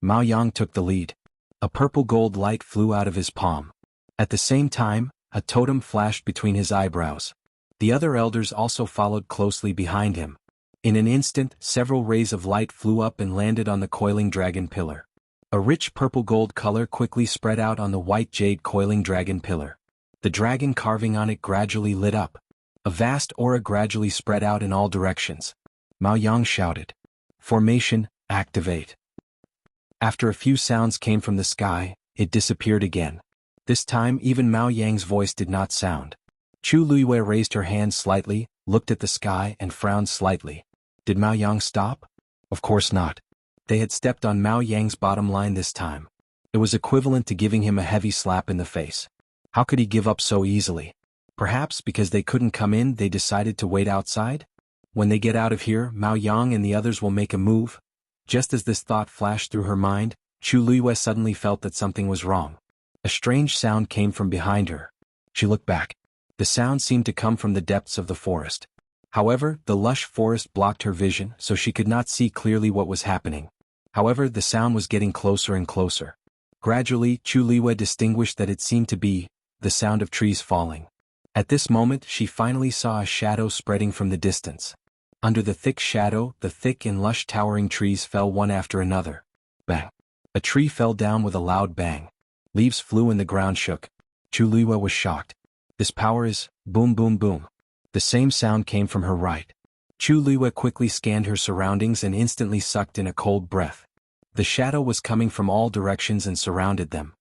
Mao Yang took the lead. A purple gold light flew out of his palm. At the same time, a totem flashed between his eyebrows. The other elders also followed closely behind him. In an instant, several rays of light flew up and landed on the coiling dragon pillar. A rich purple gold color quickly spread out on the white jade coiling dragon pillar. The dragon carving on it gradually lit up. A vast aura gradually spread out in all directions. Mao Yang shouted. Formation, activate. After a few sounds came from the sky, it disappeared again. This time even Mao Yang's voice did not sound. Chu Luiyue raised her hand slightly, looked at the sky and frowned slightly. Did Mao Yang stop? Of course not. They had stepped on Mao Yang's bottom line this time. It was equivalent to giving him a heavy slap in the face. How could he give up so easily? Perhaps because they couldn't come in, they decided to wait outside? When they get out of here, Mao Yang and the others will make a move? Just as this thought flashed through her mind, Chu Luiyue suddenly felt that something was wrong. A strange sound came from behind her. She looked back. The sound seemed to come from the depths of the forest. However, the lush forest blocked her vision, so she could not see clearly what was happening. However, the sound was getting closer and closer. Gradually, Chu Luiyue distinguished that it seemed to be the sound of trees falling. At this moment, she finally saw a shadow spreading from the distance. Under the thick shadow, the thick and lush towering trees fell one after another. Bang! A tree fell down with a loud bang. Leaves flew and the ground shook. Chu Luiyue was shocked. This power is boom boom boom. The same sound came from her right. Chu Luiyue quickly scanned her surroundings and instantly sucked in a cold breath. The shadow was coming from all directions and surrounded them.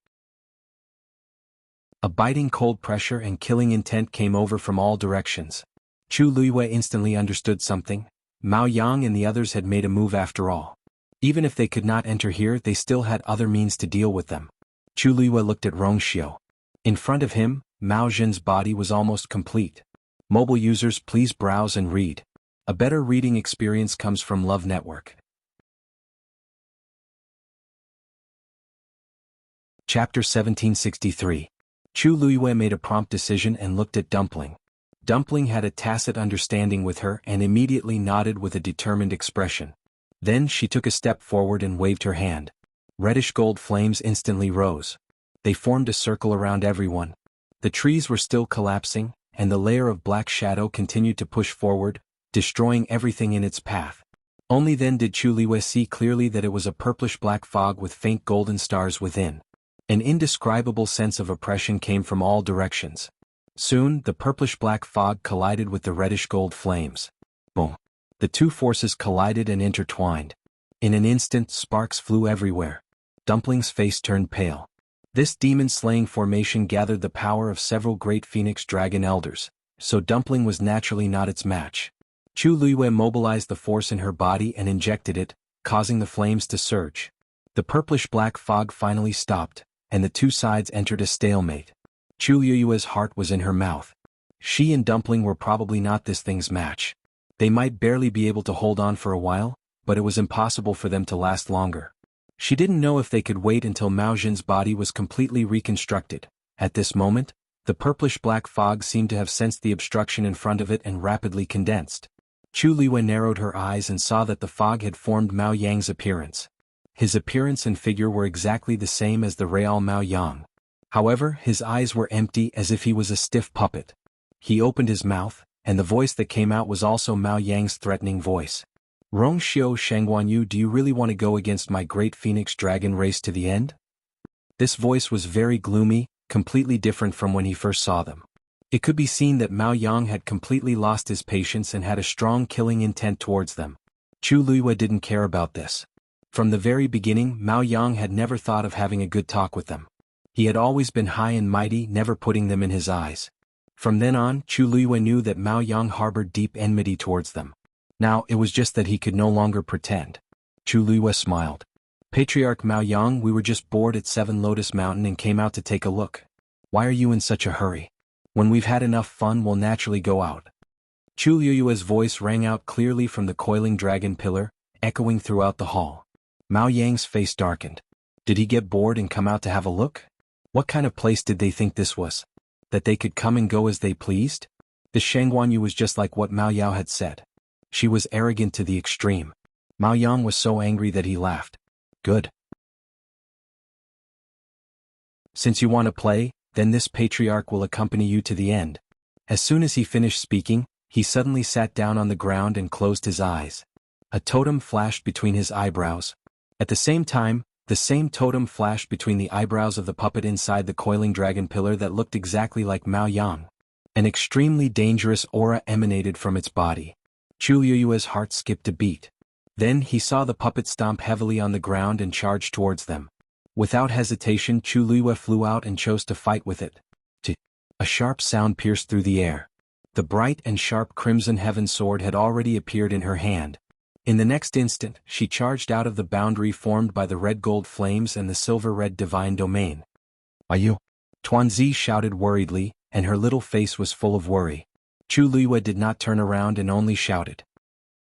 A biting cold pressure and killing intent came over from all directions. Chu Luiyue instantly understood something. Mao Yang and the others had made a move after all. Even if they could not enter here, they still had other means to deal with them. Chu Luiyue looked at Rongxiu. In front of him, Mao Zhen's body was almost complete. Mobile users, please browse and read. A better reading experience comes from Love Network. Chapter 1763. Chu Luiyue made a prompt decision and looked at Dumpling. Dumpling had a tacit understanding with her and immediately nodded with a determined expression. Then she took a step forward and waved her hand. Reddish gold flames instantly rose. They formed a circle around everyone. The trees were still collapsing, and the layer of black shadow continued to push forward, destroying everything in its path. Only then did Chu Luiyue see clearly that it was a purplish-black fog with faint golden stars within. An indescribable sense of oppression came from all directions. Soon, the purplish-black fog collided with the reddish-gold flames. Boom! The two forces collided and intertwined. In an instant, sparks flew everywhere. Dumpling's face turned pale. This demon-slaying formation gathered the power of several great phoenix dragon elders, so Dumpling was naturally not its match. Chu Luiyue mobilized the force in her body and injected it, causing the flames to surge. The purplish-black fog finally stopped, and the two sides entered a stalemate. Chu Luiyue's heart was in her mouth. She and Dumpling were probably not this thing's match. They might barely be able to hold on for a while, but it was impossible for them to last longer. She didn't know if they could wait until Mao Zhen's body was completely reconstructed. At this moment, the purplish-black fog seemed to have sensed the obstruction in front of it and rapidly condensed. Chu Luiyue narrowed her eyes and saw that the fog had formed Mao Yang's appearance. His appearance and figure were exactly the same as the real Mao Yang. However, his eyes were empty as if he was a stiff puppet. He opened his mouth, and the voice that came out was also Mao Yang's threatening voice. Rongxiu Xuanhuan, do you really want to go against my great phoenix dragon race to the end? This voice was very gloomy, completely different from when he first saw them. It could be seen that Mao Yang had completely lost his patience and had a strong killing intent towards them. Chu Luiyue didn't care about this. From the very beginning, Mao Yang had never thought of having a good talk with them. He had always been high and mighty, never putting them in his eyes. From then on, Chu Luiyue knew that Mao Yang harbored deep enmity towards them. Now, it was just that he could no longer pretend. Chu Luiyue smiled. Patriarch Mao Yang, we were just bored at Seven Lotus Mountain and came out to take a look. Why are you in such a hurry? When we've had enough fun, we'll naturally go out. Chu Luiyue's voice rang out clearly from the coiling dragon pillar, echoing throughout the hall. Mao Yang's face darkened. Did he get bored and come out to have a look? What kind of place did they think this was? That they could come and go as they pleased? The Xuanhuan was just like what Mao Yao had said. She was arrogant to the extreme. Mao Yang was so angry that he laughed. Good. Since you want to play, then this patriarch will accompany you to the end. As soon as he finished speaking, he suddenly sat down on the ground and closed his eyes. A totem flashed between his eyebrows. At the same time, the same totem flashed between the eyebrows of the puppet inside the coiling dragon pillar that looked exactly like Mao Yang. An extremely dangerous aura emanated from its body. Chu Luiyue's heart skipped a beat. Then he saw the puppet stomp heavily on the ground and charge towards them. Without hesitation, Chu Luiyue flew out and chose to fight with it. A sharp sound pierced through the air. The bright and sharp crimson heaven sword had already appeared in her hand. In the next instant, she charged out of the boundary formed by the red-gold flames and the silver-red divine domain. Tuanzi shouted worriedly, and her little face was full of worry. Chu Liyue did not turn around and only shouted,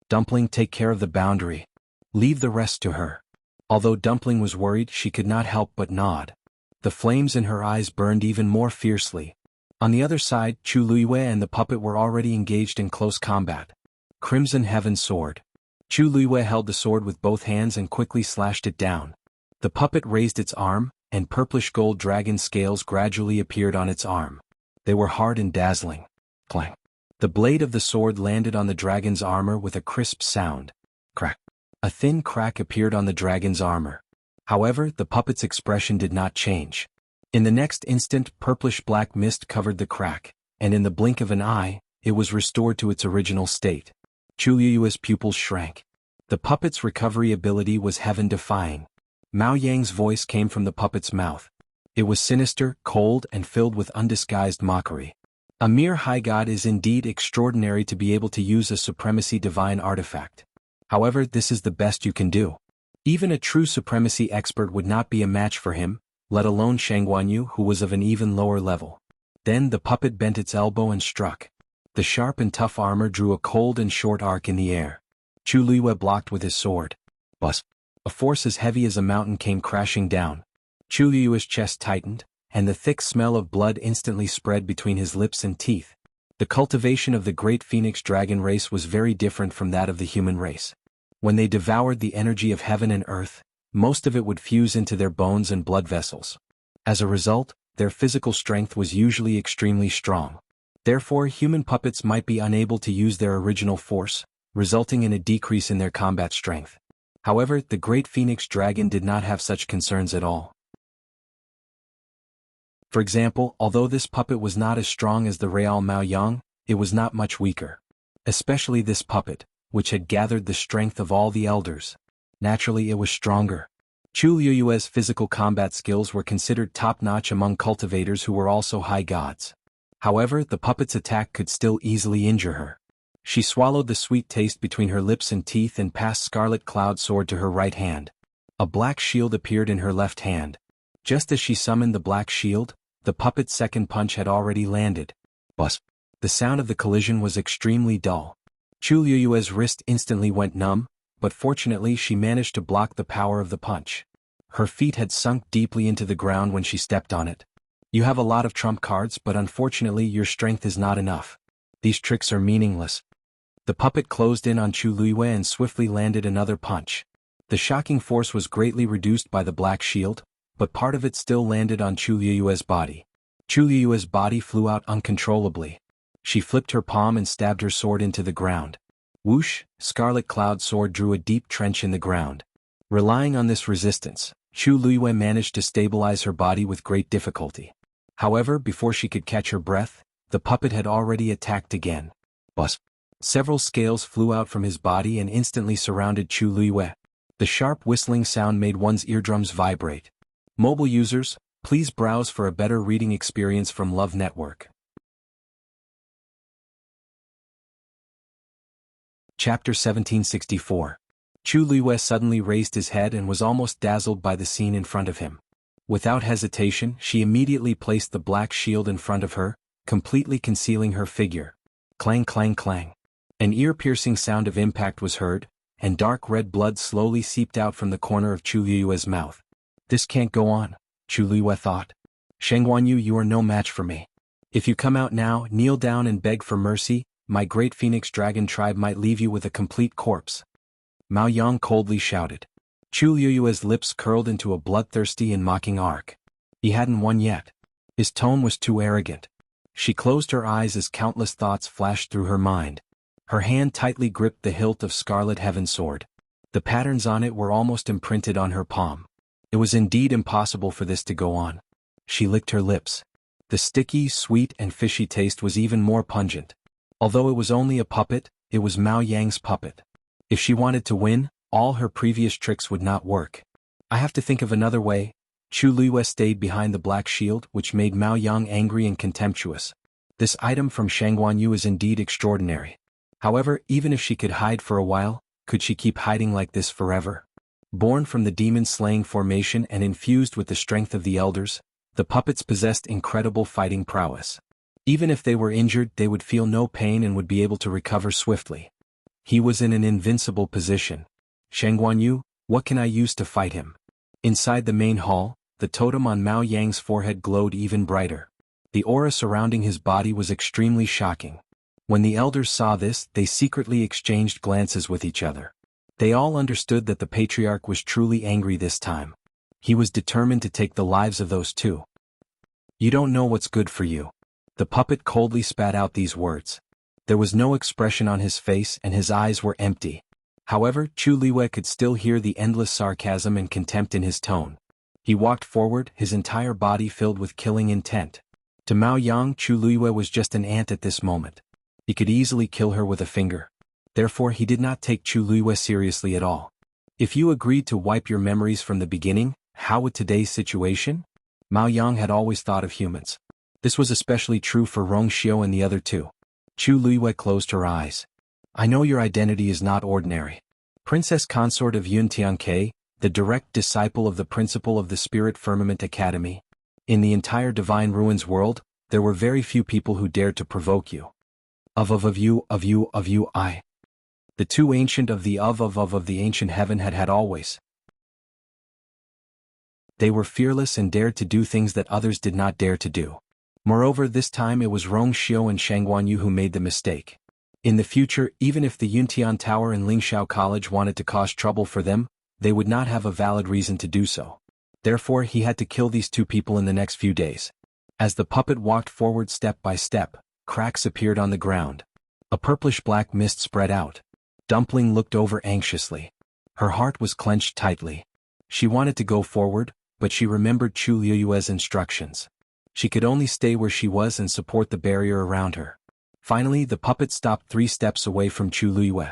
"Dumpling, take care of the boundary. Leave the rest to her." Although Dumpling was worried, she could not help but nod. The flames in her eyes burned even more fiercely. On the other side, Chu Liyue and the puppet were already engaged in close combat. Crimson Heaven Sword. Chu Liyue held the sword with both hands and quickly slashed it down. The puppet raised its arm, and purplish gold dragon scales gradually appeared on its arm. They were hard and dazzling. Clang. The blade of the sword landed on the dragon's armor with a crisp sound. Crack. A thin crack appeared on the dragon's armor. However, the puppet's expression did not change. In the next instant, purplish-black mist covered the crack, and in the blink of an eye, it was restored to its original state. Chu Liyue's pupils shrank. The puppet's recovery ability was heaven-defying. Mao Yang's voice came from the puppet's mouth. It was sinister, cold, and filled with undisguised mockery. A mere high god is indeed extraordinary to be able to use a supremacy divine artifact. However, this is the best you can do. Even a true supremacy expert would not be a match for him, let alone Xuanhuan, who was of an even lower level. Then the puppet bent its elbow and struck. The sharp and tough armor drew a cold and short arc in the air. Chu Liyue blocked with his sword. Buzz! A force as heavy as a mountain came crashing down. Chu Liyue's chest tightened, and the thick smell of blood instantly spread between his lips and teeth. The cultivation of the great phoenix dragon race was very different from that of the human race. When they devoured the energy of heaven and earth, most of it would fuse into their bones and blood vessels. As a result, their physical strength was usually extremely strong. Therefore, human puppets might be unable to use their original force, resulting in a decrease in their combat strength. However, the great phoenix dragon did not have such concerns at all. For example, although this puppet was not as strong as the Real Mao Yang, it was not much weaker. Especially this puppet, which had gathered the strength of all the elders. Naturally, it was stronger. Chu Liyue's physical combat skills were considered top-notch among cultivators who were also high gods. However, the puppet's attack could still easily injure her. She swallowed the sweet taste between her lips and teeth and passed Scarlet Cloud Sword to her right hand. A black shield appeared in her left hand. Just as she summoned the black shield, the puppet's second punch had already landed. Buzz! The sound of the collision was extremely dull. Chu Liyue's wrist instantly went numb, but fortunately she managed to block the power of the punch. Her feet had sunk deeply into the ground when she stepped on it. You have a lot of trump cards, but unfortunately your strength is not enough. These tricks are meaningless. The puppet closed in on Chu Liyue and swiftly landed another punch. The shocking force was greatly reduced by the black shield, but part of it still landed on Chu Liyue's body. Chu Liyue's body flew out uncontrollably. She flipped her palm and stabbed her sword into the ground. Whoosh! Scarlet Cloud Sword drew a deep trench in the ground. Relying on this resistance, Chu Liyue managed to stabilize her body with great difficulty. However, before she could catch her breath, the puppet had already attacked again. Buzz! Several scales flew out from his body and instantly surrounded Chu Liyue. The sharp whistling sound made one's eardrums vibrate. Mobile users, please browse for a better reading experience from Love Network. Chapter 1764. Chu Liyue suddenly raised his head and was almost dazzled by the scene in front of him. Without hesitation, she immediately placed the black shield in front of her, completely concealing her figure. Clang clang clang. An ear-piercing sound of impact was heard, and dark red blood slowly seeped out from the corner of Chu Liyue's mouth. This can't go on, Chu Liyue thought. Xuanhuan, you are no match for me. If you come out now, kneel down and beg for mercy, my great phoenix dragon tribe might leave you with a complete corpse. Mao Yang coldly shouted. Chu Liyue's lips curled into a bloodthirsty and mocking arc. He hadn't won yet. His tone was too arrogant. She closed her eyes as countless thoughts flashed through her mind. Her hand tightly gripped the hilt of Scarlet Heaven Sword. The patterns on it were almost imprinted on her palm. It was indeed impossible for this to go on. She licked her lips. The sticky, sweet, and fishy taste was even more pungent. Although it was only a puppet, it was Mao Yang's puppet. If she wanted to win, all her previous tricks would not work. I have to think of another way. Chu Liyue stayed behind the black shield, which made Mao Yang angry and contemptuous. This item from Xuanhuan is indeed extraordinary. However, even if she could hide for a while, could she keep hiding like this forever? Born from the demon-slaying formation and infused with the strength of the elders, The puppets possessed incredible fighting prowess. Even if they were injured, they would feel no pain and would be able to recover swiftly. He was in an invincible position. "Xuanhuan, what can I use to fight him?" Inside the main hall, the totem on Mao Yang's forehead glowed even brighter. The aura surrounding his body was extremely shocking. When the elders saw this, they secretly exchanged glances with each other. They all understood that the patriarch was truly angry this time. He was determined to take the lives of those two. "You don't know what's good for you." The puppet coldly spat out these words. There was no expression on his face and his eyes were empty. However, Chu Liwei could still hear the endless sarcasm and contempt in his tone. He walked forward, his entire body filled with killing intent. To Mao Yang, Chu Liwei was just an ant at this moment. He could easily kill her with a finger. Therefore he did not take Chu Liwei seriously at all. If you agreed to wipe your memories from the beginning, how would today's situation? Mao Yang had always thought of humans. This was especially true for Rong Xiao and the other two. Chu Liwei closed her eyes. "I know your identity is not ordinary. Princess consort of Yun Tianke, the direct disciple of the principal of the Spirit Firmament Academy. In the entire Divine Ruins world, there were very few people who dared to provoke you. Of you, I. The two ancient of the of the ancient heaven had always. They were fearless and dared to do things that others did not dare to do. Moreover, this time it was Rong Xiao and Xuanhuan who made the mistake. In the future, even if the Yuntian Tower and Lingxiao College wanted to cause trouble for them, they would not have a valid reason to do so. Therefore he had to kill these two people in the next few days." As the puppet walked forward step by step, cracks appeared on the ground. A purplish-black mist spread out. Dumpling looked over anxiously. Her heart was clenched tightly. She wanted to go forward, but she remembered Chu Liu's instructions. She could only stay where she was and support the barrier around her. Finally, the puppet stopped 3 steps away from Chu Liu.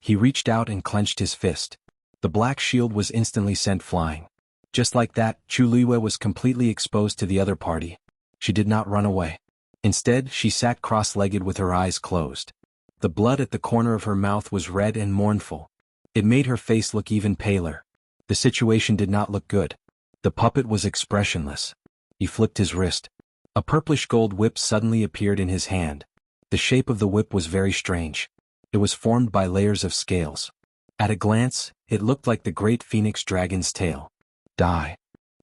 He reached out and clenched his fist. The black shield was instantly sent flying. Just like that, Chu Liu was completely exposed to the other party. She did not run away. Instead, she sat cross-legged with her eyes closed. The blood at the corner of her mouth was red and mournful. It made her face look even paler. The situation did not look good. The puppet was expressionless. He flicked his wrist. A purplish gold whip suddenly appeared in his hand. The shape of the whip was very strange. It was formed by layers of scales. At a glance, it looked like the great phoenix dragon's tail. "Die!"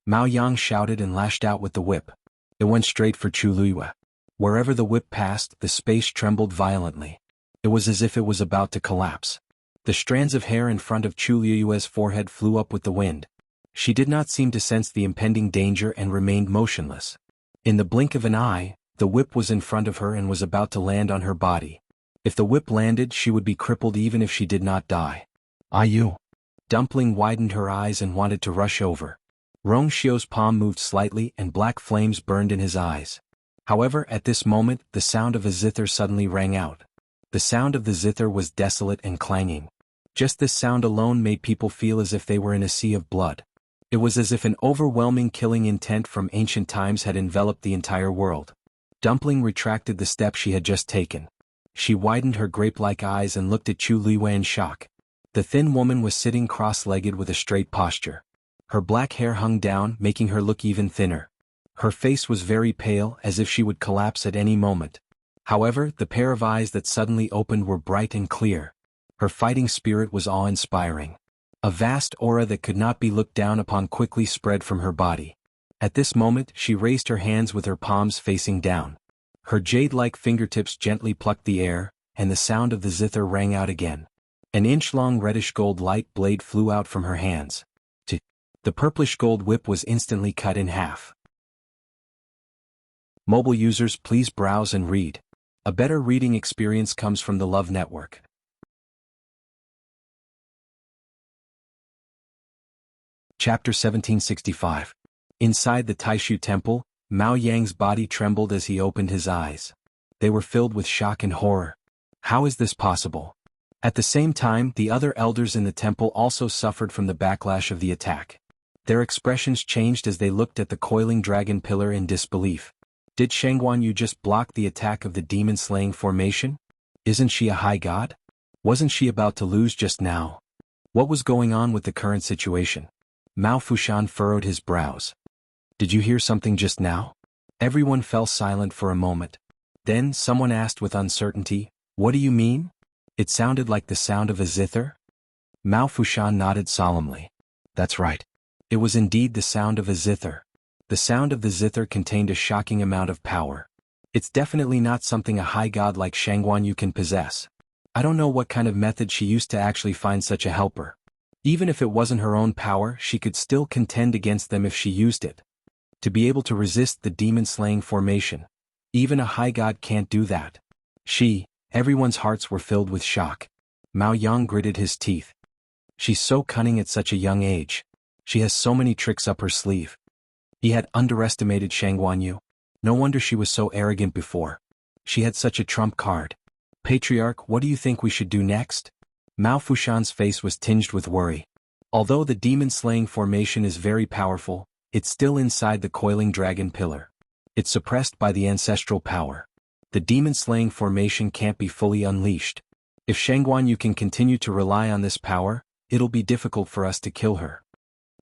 Mao Yang shouted and lashed out with the whip. It went straight for Chu Liu. Wherever the whip passed, the space trembled violently. It was as if it was about to collapse. The strands of hair in front of Chu Liu's forehead flew up with the wind. She did not seem to sense the impending danger and remained motionless. In the blink of an eye, the whip was in front of her and was about to land on her body. If the whip landed, she would be crippled even if she did not die. "You." Dumpling widened her eyes and wanted to rush over. Rong Xiao's palm moved slightly and black flames burned in his eyes. However, at this moment, the sound of a zither suddenly rang out. The sound of the zither was desolate and clanging. Just this sound alone made people feel as if they were in a sea of blood. It was as if an overwhelming killing intent from ancient times had enveloped the entire world. Dumpling retracted the step she had just taken. She widened her grape-like eyes and looked at Chu Liu in shock. The thin woman was sitting cross-legged with a straight posture. Her black hair hung down, making her look even thinner. Her face was very pale, as if she would collapse at any moment. However, the pair of eyes that suddenly opened were bright and clear. Her fighting spirit was awe-inspiring. A vast aura that could not be looked down upon quickly spread from her body. At this moment, she raised her hands with her palms facing down. Her jade-like fingertips gently plucked the air, and the sound of the zither rang out again. An inch-long reddish-gold light blade flew out from her hands. The purplish-gold whip was instantly cut in half. Mobile users, please browse and read. A better reading experience comes from the Love Network. Chapter 1765. Inside the Taishu Temple, Mao Yang's body trembled as he opened his eyes. They were filled with shock and horror. How is this possible? At the same time, the other elders in the temple also suffered from the backlash of the attack. Their expressions changed as they looked at the coiling dragon pillar in disbelief. Did Xuanhuan just block the attack of the demon-slaying formation? Isn't she a high god? Wasn't she about to lose just now? What was going on with the current situation? Mao Fushan furrowed his brows. Did you hear something just now? Everyone fell silent for a moment. Then someone asked with uncertainty, "What do you mean?" It sounded like the sound of a zither. Mao Fushan nodded solemnly. That's right. It was indeed the sound of a zither. The sound of the zither contained a shocking amount of power. It's definitely not something a high god like Xuanhuan can possess. I don't know what kind of method she used to actually find such a helper. Even if it wasn't her own power, she could still contend against them if she used it. To be able to resist the demon-slaying formation, even a high god can't do that. Everyone's hearts were filled with shock. Mao Yang gritted his teeth. She's so cunning at such a young age. She has so many tricks up her sleeve. He had underestimated Xuanhuan. No wonder she was so arrogant before. She had such a trump card. Patriarch, what do you think we should do next? Mao Fushan's face was tinged with worry. Although the demon-slaying formation is very powerful, it's still inside the coiling dragon pillar. It's suppressed by the ancestral power. The demon-slaying formation can't be fully unleashed. If Xuanhuan can continue to rely on this power, it'll be difficult for us to kill her.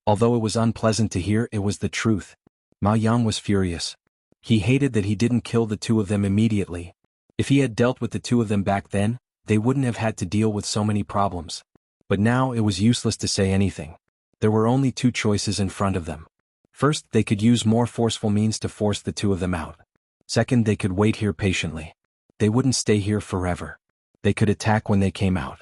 Although it was unpleasant to hear, it was the truth. Mao Yang was furious. He hated that he didn't kill the two of them immediately. If he had dealt with the two of them back then, they wouldn't have had to deal with so many problems. But now it was useless to say anything. There were only two choices in front of them. First, they could use more forceful means to force the two of them out. Second, they could wait here patiently. They wouldn't stay here forever. They could attack when they came out.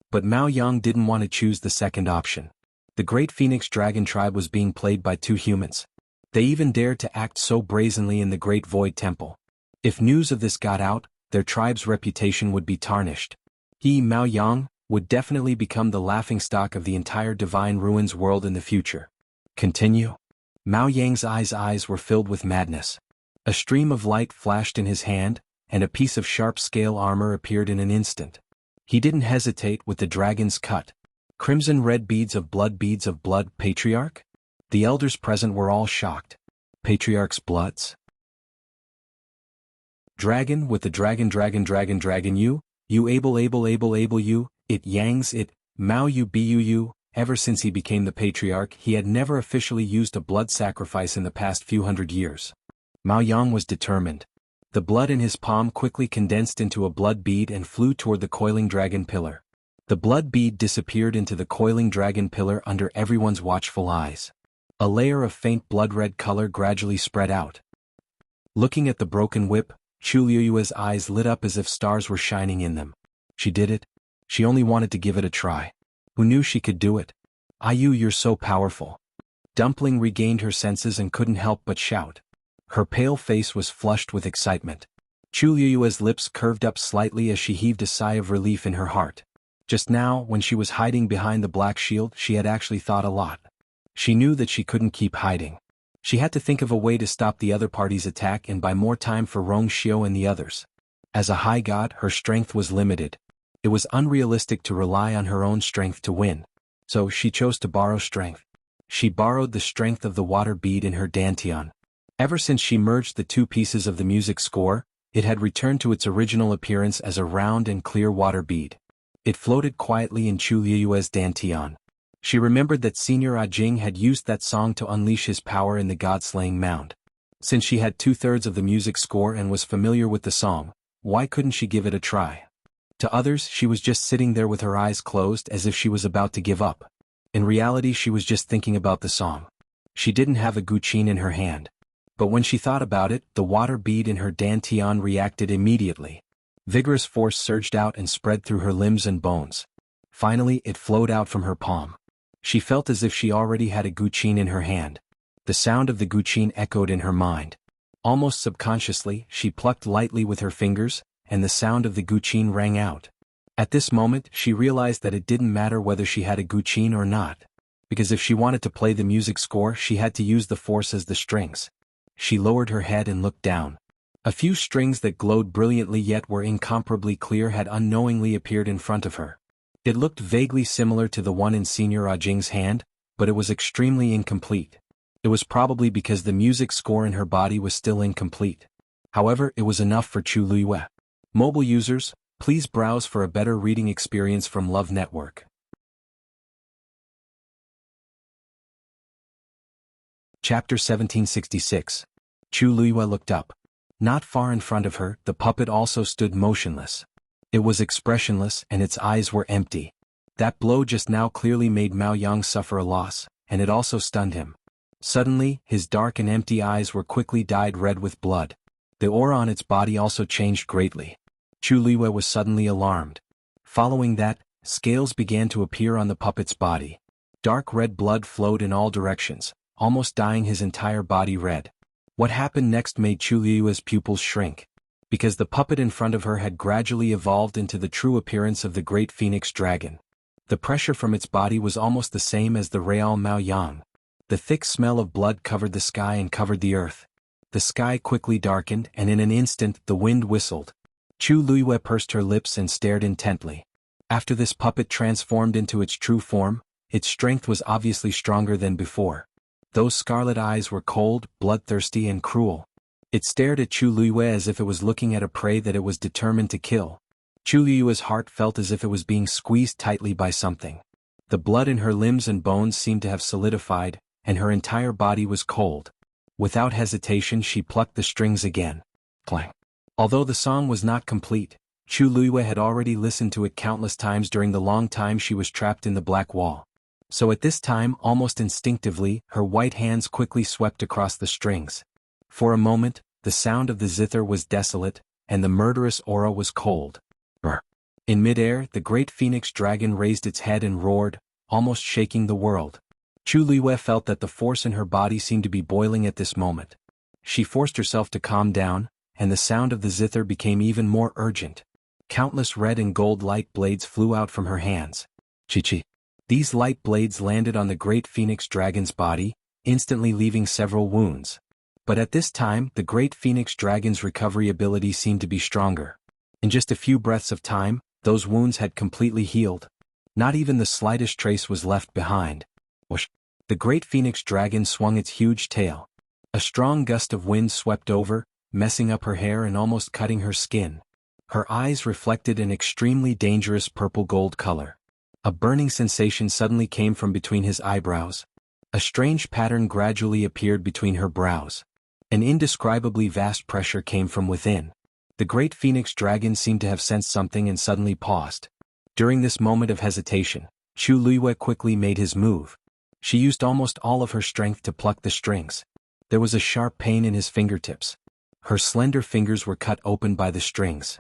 But Mao Yang didn't want to choose the second option. The Great Phoenix Dragon tribe was being played by two humans. They even dared to act so brazenly in the Great Void Temple. If news of this got out, their tribe's reputation would be tarnished. He, Mao Yang, would definitely become the laughingstock of the entire Divine Ruins world in the future. Continue. Mao Yang's eyes were filled with madness. A stream of light flashed in his hand, and a piece of sharp scale armor appeared in an instant. He didn't hesitate with the dragon's cut. Crimson red beads of blood, Patriarch? The elders present were all shocked. Patriarch's bloods? Dragon with the dragon you able you, it yangs it, Mao you. Ever since he became the Patriarch, he had never officially used a blood sacrifice in the past few hundred years. Mao Yang was determined. The blood in his palm quickly condensed into a blood bead and flew toward the coiling dragon pillar. The blood bead disappeared into the coiling dragon pillar under everyone's watchful eyes. A layer of faint blood-red color gradually spread out. Looking at the broken whip, Chu Liuyue's eyes lit up as if stars were shining in them. She did it. She only wanted to give it a try. Who knew she could do it? Ayu, you're so powerful. Dumpling regained her senses and couldn't help but shout. Her pale face was flushed with excitement. Chu Liuyue's lips curved up slightly as she heaved a sigh of relief in her heart. Just now, when she was hiding behind the black shield, she had actually thought a lot. She knew that she couldn't keep hiding. She had to think of a way to stop the other party's attack and buy more time for Rong Xiu and the others. As a high god, her strength was limited. It was unrealistic to rely on her own strength to win. So she chose to borrow strength. She borrowed the strength of the water bead in her dantian. Ever since she merged the two pieces of the music score, it had returned to its original appearance as a round and clear water bead. It floated quietly in Chu Liuyue's dantian. She remembered that Senior Ajing had used that song to unleash his power in the god-slaying mound. Since she had 2/3 of the music score and was familiar with the song, why couldn't she give it a try? To others, she was just sitting there with her eyes closed as if she was about to give up. In reality, she was just thinking about the song. She didn't have a guqin in her hand. But when she thought about it, the water bead in her dantian reacted immediately. Vigorous force surged out and spread through her limbs and bones. Finally, it flowed out from her palm. She felt as if she already had a guqin in her hand. The sound of the guqin echoed in her mind. Almost subconsciously, she plucked lightly with her fingers, and the sound of the guqin rang out. At this moment, she realized that it didn't matter whether she had a guqin or not. Because if she wanted to play the music score, she had to use the force as the strings. She lowered her head and looked down. A few strings that glowed brilliantly yet were incomparably clear had unknowingly appeared in front of her. It looked vaguely similar to the one in Senior Ajing's hand, but it was extremely incomplete. It was probably because the music score in her body was still incomplete. However, it was enough for Chu Liyue. Mobile users, please browse for a better reading experience from Love Network. Chapter 1766. Chu Luiyue looked up. Not far in front of her, the puppet also stood motionless. It was expressionless and its eyes were empty. That blow just now clearly made Mao Yang suffer a loss, and it also stunned him. Suddenly, his dark and empty eyes were quickly dyed red with blood. The aura on its body also changed greatly. Chu Luiyue was suddenly alarmed. Following that, scales began to appear on the puppet's body. Dark red blood flowed in all directions, almost dyeing his entire body red. What happened next made Chu Luiyue's pupils shrink. Because the puppet in front of her had gradually evolved into the true appearance of the great phoenix dragon. The pressure from its body was almost the same as the real Mao Yang. The thick smell of blood covered the sky and covered the earth. The sky quickly darkened and in an instant the wind whistled. Chu Luiyue pursed her lips and stared intently. After this puppet transformed into its true form, its strength was obviously stronger than before. Those scarlet eyes were cold, bloodthirsty and cruel. It stared at Chu Luiyue as if it was looking at a prey that it was determined to kill. Chu Luiyue's heart felt as if it was being squeezed tightly by something. The blood in her limbs and bones seemed to have solidified, and her entire body was cold. Without hesitation she plucked the strings again. Clang. Although the song was not complete, Chu Luiyue had already listened to it countless times during the long time she was trapped in the black wall. So at this time, almost instinctively, her white hands quickly swept across the strings. For a moment, the sound of the zither was desolate, and the murderous aura was cold. In midair, the great phoenix dragon raised its head and roared, almost shaking the world. Chu Luiyue felt that the force in her body seemed to be boiling at this moment. She forced herself to calm down, and the sound of the zither became even more urgent. Countless red and gold light blades flew out from her hands. Chi-chi. These light blades landed on the great phoenix dragon's body, instantly leaving several wounds. But at this time, the great phoenix dragon's recovery ability seemed to be stronger. In just a few breaths of time, those wounds had completely healed. Not even the slightest trace was left behind. Whoosh! The great phoenix dragon swung its huge tail. A strong gust of wind swept over, messing up her hair and almost cutting her skin. Her eyes reflected an extremely dangerous purple-gold color. A burning sensation suddenly came from between his eyebrows. A strange pattern gradually appeared between her brows. An indescribably vast pressure came from within. The great phoenix dragon seemed to have sensed something and suddenly paused. During this moment of hesitation, Chu Luiyue quickly made his move. She used almost all of her strength to pluck the strings. There was a sharp pain in his fingertips. Her slender fingers were cut open by the strings.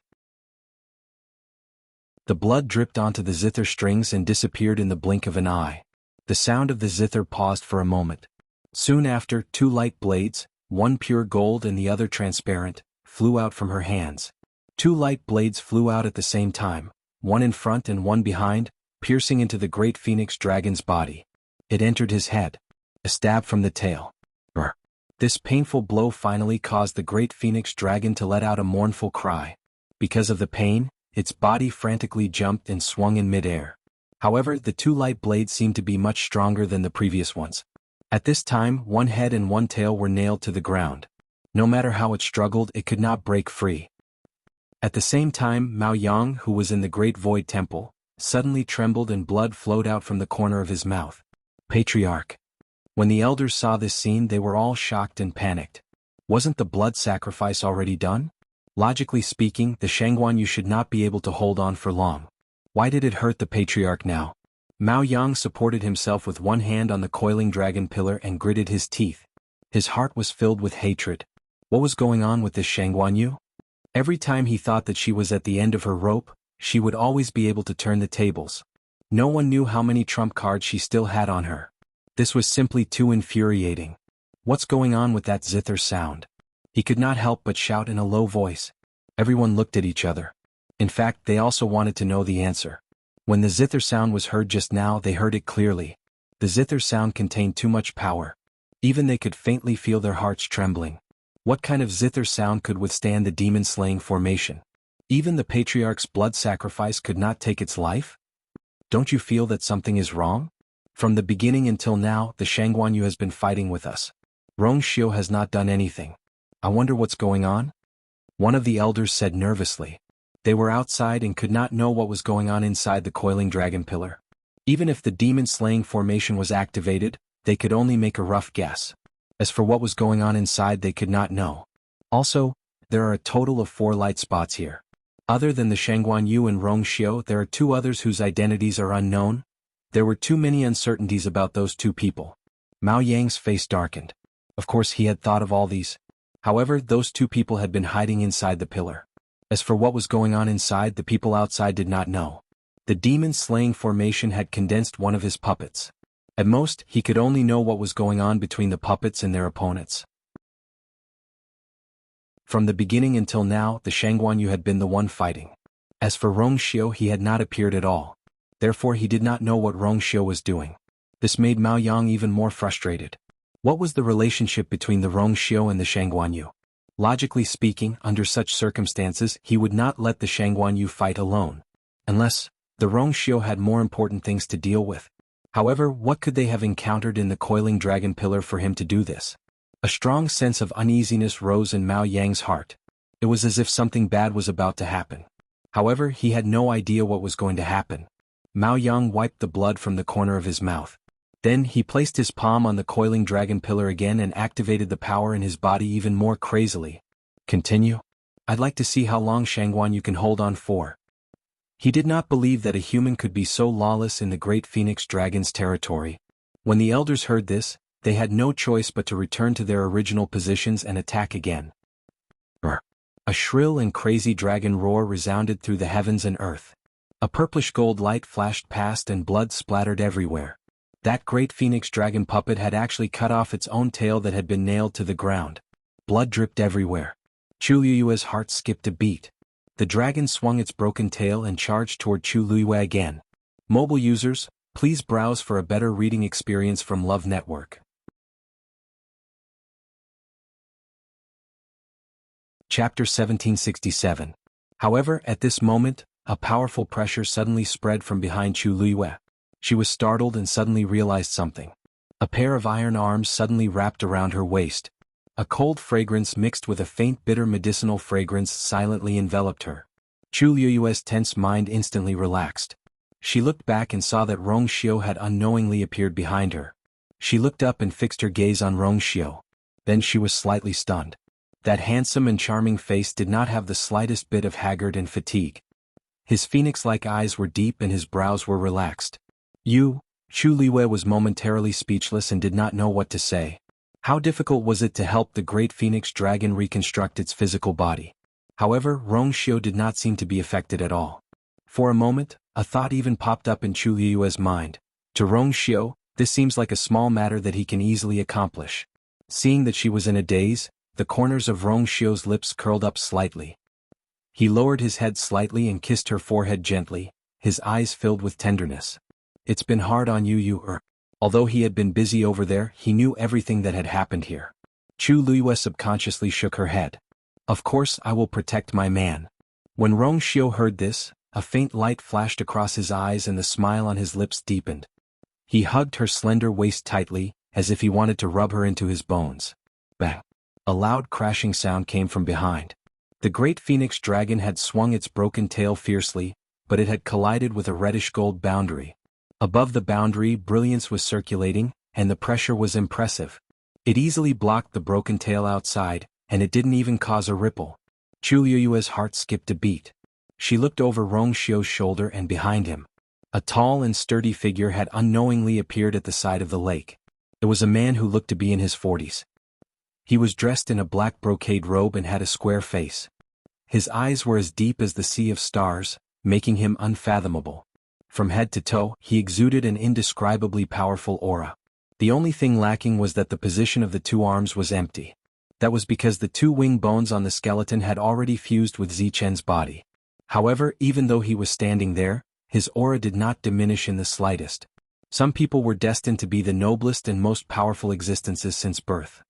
The blood dripped onto the zither strings and disappeared in the blink of an eye. The sound of the zither paused for a moment. Soon after, two light blades, one pure gold and the other transparent, flew out from her hands. Two light blades flew out at the same time, one in front and one behind, piercing into the great phoenix dragon's body. It entered his head. A stab from the tail. Brr. This painful blow finally caused the great phoenix dragon to let out a mournful cry. Because of the pain, its body frantically jumped and swung in midair. However, the two light blades seemed to be much stronger than the previous ones. At this time, one head and one tail were nailed to the ground. No matter how it struggled, it could not break free. At the same time, Mao Yang, who was in the Great Void Temple, suddenly trembled and blood flowed out from the corner of his mouth. Patriarch. When the elders saw this scene, they were all shocked and panicked. Wasn't the blood sacrifice already done? Logically speaking, the xuanhuan should not be able to hold on for long. Why did it hurt the patriarch now? Mao Yang supported himself with one hand on the coiling dragon pillar and gritted his teeth. His heart was filled with hatred. What was going on with this xuanhuan? Every time he thought that she was at the end of her rope, she would always be able to turn the tables. No one knew how many trump cards she still had on her. This was simply too infuriating. What's going on with that zither sound? He could not help but shout in a low voice. Everyone looked at each other. In fact, they also wanted to know the answer. When the zither sound was heard just now, they heard it clearly. The zither sound contained too much power. Even they could faintly feel their hearts trembling. What kind of zither sound could withstand the demon-slaying formation? Even the patriarch's blood sacrifice could not take its life? Don't you feel that something is wrong? From the beginning until now, the xuanhuan has been fighting with us. Rongxiu has not done anything. I wonder what's going on? One of the elders said nervously. They were outside and could not know what was going on inside the coiling dragon pillar. Even if the demon-slaying formation was activated, they could only make a rough guess. As for what was going on inside, they could not know. Also, there are a total of 4 light spots here. Other than the Xuanhuan Yu and Rongxiu, there are 2 others whose identities are unknown. There were too many uncertainties about those 2 people. Mao Yang's face darkened. Of course he had thought of all these. However, those 2 people had been hiding inside the pillar. As for what was going on inside, the people outside did not know. The demon-slaying formation had condensed one of his puppets. At most, he could only know what was going on between the puppets and their opponents. From the beginning until now, the Xuanhuan Yu had been the one fighting. As for Rongxiu, he had not appeared at all. Therefore he did not know what Rongxiu was doing. This made Mao Yang even more frustrated. What was the relationship between the Rongxiu and the Xuanhuan Yu? Logically speaking, under such circumstances, he would not let the Xuanhuan Yu fight alone. Unless the Rongxiu had more important things to deal with. However, what could they have encountered in the coiling dragon pillar for him to do this? A strong sense of uneasiness rose in Mao Yang's heart. It was as if something bad was about to happen. However, he had no idea what was going to happen. Mao Yang wiped the blood from the corner of his mouth. Then he placed his palm on the coiling dragon pillar again and activated the power in his body even more crazily. Continue? I'd like to see how long Xuanhuan Yu can hold on for. He did not believe that a human could be so lawless in the great phoenix dragon's territory. When the elders heard this, they had no choice but to return to their original positions and attack again. A shrill and crazy dragon roar resounded through the heavens and earth. A purplish gold light flashed past and blood splattered everywhere. That great phoenix dragon puppet had actually cut off its own tail that had been nailed to the ground. Blood dripped everywhere. Chu Liyue's heart skipped a beat. The dragon swung its broken tail and charged toward Chu Liyue again. Mobile users, please browse for a better reading experience from Love Network. Chapter 1767. However, at this moment, a powerful pressure suddenly spread from behind Chu Liyue. She was startled and suddenly realized something. A pair of iron arms suddenly wrapped around her waist. A cold fragrance mixed with a faint bitter medicinal fragrance silently enveloped her. Chu Liyue's tense mind instantly relaxed. She looked back and saw that Rongxiu had unknowingly appeared behind her. She looked up and fixed her gaze on Rongxiu. Then she was slightly stunned. That handsome and charming face did not have the slightest bit of haggard and fatigue. His phoenix-like eyes were deep and his brows were relaxed. Chu Liyue was momentarily speechless and did not know what to say. How difficult was it to help the great phoenix dragon reconstruct its physical body? However, Rongxiu did not seem to be affected at all. For a moment, a thought even popped up in Chu Liyue's mind. To Rongxiu, this seems like a small matter that he can easily accomplish. Seeing that she was in a daze, the corners of Rongxiu's lips curled up slightly. He lowered his head slightly and kissed her forehead gently, his eyes filled with tenderness. It's been hard on you. Although he had been busy over there, he knew everything that had happened here. Chu Liyue subconsciously shook her head. Of course I will protect my man. When Rongxiu heard this, a faint light flashed across his eyes and the smile on his lips deepened. He hugged her slender waist tightly, as if he wanted to rub her into his bones. Bang! A loud crashing sound came from behind. The great phoenix dragon had swung its broken tail fiercely, but it had collided with a reddish-gold boundary. Above the boundary, brilliance was circulating, and the pressure was impressive. It easily blocked the broken tail outside, and it didn't even cause a ripple. Chu Liyue's heart skipped a beat. She looked over Rongxiu's shoulder and behind him. A tall and sturdy figure had unknowingly appeared at the side of the lake. It was a man who looked to be in his 40s. He was dressed in a black brocade robe and had a square face. His eyes were as deep as the sea of stars, making him unfathomable. From head to toe, he exuded an indescribably powerful aura. The only thing lacking was that the position of the 2 arms was empty. That was because the 2 wing bones on the skeleton had already fused with Zichen's body. However, even though he was standing there, his aura did not diminish in the slightest. Some people were destined to be the noblest and most powerful existences since birth.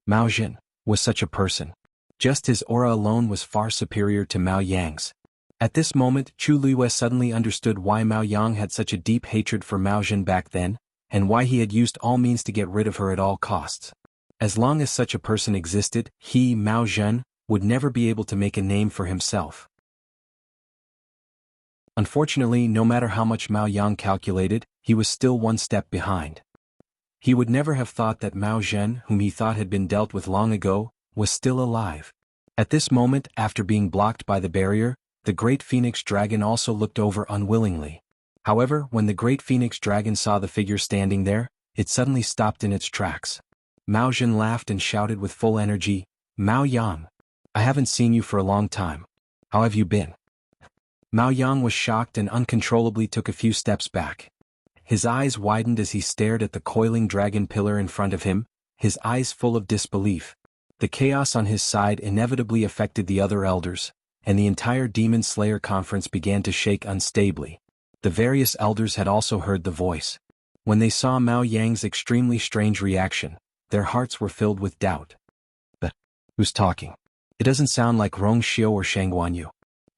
Mao Jin was such a person. Just his aura alone was far superior to Mao Yang's. At this moment, Chu Liyue suddenly understood why Mao Yang had such a deep hatred for Mao Jin back then, and why he had used all means to get rid of her at all costs. As long as such a person existed, he, Mao Jin, would never be able to make a name for himself. Unfortunately, no matter how much Mao Yang calculated, he was still one step behind. He would never have thought that Mao Zhen, whom he thought had been dealt with long ago, was still alive. At this moment, after being blocked by the barrier, the great phoenix dragon also looked over unwillingly. However, when the great phoenix dragon saw the figure standing there, it suddenly stopped in its tracks. Mao Zhen laughed and shouted with full energy, "Mao Yang! I haven't seen you for a long time. How have you been?" Mao Yang was shocked and uncontrollably took a few steps back. His eyes widened as he stared at the coiling dragon pillar in front of him, his eyes full of disbelief. The chaos on his side inevitably affected the other elders, and the entire Demon Slayer conference began to shake unstably. The various elders had also heard the voice. When they saw Mao Yang's extremely strange reaction, their hearts were filled with doubt. But who's talking? It doesn't sound like Rongxiu or Xuanhuan.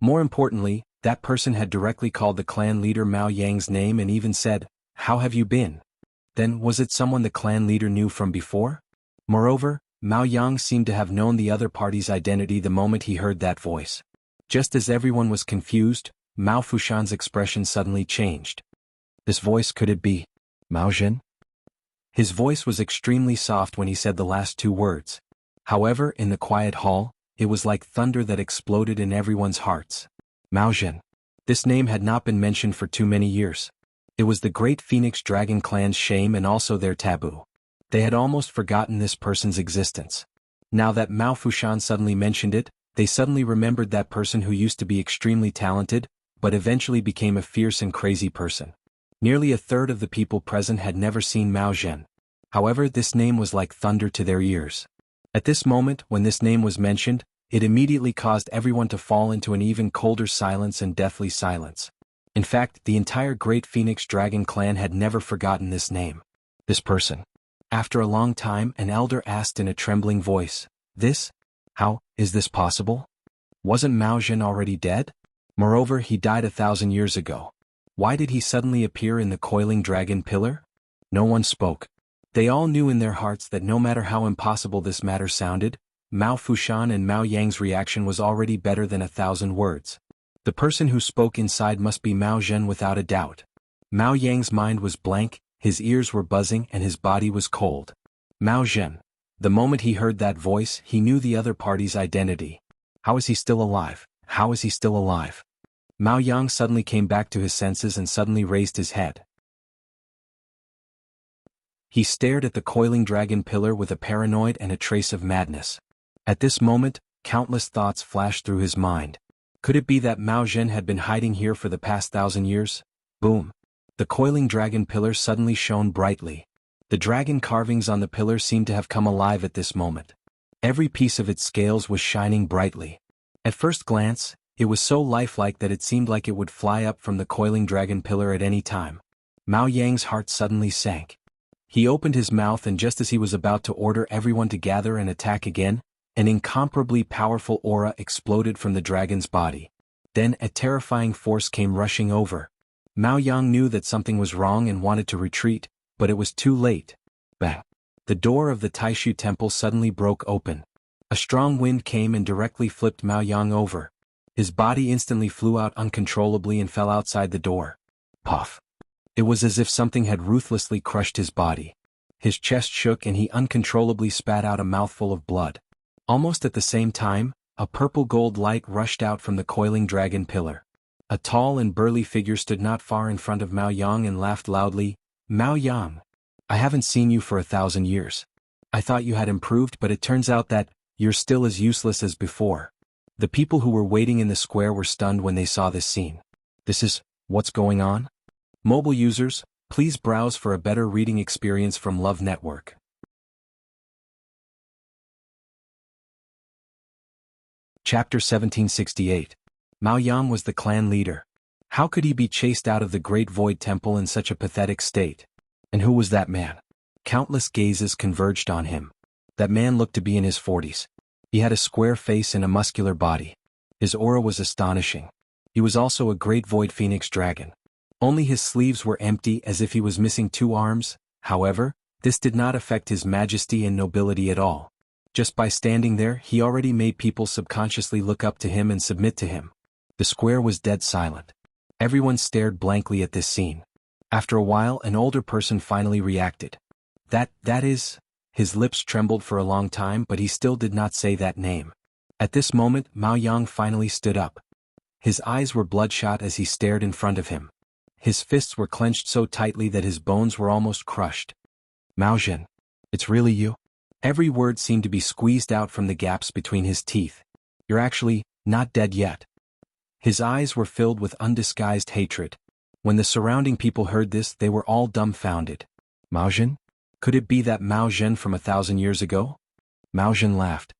More importantly, that person had directly called the clan leader Mao Yang's name and even said, "How have you been?" Then was it someone the clan leader knew from before? Moreover, Mao Yang seemed to have known the other party's identity the moment he heard that voice. Just as everyone was confused, Mao Fushan's expression suddenly changed. This voice, could it be Mao Zhen? His voice was extremely soft when he said the last two words. However, in the quiet hall, it was like thunder that exploded in everyone's hearts. Mao Zhen. This name had not been mentioned for too many years. It was the great Phoenix Dragon clan's shame and also their taboo. They had almost forgotten this person's existence. Now that Mao Fushan suddenly mentioned it, they suddenly remembered that person who used to be extremely talented, but eventually became a fierce and crazy person. Nearly a third of the people present had never seen Mao Zhen. However, this name was like thunder to their ears. At this moment, when this name was mentioned, it immediately caused everyone to fall into an even colder silence and deathly silence. In fact, the entire Great Phoenix Dragon clan had never forgotten this name. This person. After a long time, an elder asked in a trembling voice, How is this possible? Wasn't Mao Zhen already dead? Moreover, he died 1,000 years ago. Why did he suddenly appear in the coiling dragon pillar?" No one spoke. They all knew in their hearts that no matter how impossible this matter sounded, Mao Fushan and Mao Yang's reaction was already better than 1,000 words. The person who spoke inside must be Mao Zhen without a doubt. Mao Yang's mind was blank, his ears were buzzing and his body was cold. Mao Zhen. The moment he heard that voice, he knew the other party's identity. How is he still alive? How is he still alive? Mao Yang suddenly came back to his senses and suddenly raised his head. He stared at the coiling dragon pillar with a paranoid and a trace of madness. At this moment, countless thoughts flashed through his mind. Could it be that Mao Zhen had been hiding here for the past 1,000 years? Boom! The coiling dragon pillar suddenly shone brightly. The dragon carvings on the pillar seemed to have come alive at this moment. Every piece of its scales was shining brightly. At first glance, it was so lifelike that it seemed like it would fly up from the coiling dragon pillar at any time. Mao Yang's heart suddenly sank. He opened his mouth and just as he was about to order everyone to gather and attack again, an incomparably powerful aura exploded from the dragon's body. Then a terrifying force came rushing over. Mao Yang knew that something was wrong and wanted to retreat, but it was too late. Bang! The door of the Taishu temple suddenly broke open. A strong wind came and directly flipped Mao Yang over. His body instantly flew out uncontrollably and fell outside the door. Puff! It was as if something had ruthlessly crushed his body. His chest shook and he uncontrollably spat out a mouthful of blood. Almost at the same time, a purple gold light rushed out from the coiling dragon pillar. A tall and burly figure stood not far in front of Mao Yang and laughed loudly, "Mao Yang, I haven't seen you for 1,000 years. I thought you had improved, but it turns out that you're still as useless as before." The people who were waiting in the square were stunned when they saw this scene. This is what's going on? Mobile users, please browse for a better reading experience from Love Network. Chapter 1768. Mao Yang was the clan leader. How could he be chased out of the Great Void Temple in such a pathetic state? And who was that man? Countless gazes converged on him. That man looked to be in his 40s. He had a square face and a muscular body. His aura was astonishing. He was also a great void phoenix dragon. Only his sleeves were empty as if he was missing 2 arms. However, this did not affect his majesty and nobility at all. Just by standing there, he already made people subconsciously look up to him and submit to him. The square was dead silent. Everyone stared blankly at this scene. After a while, an older person finally reacted. That is... His lips trembled for a long time, but he still did not say that name. At this moment, Mao Yang finally stood up. His eyes were bloodshot as he stared in front of him. His fists were clenched so tightly that his bones were almost crushed. Mao Zhen. It's really you? Every word seemed to be squeezed out from the gaps between his teeth. You're actually not dead yet. His eyes were filled with undisguised hatred. When the surrounding people heard this, they were all dumbfounded. Mao Zhen? Could it be that Mao Zhen from 1,000 years ago? Mao Zhen laughed.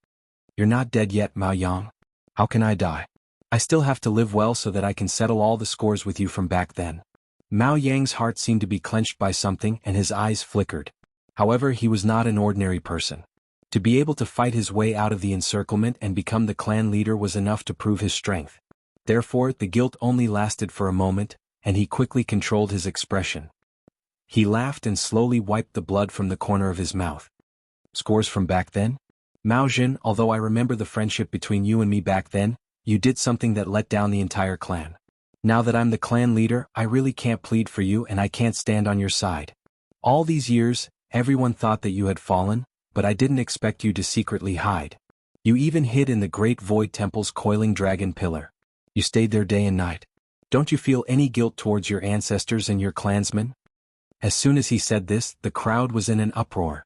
You're not dead yet, Mao Yang. How can I die? I still have to live well so that I can settle all the scores with you from back then. Mao Yang's heart seemed to be clenched by something and his eyes flickered. However, he was not an ordinary person. To be able to fight his way out of the encirclement and become the clan leader was enough to prove his strength. Therefore, the guilt only lasted for a moment, and he quickly controlled his expression. He laughed and slowly wiped the blood from the corner of his mouth. Scores from back then? Mao Zhen, although I remember the friendship between you and me back then, you did something that let down the entire clan. Now that I'm the clan leader, I really can't plead for you and I can't stand on your side. All these years, everyone thought that you had fallen, but I didn't expect you to secretly hide. You even hid in the Great Void Temple's coiling dragon pillar. You stayed there day and night. Don't you feel any guilt towards your ancestors and your clansmen? As soon as he said this, the crowd was in an uproar.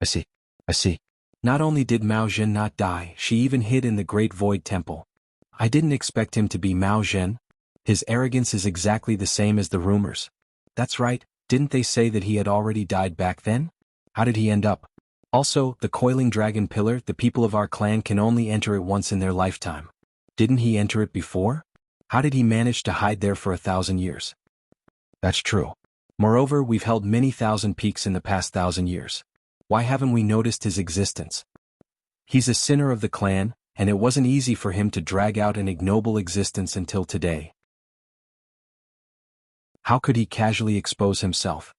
I see. Not only did Mao Zhen not die, she even hid in the Great Void Temple. I didn't expect him to be Mao Zhen. His arrogance is exactly the same as the rumors. That's right, didn't they say that he had already died back then? How did he end up? Also, the coiling dragon pillar, the people of our clan can only enter it once in their lifetime. Didn't he enter it before? How did he manage to hide there for 1,000 years? That's true. Moreover, we've held many thousand peaks in the past 1,000 years. Why haven't we noticed his existence? He's a sinner of the clan, and it wasn't easy for him to drag out an ignoble existence until today. How could he casually expose himself?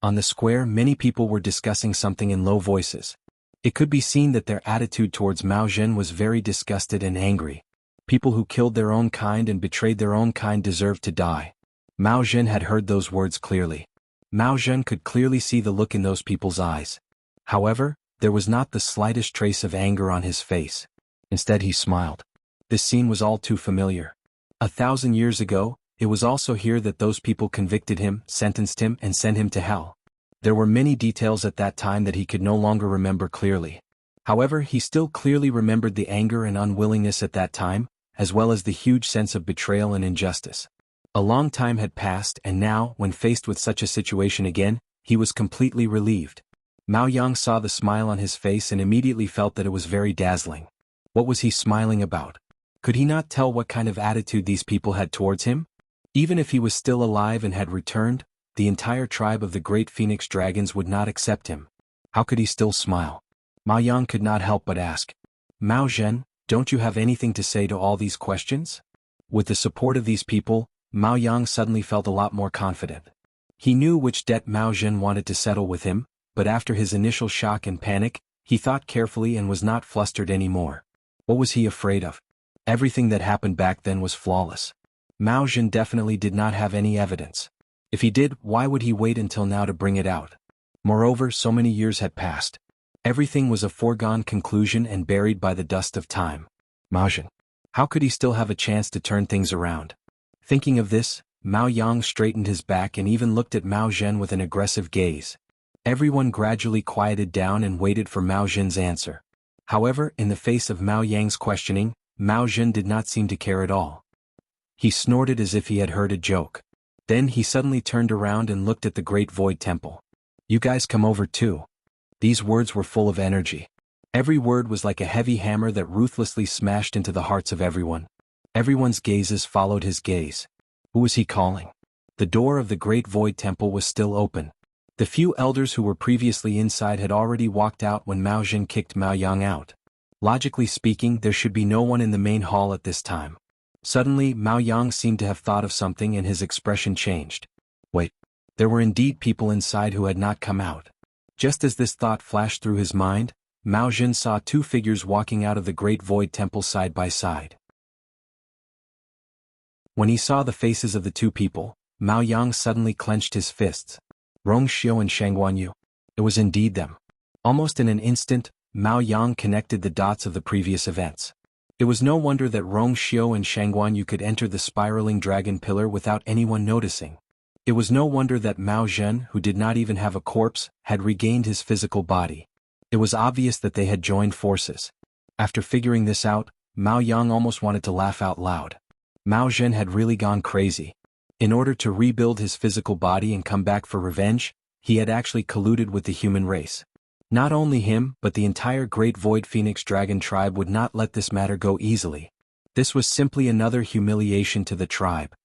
On the square, many people were discussing something in low voices. It could be seen that their attitude towards Mao Zhen was very disgusted and angry. People who killed their own kind and betrayed their own kind deserved to die. Mao Zhen had heard those words clearly. Mao Zhen could clearly see the look in those people's eyes. However, there was not the slightest trace of anger on his face. Instead, he smiled. This scene was all too familiar. 1,000 years ago, it was also here that those people convicted him, sentenced him, and sent him to hell. There were many details at that time that he could no longer remember clearly. However, he still clearly remembered the anger and unwillingness at that time, as well as the huge sense of betrayal and injustice. A long time had passed, and now, when faced with such a situation again, he was completely relieved. Mao Yang saw the smile on his face and immediately felt that it was very dazzling. What was he smiling about? Could he not tell what kind of attitude these people had towards him? Even if he was still alive and had returned, the entire tribe of the Great Phoenix Dragons would not accept him. How could he still smile? Mao Yang could not help but ask, Mao Zhen, don't you have anything to say to all these questions? With the support of these people, Mao Yang suddenly felt a lot more confident. He knew which debt Mao Zhen wanted to settle with him, but after his initial shock and panic, he thought carefully and was not flustered anymore. What was he afraid of? Everything that happened back then was flawless. Mao Zhen definitely did not have any evidence. If he did, why would he wait until now to bring it out? Moreover, so many years had passed. Everything was a foregone conclusion and buried by the dust of time. Mao Zhen. How could he still have a chance to turn things around? Thinking of this, Mao Yang straightened his back and even looked at Mao Zhen with an aggressive gaze. Everyone gradually quieted down and waited for Mao Zhen's answer. However, in the face of Mao Yang's questioning, Mao Zhen did not seem to care at all. He snorted as if he had heard a joke. Then he suddenly turned around and looked at the Great Void Temple. You guys come over too. These words were full of energy. Every word was like a heavy hammer that ruthlessly smashed into the hearts of everyone. Everyone's gazes followed his gaze. Who was he calling? The door of the Great Void Temple was still open. The few elders who were previously inside had already walked out when Mao Zhen kicked Mao Yang out. Logically speaking, there should be no one in the main hall at this time. Suddenly, Mao Yang seemed to have thought of something and his expression changed. Wait, there were indeed people inside who had not come out. Just as this thought flashed through his mind, Mao Zhen saw two figures walking out of the Great Void Temple side by side. When he saw the faces of the two people, Mao Yang suddenly clenched his fists. Rong Xiu and Xuanhuan. It was indeed them. Almost in an instant, Mao Yang connected the dots of the previous events. It was no wonder that Rong Xiao and Xuanhuan could enter the spiraling dragon pillar without anyone noticing. It was no wonder that Mao Zhen, who did not even have a corpse, had regained his physical body. It was obvious that they had joined forces. After figuring this out, Mao Yang almost wanted to laugh out loud. Mao Zhen had really gone crazy. In order to rebuild his physical body and come back for revenge, he had actually colluded with the human race. Not only him, but the entire Great Void Phoenix Dragon tribe would not let this matter go easily. This was simply another humiliation to the tribe.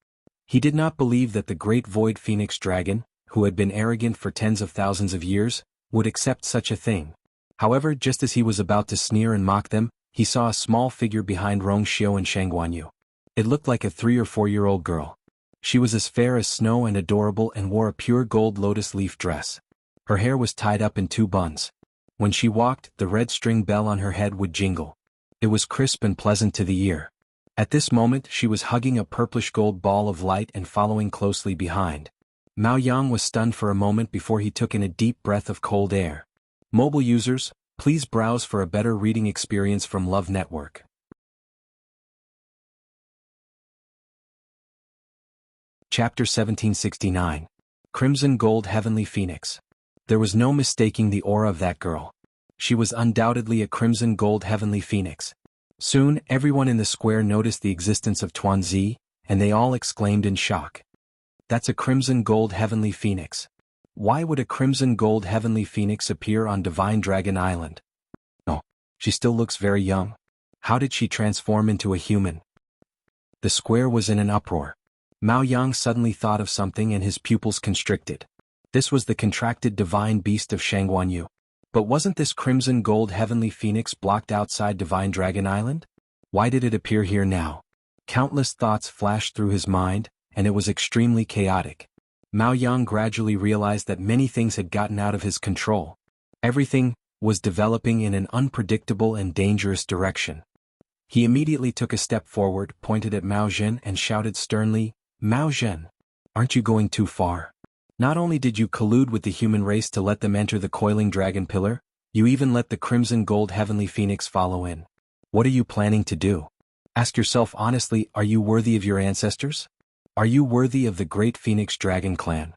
He did not believe that the Great Void Phoenix Dragon, who had been arrogant for tens of thousands of years, would accept such a thing. However, just as he was about to sneer and mock them, he saw a small figure behind Rong Xiao and Xuanhuan. It looked like a 3 or 4-year-old girl. She was as fair as snow and adorable and wore a pure gold lotus leaf dress. Her hair was tied up in 2 buns. When she walked, the red string bell on her head would jingle. It was crisp and pleasant to the ear. At this moment she was hugging a purplish gold ball of light and following closely behind. Mao Yang was stunned for a moment before he took in a deep breath of cold air. Mobile users, please browse for a better reading experience from Love Network. Chapter 1769. Crimson Gold Heavenly Phoenix. There was no mistaking the aura of that girl. She was undoubtedly a crimson gold heavenly phoenix. Soon, everyone in the square noticed the existence of Tuanzi, and they all exclaimed in shock. That's a crimson gold heavenly phoenix. Why would a crimson gold heavenly phoenix appear on Divine Dragon Island? No, she still looks very young. How did she transform into a human? The square was in an uproar. Mao Yang suddenly thought of something and his pupils constricted. This was the contracted divine beast of Xuanhuan. But wasn't this crimson gold heavenly phoenix blocked outside Divine Dragon Island? Why did it appear here now? Countless thoughts flashed through his mind, and it was extremely chaotic. Mao Yang gradually realized that many things had gotten out of his control. Everything was developing in an unpredictable and dangerous direction. He immediately took a step forward, pointed at Mao Zhen and shouted sternly, "Mao Zhen, aren't you going too far? Not only did you collude with the human race to let them enter the coiling dragon pillar, you even let the crimson gold heavenly phoenix follow in. What are you planning to do? Ask yourself honestly, are you worthy of your ancestors? Are you worthy of the great Phoenix Dragon clan?"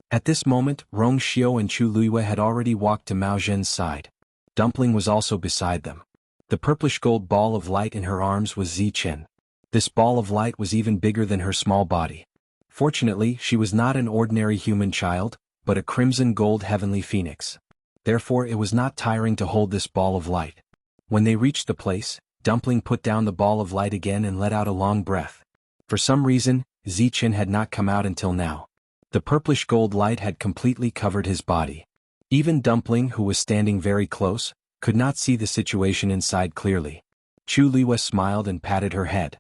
At this moment, Rong Xiao and Chu Luiyue had already walked to Mao Zhen's side. Dumpling was also beside them. The purplish gold ball of light in her arms was Zichen. This ball of light was even bigger than her small body. Fortunately, she was not an ordinary human child, but a crimson gold heavenly phoenix. Therefore it was not tiring to hold this ball of light. When they reached the place, Dumpling put down the ball of light again and let out a long breath. For some reason, Zichen had not come out until now. The purplish gold light had completely covered his body. Even Dumpling, who was standing very close, could not see the situation inside clearly. Chu Luiyue smiled and patted her head.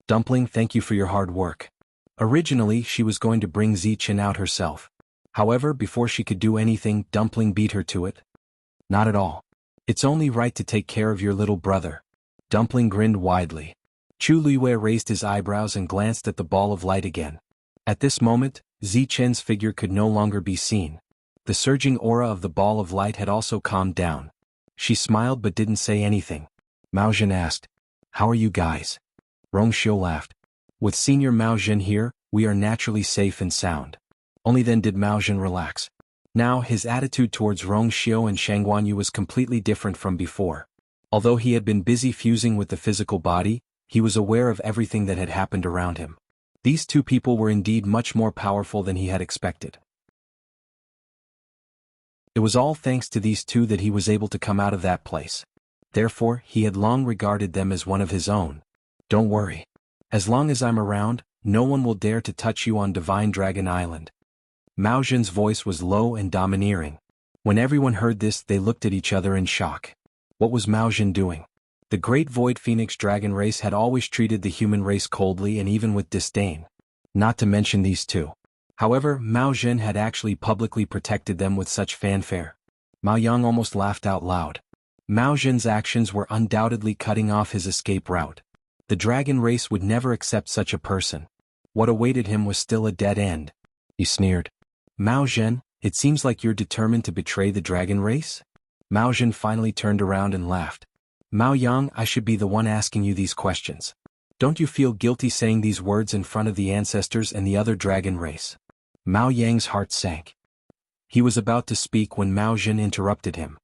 "Dumpling, thank you for your hard work." Originally, she was going to bring Zichen out herself. However, before she could do anything, Dumpling beat her to it. "Not at all. It's only right to take care of your little brother." Dumpling grinned widely. Chu Luiyue raised his eyebrows and glanced at the ball of light again. At this moment, Zichen's figure could no longer be seen. The surging aura of the ball of light had also calmed down. She smiled but didn't say anything. Mao Zhen asked, "How are you guys?" Rong Xiao laughed. "With Senior Mao Zhen here, we are naturally safe and sound." Only then did Mao Zhen relax. Now his attitude towards Rong Xiao and Xuanhuan was completely different from before. Although he had been busy fusing with the physical body, he was aware of everything that had happened around him. These two people were indeed much more powerful than he had expected. It was all thanks to these two that he was able to come out of that place. Therefore, he had long regarded them as one of his own. "Don't worry. As long as I'm around, no one will dare to touch you on Divine Dragon Island." Mao Zhen's voice was low and domineering. When everyone heard this, they looked at each other in shock. What was Mao Zhen doing? The Great Void Phoenix Dragon race had always treated the human race coldly and even with disdain. Not to mention these two. However, Mao Zhen had actually publicly protected them with such fanfare. Mao Yang almost laughed out loud. Mao Zhen's actions were undoubtedly cutting off his escape route. The dragon race would never accept such a person. What awaited him was still a dead end. He sneered. "Mao Zhen, it seems like you're determined to betray the dragon race? Mao Zhen finally turned around and laughed. Mao Yang, I should be the one asking you these questions. Don't you feel guilty saying these words in front of the ancestors and the other dragon race? Mao Yang's heart sank. He was about to speak when Mao Zhen interrupted him.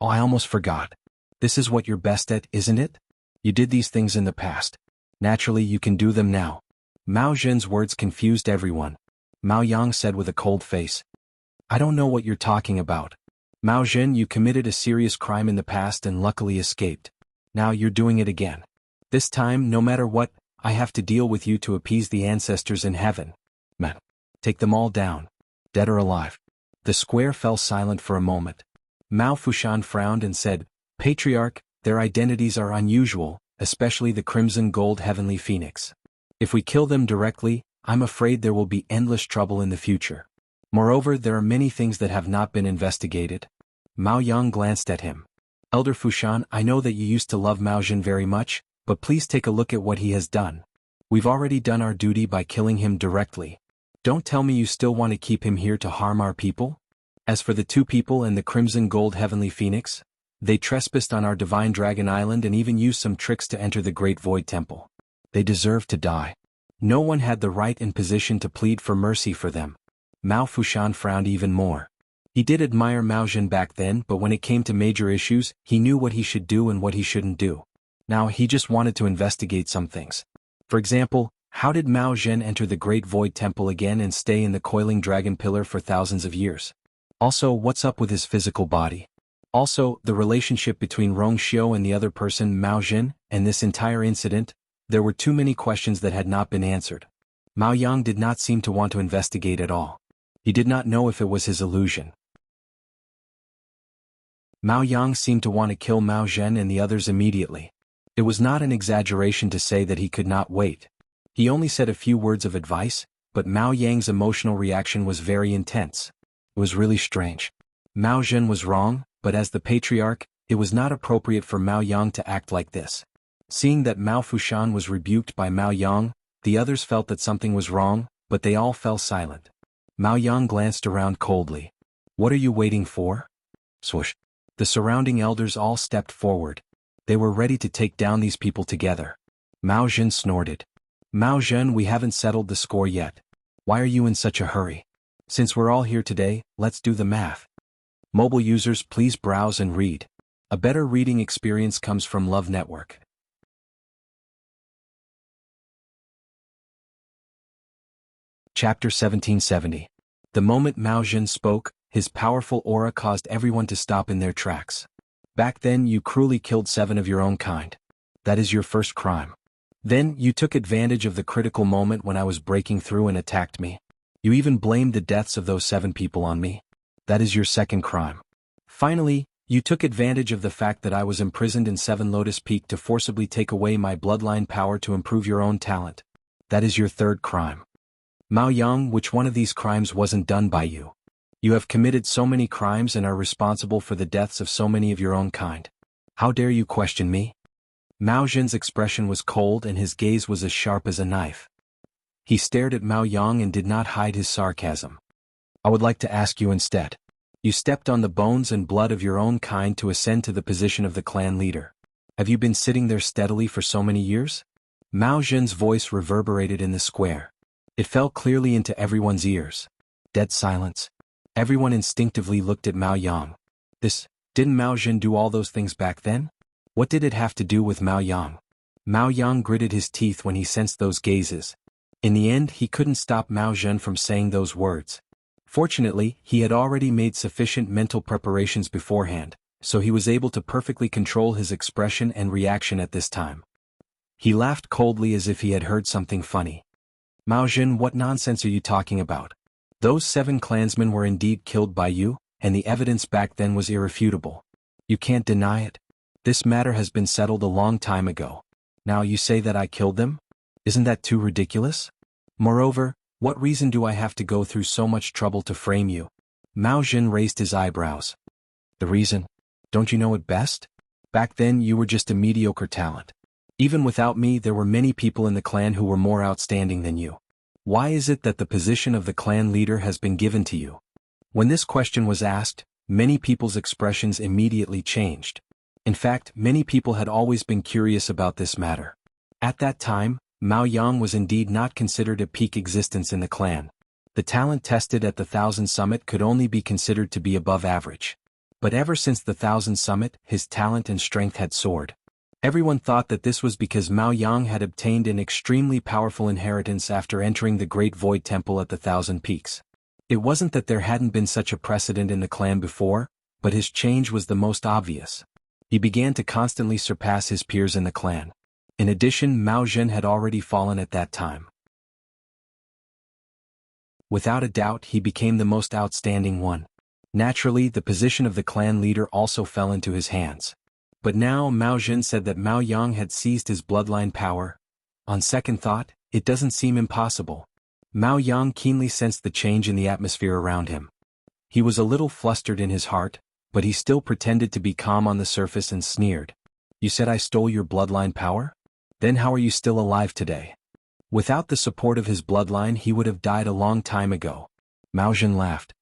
Oh, I almost forgot. This is what you're best at, isn't it? You did these things in the past. Naturally, you can do them now. Mao Zhen's words confused everyone. Mao Yang said with a cold face. I don't know what you're talking about. Mao Zhen, you committed a serious crime in the past and luckily escaped. Now you're doing it again. This time, no matter what, I have to deal with you to appease the ancestors in heaven. Man, take them all down, dead or alive. The square fell silent for a moment. Mao Fushan frowned and said, Patriarch, their identities are unusual, especially the crimson gold heavenly phoenix. If we kill them directly, I'm afraid there will be endless trouble in the future. Moreover, there are many things that have not been investigated. Mao Yang glanced at him. Elder Fushan, I know that you used to love Mao Zhen very much, but please take a look at what he has done. We've already done our duty by killing him directly. Don't tell me you still want to keep him here to harm our people? As for the two people and the crimson gold heavenly phoenix, they trespassed on our divine dragon island and even used some tricks to enter the great void temple. They deserve to die. No one had the right and position to plead for mercy for them. Mao Fushan frowned even more. He did admire Mao Zhen back then, but when it came to major issues, he knew what he should do and what he shouldn't do. Now he just wanted to investigate some things. For example, how did Mao Zhen enter the Great Void Temple again and stay in the coiling dragon pillar for thousands of years? Also, what's up with his physical body? Also, the relationship between Rong Xiu and the other person Mao Zhen, and this entire incident, there were too many questions that had not been answered. Mao Yang did not seem to want to investigate at all. He did not know if it was his illusion. Mao Yang seemed to want to kill Mao Zhen and the others immediately. It was not an exaggeration to say that he could not wait. He only said a few words of advice, but Mao Yang's emotional reaction was very intense. It was really strange. Mao Zhen was wrong, but as the patriarch, it was not appropriate for Mao Yang to act like this. Seeing that Mao Fushan was rebuked by Mao Yang, the others felt that something was wrong, but they all fell silent. Mao Yang glanced around coldly. What are you waiting for? Swoosh. The surrounding elders all stepped forward. They were ready to take down these people together. Mao Zhen snorted. Mao Zhen, we haven't settled the score yet. Why are you in such a hurry? Since we're all here today, let's do the math. Mobile users, please browse and read. A better reading experience comes from Love Network. Chapter 1770. The moment Mao Zhen spoke, his powerful aura caused everyone to stop in their tracks. Back then you cruelly killed 7 of your own kind. That is your first crime. Then, you took advantage of the critical moment when I was breaking through and attacked me. You even blamed the deaths of those 7 people on me. That is your second crime. Finally, you took advantage of the fact that I was imprisoned in 7 Lotus Peak to forcibly take away my bloodline power to improve your own talent. That is your third crime. Mao Yang, which one of these crimes wasn't done by you? You have committed so many crimes and are responsible for the deaths of so many of your own kind. How dare you question me? Mao Zhen's expression was cold and his gaze was as sharp as a knife. He stared at Mao Yang and did not hide his sarcasm. I would like to ask you instead. You stepped on the bones and blood of your own kind to ascend to the position of the clan leader. Have you been sitting there steadily for so many years? Mao Zhen's voice reverberated in the square. It fell clearly into everyone's ears. Dead silence. Everyone instinctively looked at Mao Yang. Didn't Mao Zhen do all those things back then? What did it have to do with Mao Yang? Mao Yang gritted his teeth when he sensed those gazes. In the end, he couldn't stop Mao Zhen from saying those words. Fortunately, he had already made sufficient mental preparations beforehand, so he was able to perfectly control his expression and reaction at this time. He laughed coldly as if he had heard something funny. Mao Zhen, what nonsense are you talking about? Those 7 clansmen were indeed killed by you, and the evidence back then was irrefutable. You can't deny it. This matter has been settled a long time ago. Now you say that I killed them? Isn't that too ridiculous? Moreover, what reason do I have to go through so much trouble to frame you? Mao Zhen raised his eyebrows. The reason? Don't you know it best? Back then you were just a mediocre talent. Even without me, there were many people in the clan who were more outstanding than you. Why is it that the position of the clan leader has been given to you? When this question was asked, many people's expressions immediately changed. In fact, many people had always been curious about this matter. At that time, Mao Yang was indeed not considered a peak existence in the clan. The talent tested at the Thousand Summit could only be considered to be above average. But ever since the Thousand Summit, his talent and strength had soared. Everyone thought that this was because Mao Yang had obtained an extremely powerful inheritance after entering the Great Void Temple at the Thousand Peaks. It wasn't that there hadn't been such a precedent in the clan before, but his change was the most obvious. He began to constantly surpass his peers in the clan. In addition, Mao Zhen had already fallen at that time. Without a doubt, he became the most outstanding one. Naturally, the position of the clan leader also fell into his hands. But now Mao Zhen said that Mao Yang had seized his bloodline power. On second thought, it doesn't seem impossible. Mao Yang keenly sensed the change in the atmosphere around him. He was a little flustered in his heart, but he still pretended to be calm on the surface and sneered. "You said I stole your bloodline power? Then how are you still alive today?" Without the support of his bloodline, he would have died a long time ago. Mao Zhen laughed.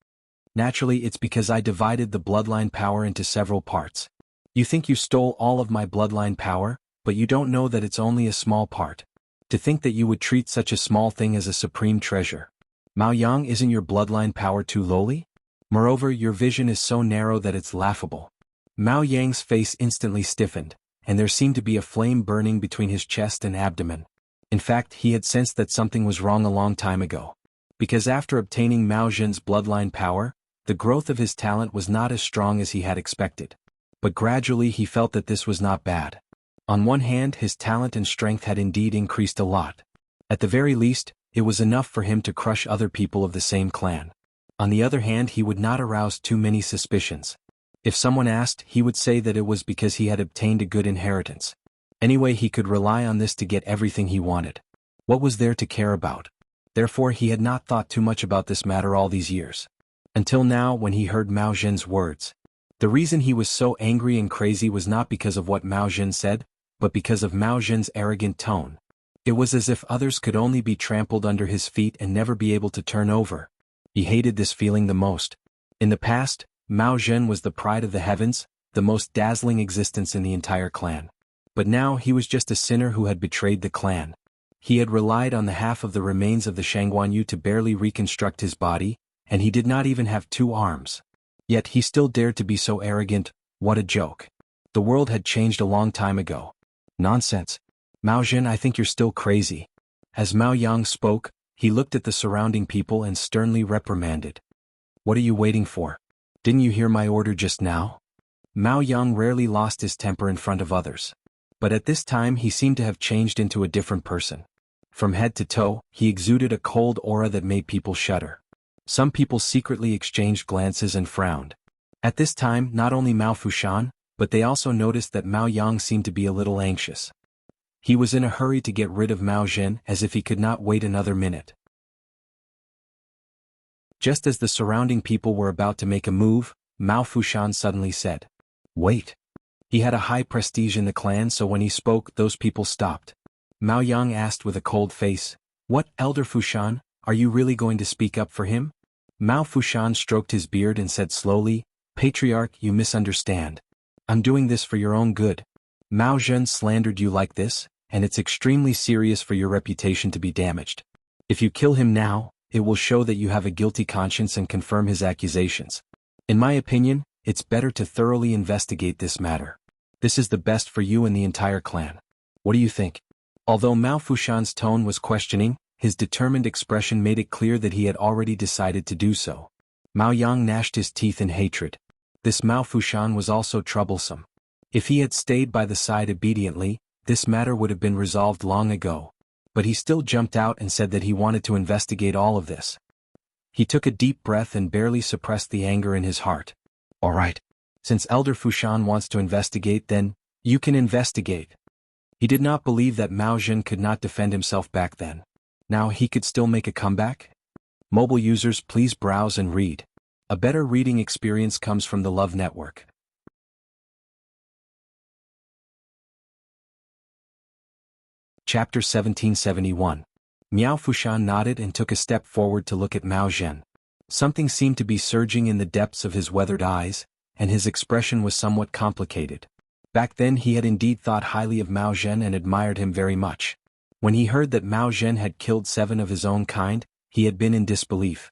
"Naturally, it's because I divided the bloodline power into several parts. You think you stole all of my bloodline power, but you don't know that it's only a small part. To think that you would treat such a small thing as a supreme treasure. Mao Yang, isn't your bloodline power too lowly? Moreover, your vision is so narrow that it's laughable." Mao Yang's face instantly stiffened, and there seemed to be a flame burning between his chest and abdomen. In fact, he had sensed that something was wrong a long time ago. Because after obtaining Mao Zhen's bloodline power, the growth of his talent was not as strong as he had expected. But gradually he felt that this was not bad. On one hand, his talent and strength had indeed increased a lot. At the very least, it was enough for him to crush other people of the same clan. On the other hand, he would not arouse too many suspicions. If someone asked, he would say that it was because he had obtained a good inheritance. Anyway, he could rely on this to get everything he wanted. What was there to care about? Therefore, he had not thought too much about this matter all these years. Until now, when he heard Mao Zhen's words. The reason he was so angry and crazy was not because of what Mao Zhen said, but because of Mao Zhen's arrogant tone. It was as if others could only be trampled under his feet and never be able to turn over. He hated this feeling the most. In the past, Mao Zhen was the pride of the heavens, the most dazzling existence in the entire clan. But now he was just a sinner who had betrayed the clan. He had relied on the half of the remains of the xuanhuan to barely reconstruct his body, and he did not even have 2 arms. Yet he still dared to be so arrogant. What a joke. The world had changed a long time ago. Nonsense. Mao Zhen, I think you're still crazy. As Mao Yang spoke, he looked at the surrounding people and sternly reprimanded. What are you waiting for? Didn't you hear my order just now? Mao Yang rarely lost his temper in front of others. But at this time he seemed to have changed into a different person. From head to toe, he exuded a cold aura that made people shudder. Some people secretly exchanged glances and frowned. At this time, not only Mao Fushan, but they also noticed that Mao Yang seemed to be a little anxious. He was in a hurry to get rid of Mao Zhen, as if he could not wait another minute. Just as the surrounding people were about to make a move, Mao Fushan suddenly said, "Wait." He had a high prestige in the clan, so when he spoke, those people stopped. Mao Yang asked with a cold face, "What, Elder Fushan, are you really going to speak up for him?" Mao Fushan stroked his beard and said slowly, "Patriarch, you misunderstand. I'm doing this for your own good. Mao Zhen slandered you like this, and it's extremely serious for your reputation to be damaged. If you kill him now, it will show that you have a guilty conscience and confirm his accusations. In my opinion, it's better to thoroughly investigate this matter. This is the best for you and the entire clan. What do you think?" Although Mao Fushan's tone was questioning, his determined expression made it clear that he had already decided to do so. Mao Yang gnashed his teeth in hatred. This Mao Fushan was also troublesome. If he had stayed by the side obediently, this matter would have been resolved long ago. But he still jumped out and said that he wanted to investigate all of this. He took a deep breath and barely suppressed the anger in his heart. "All right. Since Elder Fushan wants to investigate, then you can investigate." He did not believe that Mao Zhen could not defend himself back then. Now he could still make a comeback? Mobile users, please browse and read. A better reading experience comes from the Love Network. Chapter 1771. Miao Fushan nodded and took a step forward to look at Mao Zhen. Something seemed to be surging in the depths of his weathered eyes, and his expression was somewhat complicated. Back then he had indeed thought highly of Mao Zhen and admired him very much. When he heard that Mao Zhen had killed 7 of his own kind, he had been in disbelief.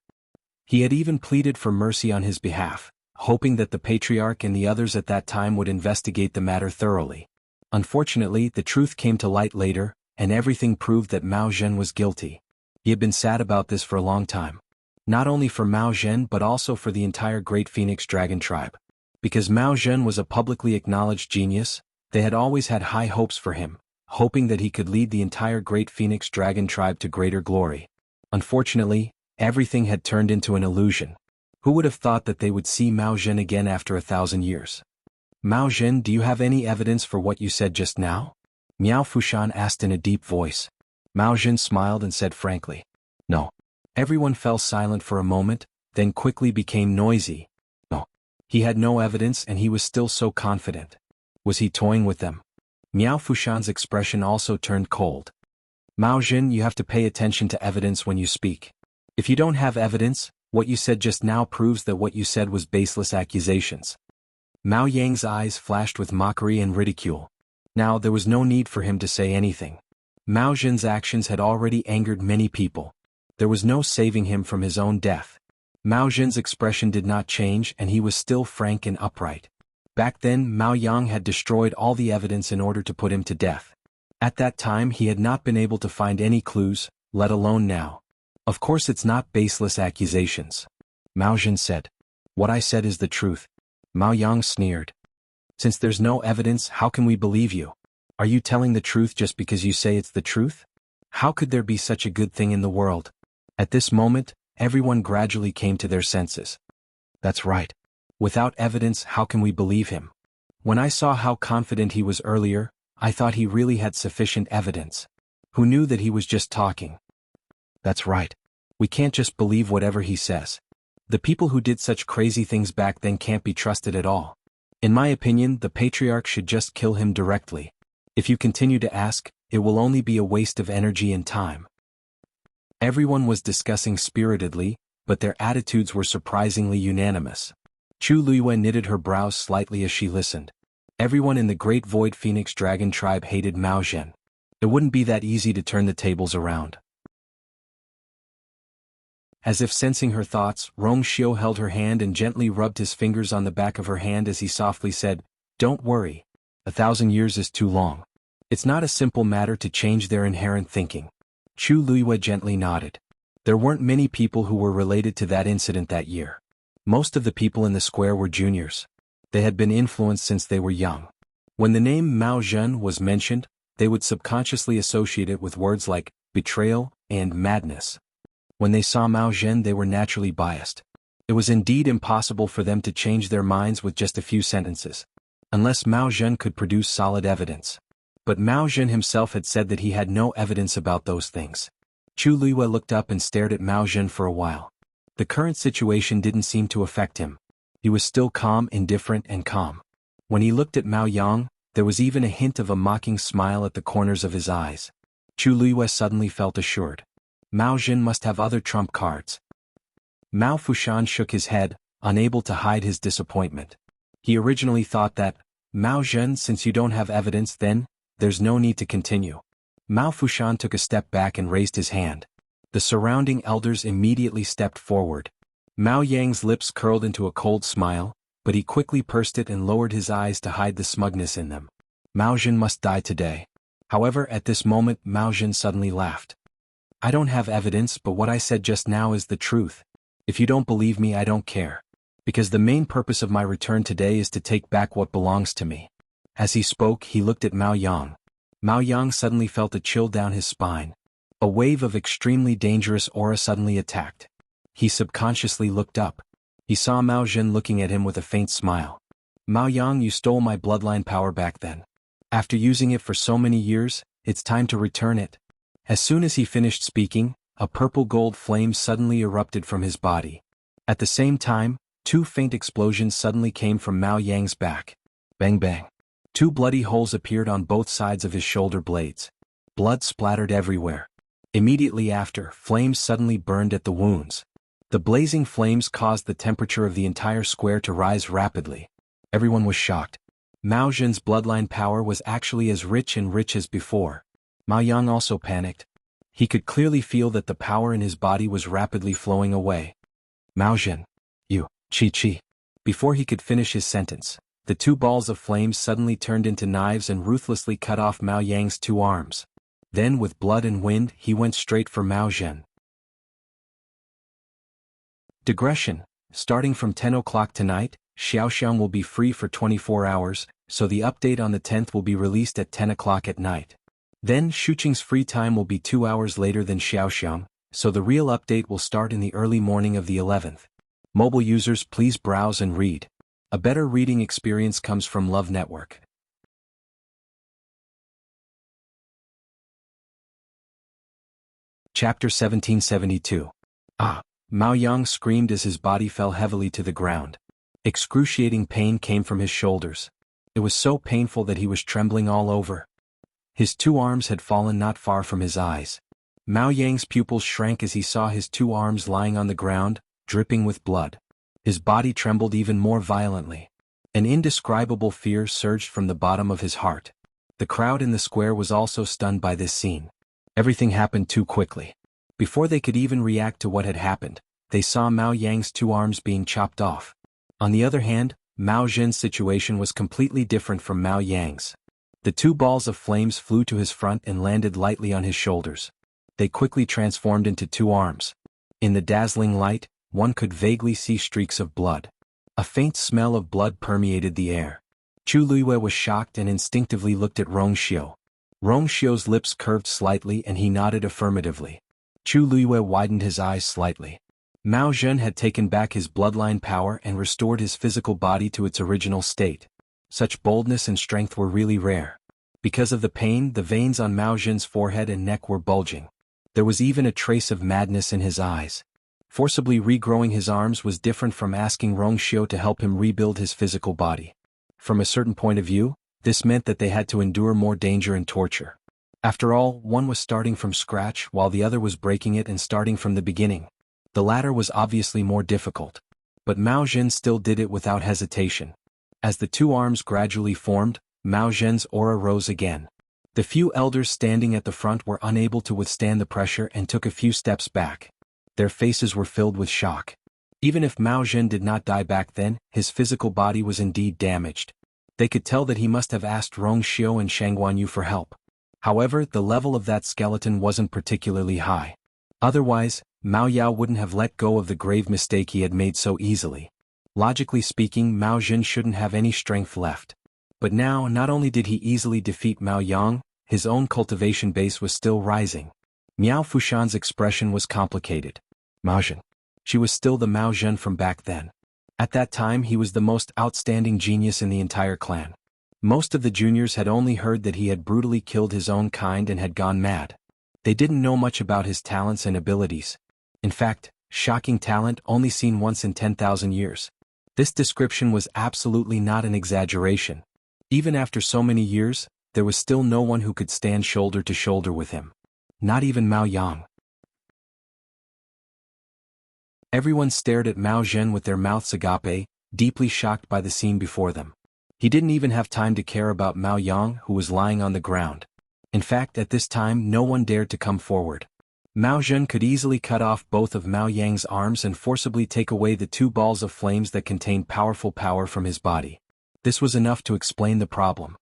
He had even pleaded for mercy on his behalf, hoping that the patriarch and the others at that time would investigate the matter thoroughly. Unfortunately, the truth came to light later, and everything proved that Mao Zhen was guilty. He had been sad about this for a long time. Not only for Mao Zhen but also for the entire Great Phoenix Dragon tribe. Because Mao Zhen was a publicly acknowledged genius, they had always had high hopes for him, hoping that he could lead the entire Great Phoenix Dragon tribe to greater glory. Unfortunately, everything had turned into an illusion. Who would have thought that they would see Mao Zhen again after 1,000 years? Mao Zhen, do you have any evidence for what you said just now? Miao Fushan asked in a deep voice. Mao Zhen smiled and said frankly, no. Everyone fell silent for a moment, then quickly became noisy. No. He had no evidence and he was still so confident. Was he toying with them? Miao Fushan's expression also turned cold. Mao Zhen, you have to pay attention to evidence when you speak. If you don't have evidence, what you said just now proves that what you said was baseless accusations. Mao Yang's eyes flashed with mockery and ridicule. Now there was no need for him to say anything. Mao Zhen's actions had already angered many people. There was no saving him from his own death. Mao Zhen's expression did not change and he was still frank and upright. Back then Mao Yang had destroyed all the evidence in order to put him to death. At that time he had not been able to find any clues, let alone now. Of course it's not baseless accusations. Mao Zhen said. What I said is the truth. Mao Yang sneered. Since there's no evidence, how can we believe you? Are you telling the truth just because you say it's the truth? How could there be such a good thing in the world? At this moment, everyone gradually came to their senses. That's right. Without evidence, how can we believe him? When I saw how confident he was earlier, I thought he really had sufficient evidence. Who knew that he was just talking? That's right. We can't just believe whatever he says. The people who did such crazy things back then can't be trusted at all. In my opinion, the patriarch should just kill him directly. If you continue to ask, it will only be a waste of energy and time. Everyone was discussing spiritedly, but their attitudes were surprisingly unanimous. Chu Luiyue knitted her brows slightly as she listened. Everyone in the Great Void Phoenix Dragon tribe hated Mao Zhen. It wouldn't be that easy to turn the tables around. As if sensing her thoughts, Rong Xiu held her hand and gently rubbed his fingers on the back of her hand as he softly said, "Don't worry. 1,000 years is too long. It's not a simple matter to change their inherent thinking." Chu Luiyue gently nodded. There weren't many people who were related to that incident that year. Most of the people in the square were juniors. They had been influenced since they were young. When the name Mao Zhen was mentioned, they would subconsciously associate it with words like betrayal and madness. When they saw Mao Zhen, they were naturally biased. It was indeed impossible for them to change their minds with just a few sentences. Unless Mao Zhen could produce solid evidence. But Mao Zhen himself had said that he had no evidence about those things. Chu Luiyue looked up and stared at Mao Zhen for a while. The current situation didn't seem to affect him. He was still calm, indifferent, and calm. When he looked at Mao Yang, there was even a hint of a mocking smile at the corners of his eyes. Chu Luiyue suddenly felt assured. Mao Zhen must have other trump cards. Mao Fushan shook his head, unable to hide his disappointment. He originally thought that, Mao Zhen, since you don't have evidence then, there's no need to continue. Mao Fushan took a step back and raised his hand. The surrounding elders immediately stepped forward. Mao Yang's lips curled into a cold smile, but he quickly pursed it and lowered his eyes to hide the smugness in them. Mao Zhen must die today. However, at this moment Mao Zhen suddenly laughed. I don't have evidence, but what I said just now is the truth. If you don't believe me, I don't care. Because the main purpose of my return today is to take back what belongs to me. As he spoke, he looked at Mao Yang. Mao Yang suddenly felt a chill down his spine. A wave of extremely dangerous aura suddenly attacked. He subconsciously looked up. He saw Mao Zhen looking at him with a faint smile. Mao Yang, you stole my bloodline power back then. After using it for so many years, it's time to return it. As soon as he finished speaking, a purple gold flame suddenly erupted from his body. At the same time, 2 faint explosions suddenly came from Mao Yang's back. Bang bang. 2 bloody holes appeared on both sides of his shoulder blades. Blood splattered everywhere. Immediately after, flames suddenly burned at the wounds. The blazing flames caused the temperature of the entire square to rise rapidly. Everyone was shocked. Mao Zhen's bloodline power was actually as rich as before. Mao Yang also panicked. He could clearly feel that the power in his body was rapidly flowing away. Mao Zhen. You, Chi. Before he could finish his sentence, the two balls of flames suddenly turned into knives and ruthlessly cut off Mao Yang's two arms. Then with blood and wind he went straight for Mao Zhen. Digression. Starting from 10 o'clock tonight, Xiaoxiang will be free for 24 hours, so the update on the 10th will be released at 10 o'clock at night. Then Xuqing's free time will be 2 hours later than Xiaoxiang, so the real update will start in the early morning of the 11th. Mobile users, please browse and read. A better reading experience comes from Love Network. Chapter 1772. Mao Yang screamed as his body fell heavily to the ground. Excruciating pain came from his shoulders. It was so painful that he was trembling all over. His two arms had fallen not far from his eyes. Mao Yang's pupils shrank as he saw his two arms lying on the ground, dripping with blood. His body trembled even more violently. An indescribable fear surged from the bottom of his heart. The crowd in the square was also stunned by this scene. Everything happened too quickly. Before they could even react to what had happened, they saw Mao Yang's two arms being chopped off. On the other hand, Mao Zhen's situation was completely different from Mao Yang's. The two balls of flames flew to his front and landed lightly on his shoulders. They quickly transformed into two arms. In the dazzling light, one could vaguely see streaks of blood. A faint smell of blood permeated the air. Chu Luiyue was shocked and instinctively looked at Rongxiu. Rongxiu's lips curved slightly and he nodded affirmatively. Chu Luiyue widened his eyes slightly. Mao Zhen had taken back his bloodline power and restored his physical body to its original state. Such boldness and strength were really rare. Because of the pain, the veins on Mao Zhen's forehead and neck were bulging. There was even a trace of madness in his eyes. Forcibly regrowing his arms was different from asking Rongxiu to help him rebuild his physical body. From a certain point of view, this meant that they had to endure more danger and torture. After all, one was starting from scratch while the other was breaking it and starting from the beginning. The latter was obviously more difficult. But Mao Zhen still did it without hesitation. As the two arms gradually formed, Mao Zhen's aura rose again. The few elders standing at the front were unable to withstand the pressure and took a few steps back. Their faces were filled with shock. Even if Mao Zhen did not die back then, his physical body was indeed damaged. They could tell that he must have asked Rongxiu and Xuanhuan for help. However, the level of that skeleton wasn't particularly high. Otherwise, Mao Yao wouldn't have let go of the grave mistake he had made so easily. Logically speaking, Mao Zhen shouldn't have any strength left. But now, not only did he easily defeat Mao Yang, his own cultivation base was still rising. Miao Fushan's expression was complicated. Mao Zhen. She was still the Mao Zhen from back then. At that time he was the most outstanding genius in the entire clan. Most of the juniors had only heard that he had brutally killed his own kind and had gone mad. They didn't know much about his talents and abilities. In fact, shocking talent only seen once in 10,000 years. This description was absolutely not an exaggeration. Even after so many years, there was still no one who could stand shoulder to shoulder with him. Not even Mao Yang. Everyone stared at Mao Zhen with their mouths agape, deeply shocked by the scene before them. He didn't even have time to care about Mao Yang, who was lying on the ground. In fact, at this time no one dared to come forward. Mao Zhen could easily cut off both of Mao Yang's arms and forcibly take away the two balls of flames that contained powerful power from his body. This was enough to explain the problem.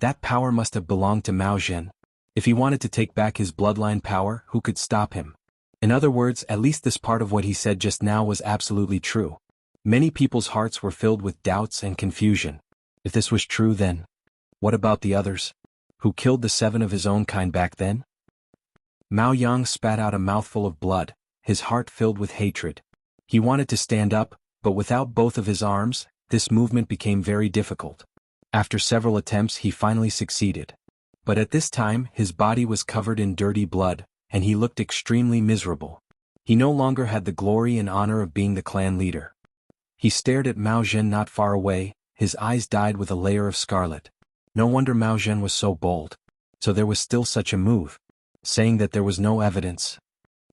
That power must have belonged to Mao Zhen. If he wanted to take back his bloodline power, who could stop him? In other words, at least this part of what he said just now was absolutely true. Many people's hearts were filled with doubts and confusion. If this was true, then what about the others? Who killed the 7 of his own kind back then? Mao Yang spat out a mouthful of blood, his heart filled with hatred. He wanted to stand up, but without both of his arms, this movement became very difficult. After several attempts he finally succeeded. But at this time his body was covered in dirty blood, and he looked extremely miserable. He no longer had the glory and honor of being the clan leader. He stared at Mao Zhen not far away, his eyes dyed with a layer of scarlet. No wonder Mao Zhen was so bold. So there was still such a move. Saying that there was no evidence.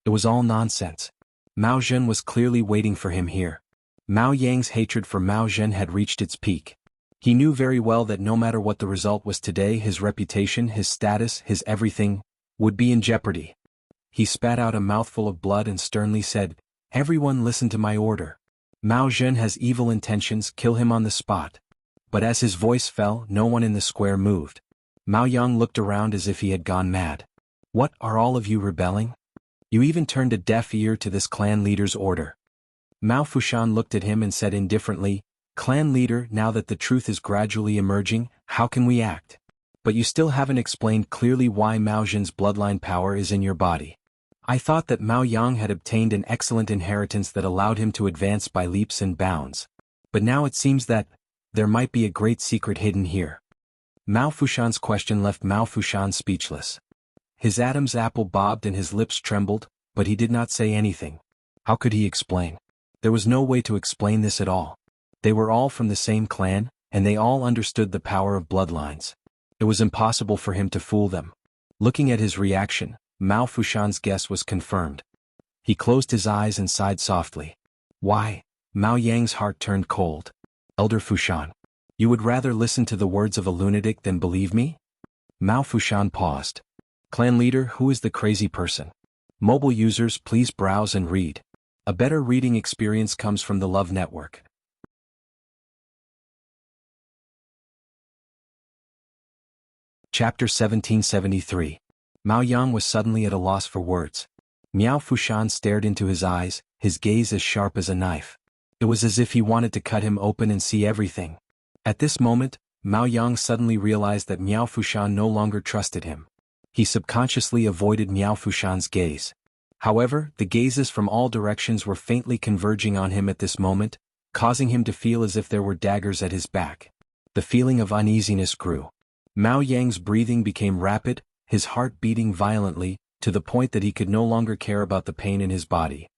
It was all nonsense. Mao Zhen was clearly waiting for him here. Mao Yang's hatred for Mao Zhen had reached its peak. He knew very well that no matter what the result was today, his reputation, his status, his everything, would be in jeopardy. He spat out a mouthful of blood and sternly said, "Everyone listen to my order. Mao Zhen has evil intentions, kill him on the spot." But as his voice fell, no one in the square moved. Mao Yang looked around as if he had gone mad. "What, are all of you rebelling? You even turned a deaf ear to this clan leader's order." Mao Fushan looked at him and said indifferently, "Clan leader, now that the truth is gradually emerging, how can we act? But you still haven't explained clearly why Mao Zhen's bloodline power is in your body. I thought that Mao Yang had obtained an excellent inheritance that allowed him to advance by leaps and bounds. But now it seems that there might be a great secret hidden here." Mao Fushan's question left Mao Fushan speechless. His Adam's apple bobbed and his lips trembled, but he did not say anything. How could he explain? There was no way to explain this at all. They were all from the same clan, and they all understood the power of bloodlines. It was impossible for him to fool them. Looking at his reaction, Mao Fushan's guess was confirmed. He closed his eyes and sighed softly. "Why?" Mao Yang's heart turned cold. "Elder Fushan, you would rather listen to the words of a lunatic than believe me?" Mao Fushan paused. "Clan leader, who is the crazy person?" Mobile users, please browse and read. A better reading experience comes from the Love Network. Chapter 1773. Mao Yang was suddenly at a loss for words. Miao Fushan stared into his eyes, his gaze as sharp as a knife. It was as if he wanted to cut him open and see everything. At this moment, Mao Yang suddenly realized that Miao Fushan no longer trusted him. He subconsciously avoided Miao Fushan's gaze. However, the gazes from all directions were faintly converging on him at this moment, causing him to feel as if there were daggers at his back. The feeling of uneasiness grew. Mao Yang's breathing became rapid, his heart beating violently, to the point that he could no longer care about the pain in his body.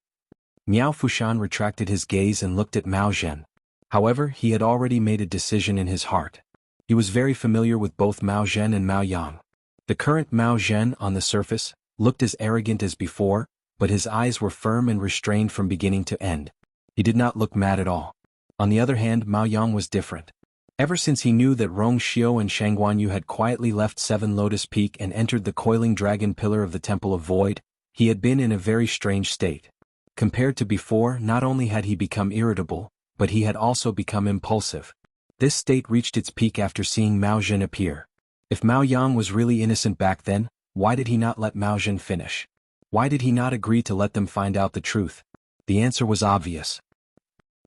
Miao Fushan retracted his gaze and looked at Mao Zhen. However, he had already made a decision in his heart. He was very familiar with both Mao Zhen and Mao Yang. The current Mao Zhen, on the surface, looked as arrogant as before, but his eyes were firm and restrained from beginning to end. He did not look mad at all. On the other hand, Mao Yang was different. Ever since he knew that Rong Xiao and Xuanhuan had quietly left Seven Lotus Peak and entered the coiling dragon pillar of the Temple of Void, he had been in a very strange state. Compared to before, not only had he become irritable, but he had also become impulsive. This state reached its peak after seeing Mao Zhen appear. If Mao Yang was really innocent back then, why did he not let Mao Zhen finish? Why did he not agree to let them find out the truth? The answer was obvious.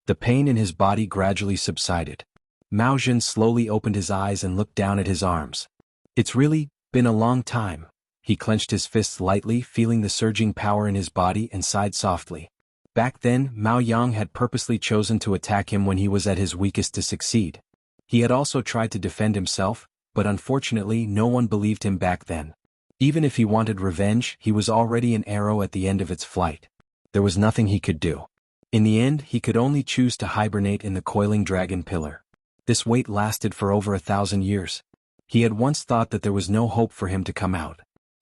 The pain in his body gradually subsided. Mao Zhen slowly opened his eyes and looked down at his arms. "It's really been a long time." He clenched his fists lightly, feeling the surging power in his body, and sighed softly. Back then, Mao Yang had purposely chosen to attack him when he was at his weakest to succeed. He had also tried to defend himself, but unfortunately no one believed him back then. Even if he wanted revenge, he was already an arrow at the end of its flight. There was nothing he could do. In the end, he could only choose to hibernate in the coiling dragon pillar. This wait lasted for over 1,000 years. He had once thought that there was no hope for him to come out.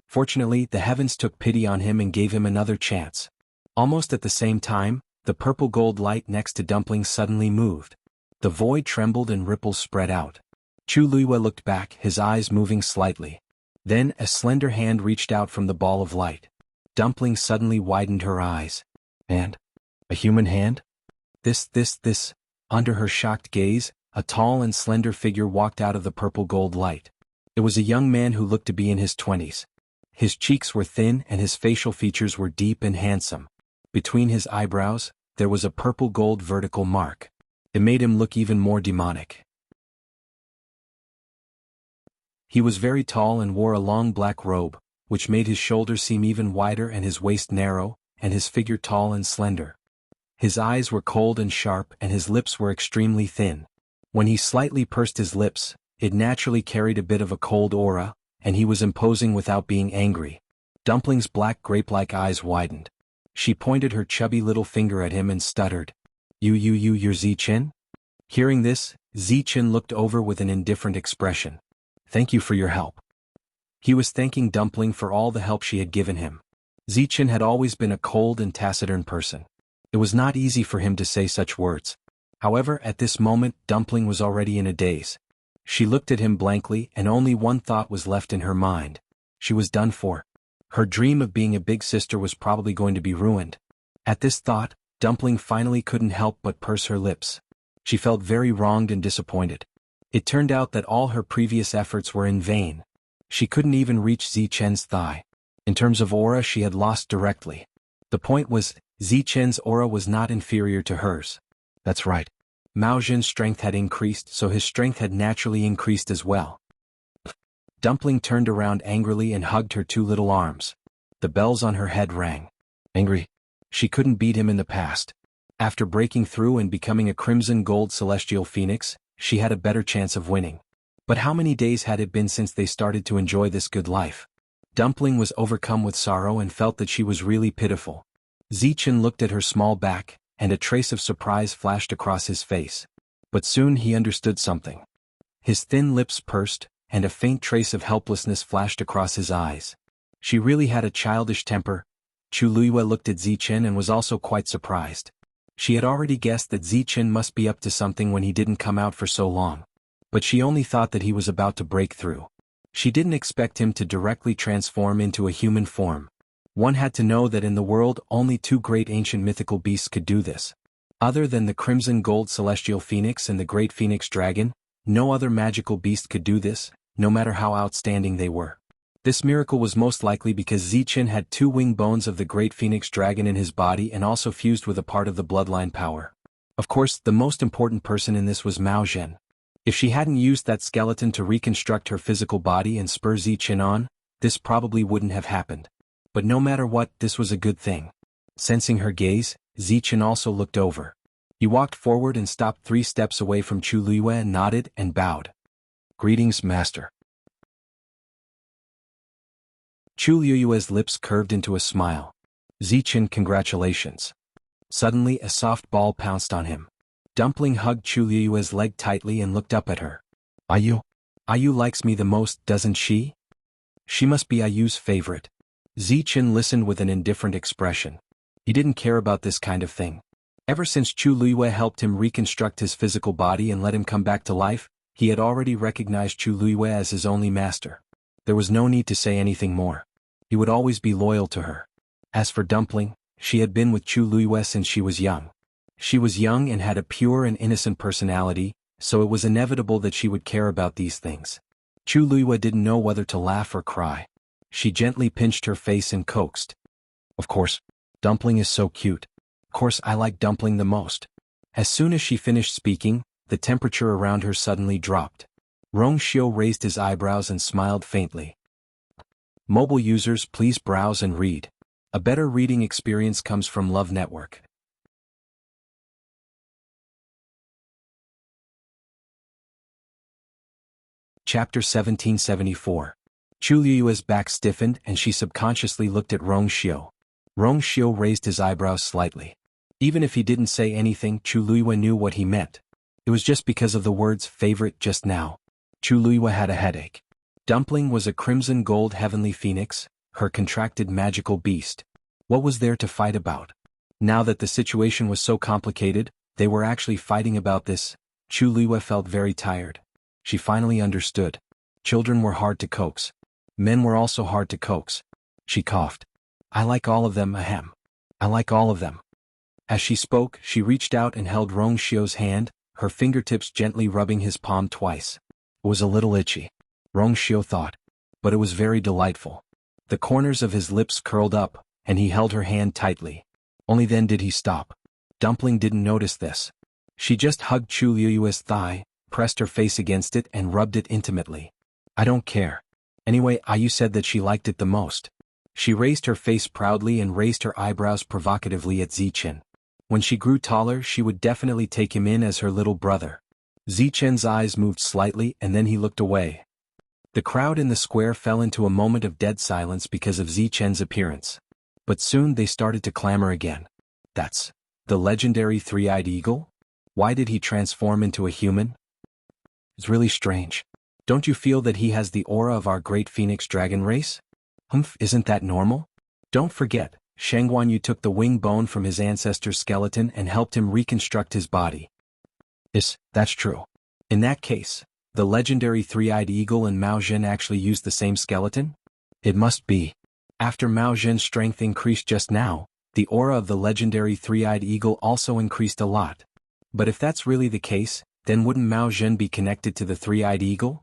Fortunately, the heavens took pity on him and gave him another chance. Almost at the same time, the purple gold light next to Dumpling suddenly moved. The void trembled and ripples spread out. Chu Luiwa looked back, his eyes moving slightly. Then, a slender hand reached out from the ball of light. Dumpling suddenly widened her eyes. And? A human hand? This. Under her shocked gaze, a tall and slender figure walked out of the purple gold light. It was a young man who looked to be in his 20s. His cheeks were thin and his facial features were deep and handsome. Between his eyebrows, there was a purple gold vertical mark. It made him look even more demonic. He was very tall and wore a long black robe, which made his shoulders seem even wider and his waist narrow, and his figure tall and slender. His eyes were cold and sharp and his lips were extremely thin. When he slightly pursed his lips, it naturally carried a bit of a cold aura, and he was imposing without being angry. Dumpling's black grape-like eyes widened. She pointed her chubby little finger at him and stuttered. You're Zichen?" Hearing this, Zichen looked over with an indifferent expression. "Thank you for your help." He was thanking Dumpling for all the help she had given him. Zichen had always been a cold and taciturn person. It was not easy for him to say such words. However, at this moment, Dumpling was already in a daze. She looked at him blankly, and only one thought was left in her mind. She was done for. Her dream of being a big sister was probably going to be ruined. At this thought, Dumpling finally couldn't help but purse her lips. She felt very wronged and disappointed. It turned out that all her previous efforts were in vain. She couldn't even reach Zichen's thigh. In terms of aura, she had lost directly. The point was, Zichen's aura was not inferior to hers. That's right. Mao Zhen's strength had increased, so his strength had naturally increased as well. Dumpling turned around angrily and hugged her two little arms. The bells on her head rang. Angry. She couldn't beat him in the past. After breaking through and becoming a crimson gold celestial phoenix, she had a better chance of winning. But how many days had it been since they started to enjoy this good life? Dumpling was overcome with sorrow and felt that she was really pitiful. Zichen looked at her small back, and a trace of surprise flashed across his face. But soon he understood something. His thin lips pursed, and a faint trace of helplessness flashed across his eyes. She really had a childish temper. Chu Luiyue looked at Zichen and was also quite surprised. She had already guessed that Zichen must be up to something when he didn't come out for so long. But she only thought that he was about to break through. She didn't expect him to directly transform into a human form. One had to know that in the world only two great ancient mythical beasts could do this. Other than the crimson gold celestial phoenix and the great phoenix dragon, no other magical beast could do this, no matter how outstanding they were. This miracle was most likely because Zichen had two wing bones of the great phoenix dragon in his body and also fused with a part of the bloodline power. Of course, the most important person in this was Mao Zhen. If she hadn't used that skeleton to reconstruct her physical body and spur Zichen on, this probably wouldn't have happened. But no matter what, this was a good thing. Sensing her gaze, Zichen also looked over. He walked forward and stopped 3 steps away from Chu Luiyue, nodded and bowed. Greetings, master. Chu Luiyue's lips curved into a smile. Zichen, congratulations. Suddenly a soft ball pounced on him. Dumpling hugged Chu Luiyue's leg tightly and looked up at her. Ayu? Ayu likes me the most, doesn't she? She must be Ayu's favorite. Zichen listened with an indifferent expression. He didn't care about this kind of thing. Ever since Chu Luiyue helped him reconstruct his physical body and let him come back to life, he had already recognized Chu Luiyue as his only master. There was no need to say anything more. He would always be loyal to her. As for Dumpling, she had been with Chu Luiyue since she was young. She was young and had a pure and innocent personality, so it was inevitable that she would care about these things. Chu Luiyue didn't know whether to laugh or cry. She gently pinched her face and coaxed. Of course, Dumpling is so cute. Of course I like Dumpling the most. As soon as she finished speaking, the temperature around her suddenly dropped. Rongxiu raised his eyebrows and smiled faintly. Mobile users, please browse and read. A better reading experience comes from Love Network. Chapter 1774. Chu Luiyue's back stiffened and she subconsciously looked at Rongxiu. Rongxiu raised his eyebrows slightly. Even if he didn't say anything, Chu Luiyue knew what he meant. It was just because of the words favorite just now. Chu Luiyue had a headache. Dumpling was a crimson gold heavenly phoenix, her contracted magical beast. What was there to fight about? Now that the situation was so complicated, they were actually fighting about this. Chu Luiyue felt very tired. She finally understood. Children were hard to coax. Men were also hard to coax. She coughed. I like all of them, ahem. I like all of them. As she spoke, she reached out and held Rongxiu's hand, her fingertips gently rubbing his palm twice. It was a little itchy. Rongxiu thought. But it was very delightful. The corners of his lips curled up, and he held her hand tightly. Only then did he stop. Dumpling didn't notice this. She just hugged Chu Luiyue's thigh, pressed her face against it and rubbed it intimately. I don't care. Anyway, Ayu said that she liked it the most. She raised her face proudly and raised her eyebrows provocatively at Zichen. When she grew taller, she would definitely take him in as her little brother. Zichen's eyes moved slightly and then he looked away. The crowd in the square fell into a moment of dead silence because of Zichen's appearance. But soon they started to clamor again. That's the legendary three-eyed eagle? Why did he transform into a human? It's really strange. Don't you feel that he has the aura of our great phoenix dragon race? Isn't that normal? Don't forget, Xuanhuan took the wing bone from his ancestor's skeleton and helped him reconstruct his body. That's true. In that case, the legendary three-eyed eagle and Mao Zhen actually used the same skeleton? It must be. After Mao Zhen's strength increased just now, the aura of the legendary three-eyed eagle also increased a lot. But if that's really the case, then wouldn't Mao Zhen be connected to the three-eyed eagle?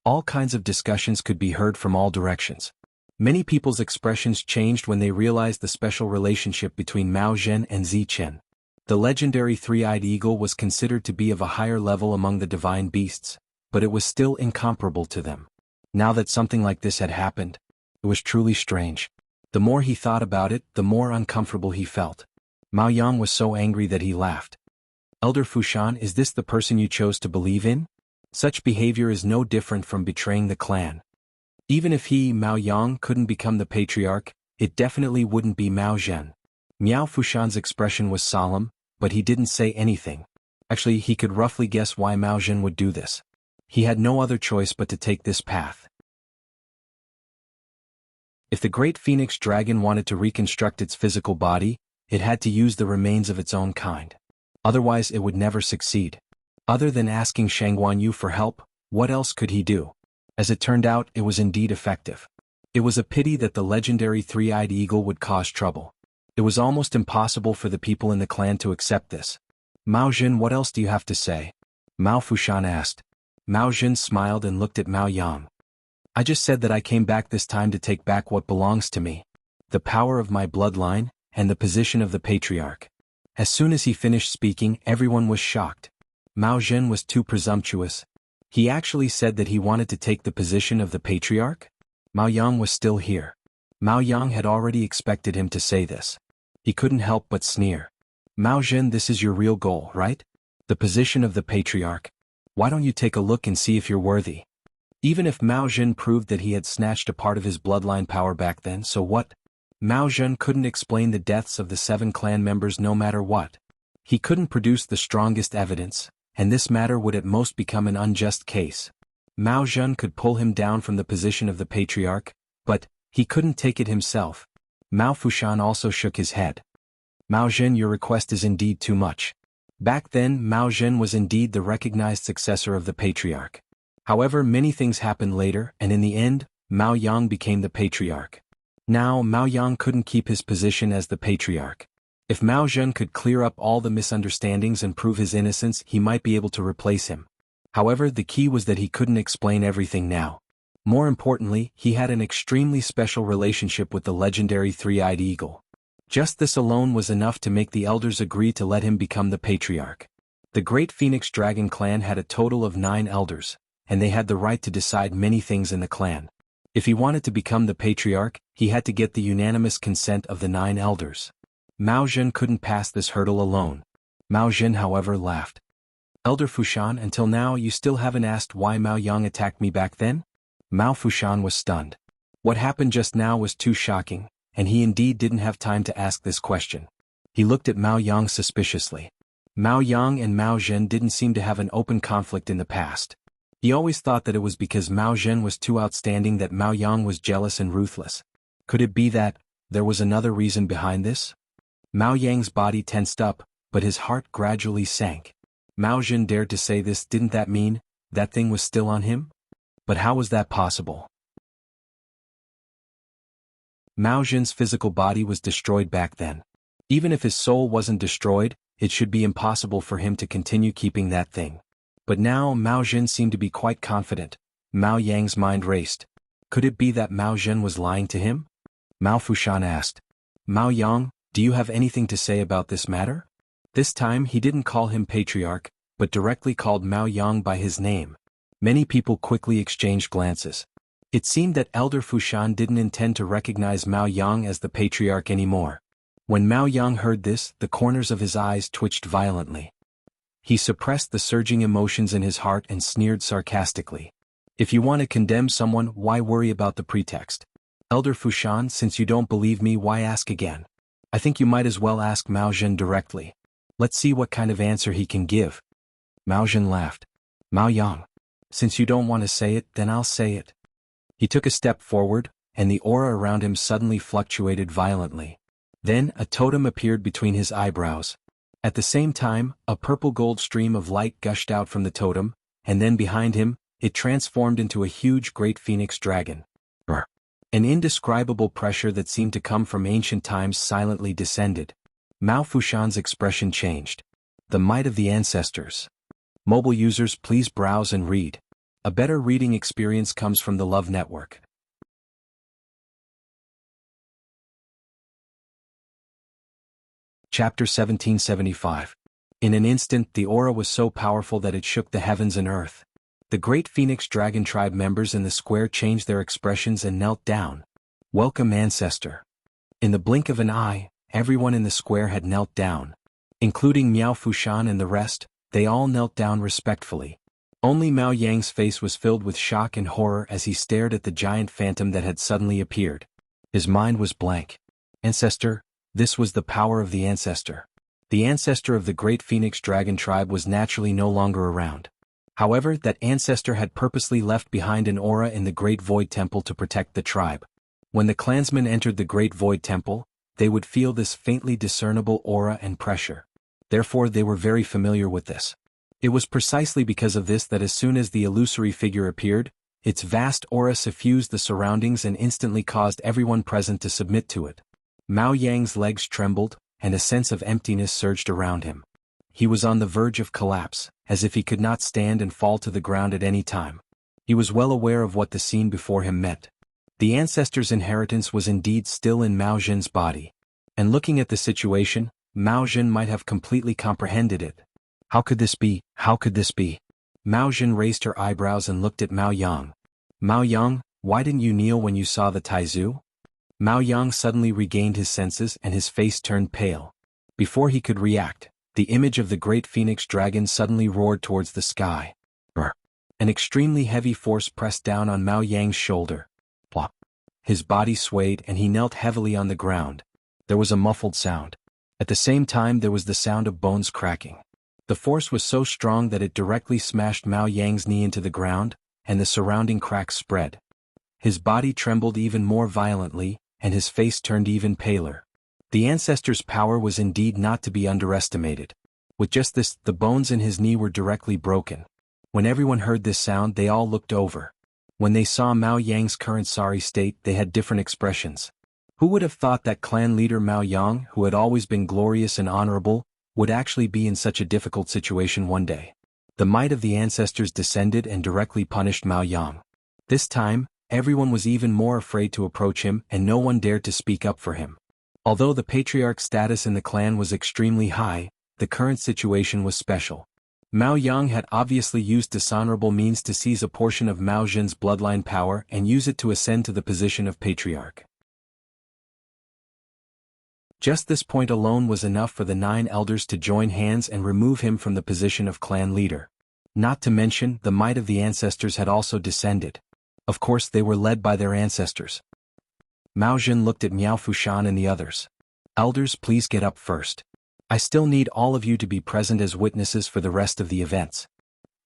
All kinds of discussions could be heard from all directions. Many people's expressions changed when they realized the special relationship between Mao Zhen and Zichen. The legendary three-eyed eagle was considered to be of a higher level among the divine beasts, but it was still incomparable to them. Now that something like this had happened, it was truly strange. The more he thought about it, the more uncomfortable he felt. Mao Yang was so angry that he laughed. Elder Fushan, is this the person you chose to believe in? Such behavior is no different from betraying the clan. Even if he, Mao Yang, couldn't become the patriarch, it definitely wouldn't be Mao Zhen. Miao Fushan's expression was solemn, but he didn't say anything. Actually, he could roughly guess why Mao Zhen would do this. He had no other choice but to take this path. If the great phoenix dragon wanted to reconstruct its physical body, it had to use the remains of its own kind. Otherwise it would never succeed. Other than asking Xuanhuan for help, what else could he do? As it turned out, it was indeed effective. It was a pity that the legendary three-eyed eagle would cause trouble. It was almost impossible for the people in the clan to accept this. Mao Zhen, what else do you have to say? Mao Fushan asked. Mao Zhen smiled and looked at Mao Yang. I just said that I came back this time to take back what belongs to me. The power of my bloodline, and the position of the patriarch. As soon as he finished speaking, everyone was shocked. Mao Zhen was too presumptuous. He actually said that he wanted to take the position of the patriarch? Mao Yang was still here. Mao Yang had already expected him to say this. He couldn't help but sneer. Mao Zhen, this is your real goal, right? The position of the patriarch. Why don't you take a look and see if you're worthy? Even if Mao Zhen proved that he had snatched a part of his bloodline power back then, so what? Mao Zhen couldn't explain the deaths of the 7 clan members no matter what. He couldn't produce the strongest evidence, and this matter would at most become an unjust case. Mao Zhen could pull him down from the position of the patriarch, but he couldn't take it himself. Mao Fushan also shook his head. Mao Zhen, your request is indeed too much. Back then, Mao Zhen was indeed the recognized successor of the patriarch. However, many things happened later, and in the end, Mao Yang became the patriarch. Now, Mao Yang couldn't keep his position as the patriarch. If Mao Zhen could clear up all the misunderstandings and prove his innocence, he might be able to replace him. However, the key was that he couldn't explain everything now. More importantly, he had an extremely special relationship with the legendary three-eyed eagle. Just this alone was enough to make the elders agree to let him become the patriarch. The great Phoenix Dragon clan had a total of 9 elders, and they had the right to decide many things in the clan. If he wanted to become the patriarch, he had to get the unanimous consent of the 9 elders. Mao Zhen couldn't pass this hurdle alone. Mao Zhen, however, laughed. Elder Fushan, until now you still haven't asked why Mao Yang attacked me back then? Mao Fushan was stunned. What happened just now was too shocking, and he indeed didn't have time to ask this question. He looked at Mao Yang suspiciously. Mao Yang and Mao Zhen didn't seem to have an open conflict in the past. He always thought that it was because Mao Zhen was too outstanding that Mao Yang was jealous and ruthless. Could it be that there was another reason behind this? Mao Yang's body tensed up, but his heart gradually sank. Mao Zhen dared to say this. Didn't that mean that thing was still on him? But how was that possible? Mao Zhen's physical body was destroyed back then. Even if his soul wasn't destroyed, it should be impossible for him to continue keeping that thing. But now Mao Zhen seemed to be quite confident. Mao Yang's mind raced. Could it be that Mao Zhen was lying to him? Mao Fushan asked. Mao Yang, do you have anything to say about this matter? This time he didn't call him patriarch, but directly called Mao Yang by his name. Many people quickly exchanged glances. It seemed that Elder Fushan didn't intend to recognize Mao Yang as the patriarch anymore. When Mao Yang heard this, the corners of his eyes twitched violently. He suppressed the surging emotions in his heart and sneered sarcastically. If you want to condemn someone, why worry about the pretext? Elder Fushan, since you don't believe me, why ask again? I think you might as well ask Mao Zhen directly. Let's see what kind of answer he can give. Mao Zhen laughed. Mao Yang, since you don't want to say it, then I'll say it. He took a step forward, and the aura around him suddenly fluctuated violently. Then, a totem appeared between his eyebrows. At the same time, a purple-gold stream of light gushed out from the totem, and then behind him, it transformed into a huge great phoenix dragon. An indescribable pressure that seemed to come from ancient times silently descended. Mao Fushan's expression changed. The might of the ancestors. Mobile users, please browse and read. A better reading experience comes from the Love Network. Chapter 1775. In an instant, the aura was so powerful that it shook the heavens and earth. The great Phoenix Dragon tribe members in the square changed their expressions and knelt down. Welcome, ancestor. In the blink of an eye, everyone in the square had knelt down. Including Miao Fushan and the rest, they all knelt down respectfully. Only Mao Yang's face was filled with shock and horror as he stared at the giant phantom that had suddenly appeared. His mind was blank. Ancestor, this was the power of the ancestor. The ancestor of the great Phoenix Dragon tribe was naturally no longer around. However, that ancestor had purposely left behind an aura in the Great Void Temple to protect the tribe. When the clansmen entered the Great Void Temple, they would feel this faintly discernible aura and pressure. Therefore, they were very familiar with this. It was precisely because of this that as soon as the illusory figure appeared, its vast aura suffused the surroundings and instantly caused everyone present to submit to it. Mao Yang's legs trembled, and a sense of emptiness surged around him. He was on the verge of collapse, as if he could not stand and fall to the ground at any time. He was well aware of what the scene before him meant. The ancestor's inheritance was indeed still in Mao Zhen's body. And looking at the situation, Mao Zhen might have completely comprehended it. How could this be? How could this be? Mao Zhen raised her eyebrows and looked at Mao Yang. Mao Yang, why didn't you kneel when you saw the Taizu? Mao Yang suddenly regained his senses and his face turned pale. Before he could react, the image of the great phoenix dragon suddenly roared towards the sky. An extremely heavy force pressed down on Mao Yang's shoulder. Plop. His body swayed and he knelt heavily on the ground. There was a muffled sound. At the same time there was the sound of bones cracking. The force was so strong that it directly smashed Mao Yang's knee into the ground, and the surrounding cracks spread. His body trembled even more violently, and his face turned even paler. The ancestor's power was indeed not to be underestimated. With just this, the bones in his knee were directly broken. When everyone heard this sound, they all looked over. When they saw Mao Yang's current sorry state, they had different expressions. Who would have thought that clan leader Mao Yang, who had always been glorious and honorable, would actually be in such a difficult situation one day? The might of the ancestors descended and directly punished Mao Yang. This time, everyone was even more afraid to approach him and no one dared to speak up for him. Although the patriarch's status in the clan was extremely high, the current situation was special. Mao Yang had obviously used dishonorable means to seize a portion of Mao Zhen's bloodline power and use it to ascend to the position of patriarch. Just this point alone was enough for the 9 elders to join hands and remove him from the position of clan leader. Not to mention, the might of the ancestors had also descended. Of course, they were led by their ancestors. Mao Zhen looked at Miao Fushan and the others. Elders, please get up first. I still need all of you to be present as witnesses for the rest of the events.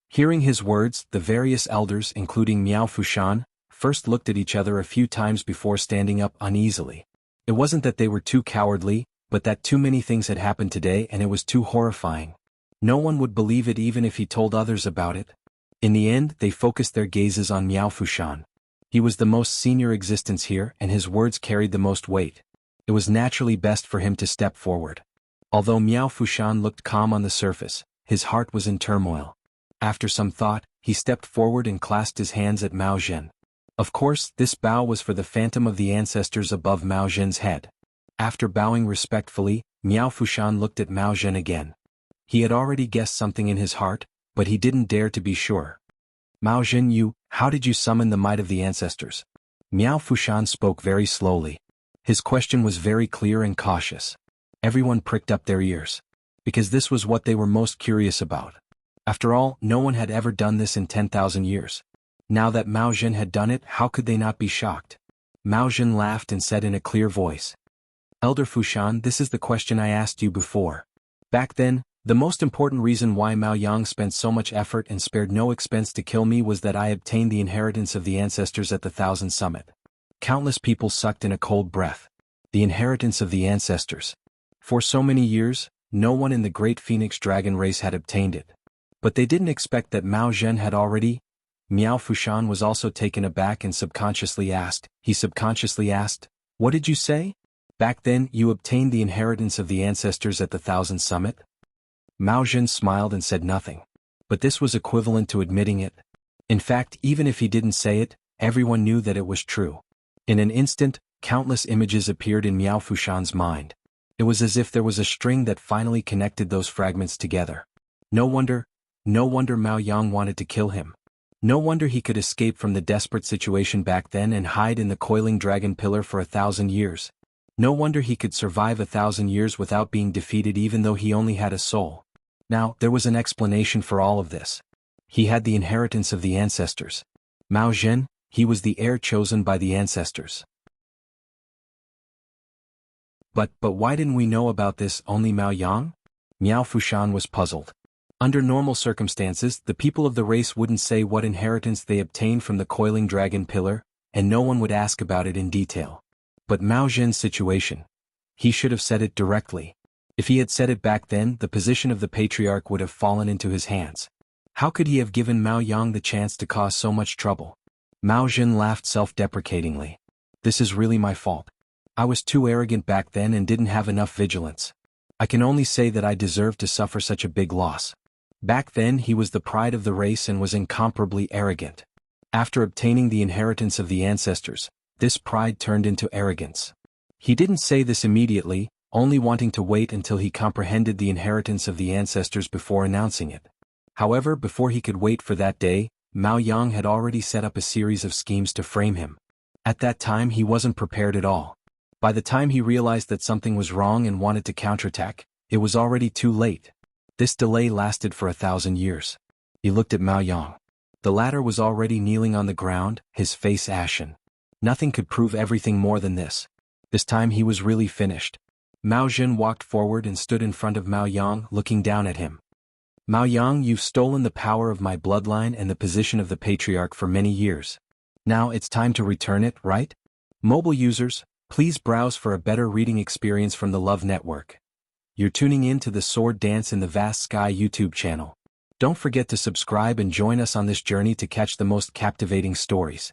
Hearing his words, the various elders, including Miao Fushan, first looked at each other a few times before standing up uneasily. It wasn't that they were too cowardly, but that too many things had happened today and it was too horrifying. No one would believe it even if he told others about it. In the end, they focused their gazes on Miao Fushan. He was the most senior existence here and his words carried the most weight. It was naturally best for him to step forward. Although Miao Fushan looked calm on the surface, his heart was in turmoil. After some thought, he stepped forward and clasped his hands at Mao Zhen. Of course, this bow was for the phantom of the ancestors above Mao Zhen's head. After bowing respectfully, Miao Fushan looked at Mao Zhen again. He had already guessed something in his heart, but he didn't dare to be sure. Mao Zhen, how did you summon the might of the ancestors? Miao Fushan spoke very slowly. His question was very clear and cautious. Everyone pricked up their ears. Because this was what they were most curious about. After all, no one had ever done this in 10,000 years. Now that Mao Zhen had done it, how could they not be shocked? Mao Zhen laughed and said in a clear voice. Elder Fushan, this is the question I asked you before. Back then, the most important reason why Mao Yang spent so much effort and spared no expense to kill me was that I obtained the inheritance of the ancestors at the Thousand Summit. Countless people sucked in a cold breath. The inheritance of the ancestors. For so many years, no one in the great phoenix dragon race had obtained it. But they didn't expect that Mao Zhen had already. Miao Fushan was also taken aback and subconsciously asked, "What did you say? Back then you obtained the inheritance of the ancestors at the Thousand Summit?" Mao Zhen smiled and said nothing. But this was equivalent to admitting it. In fact, even if he didn't say it, everyone knew that it was true. In an instant, countless images appeared in Miao Fushan's mind. It was as if there was a string that finally connected those fragments together. No wonder Mao Yang wanted to kill him. No wonder he could escape from the desperate situation back then and hide in the coiling dragon pillar for 1,000 years. No wonder he could survive 1,000 years without being defeated even though he only had a soul. Now, there was an explanation for all of this. He had the inheritance of the ancestors. Mao Zhen, he was the heir chosen by the ancestors. But why didn't we know about this, only Mao Yang? Miao Fushan was puzzled. Under normal circumstances, the people of the race wouldn't say what inheritance they obtained from the coiling dragon pillar, and no one would ask about it in detail. But Mao Zhen's situation. He should have said it directly. If he had said it back then, the position of the patriarch would have fallen into his hands. How could he have given Mao Yang the chance to cause so much trouble? Mao Zhen laughed self-deprecatingly. This is really my fault. I was too arrogant back then and didn't have enough vigilance. I can only say that I deserved to suffer such a big loss. Back then he was the pride of the race and was incomparably arrogant. After obtaining the inheritance of the ancestors, this pride turned into arrogance. He didn't say this immediately, only wanting to wait until he comprehended the inheritance of the ancestors before announcing it. However, before he could wait for that day, Mao Yang had already set up a series of schemes to frame him. At that time he wasn't prepared at all. By the time he realized that something was wrong and wanted to counterattack, it was already too late. This delay lasted for 1,000 years. He looked at Mao Yang. The latter was already kneeling on the ground, his face ashen. Nothing could prove everything more than this. This time he was really finished. Mao Zhen walked forward and stood in front of Mao Yang, looking down at him. Mao Yang, you've stolen the power of my bloodline and the position of the patriarch for many years. Now it's time to return it, right? Mobile users, please browse for a better reading experience from the Love Network. You're tuning in to the Sword Dance in the Vast Sky YouTube channel. Don't forget to subscribe and join us on this journey to catch the most captivating stories.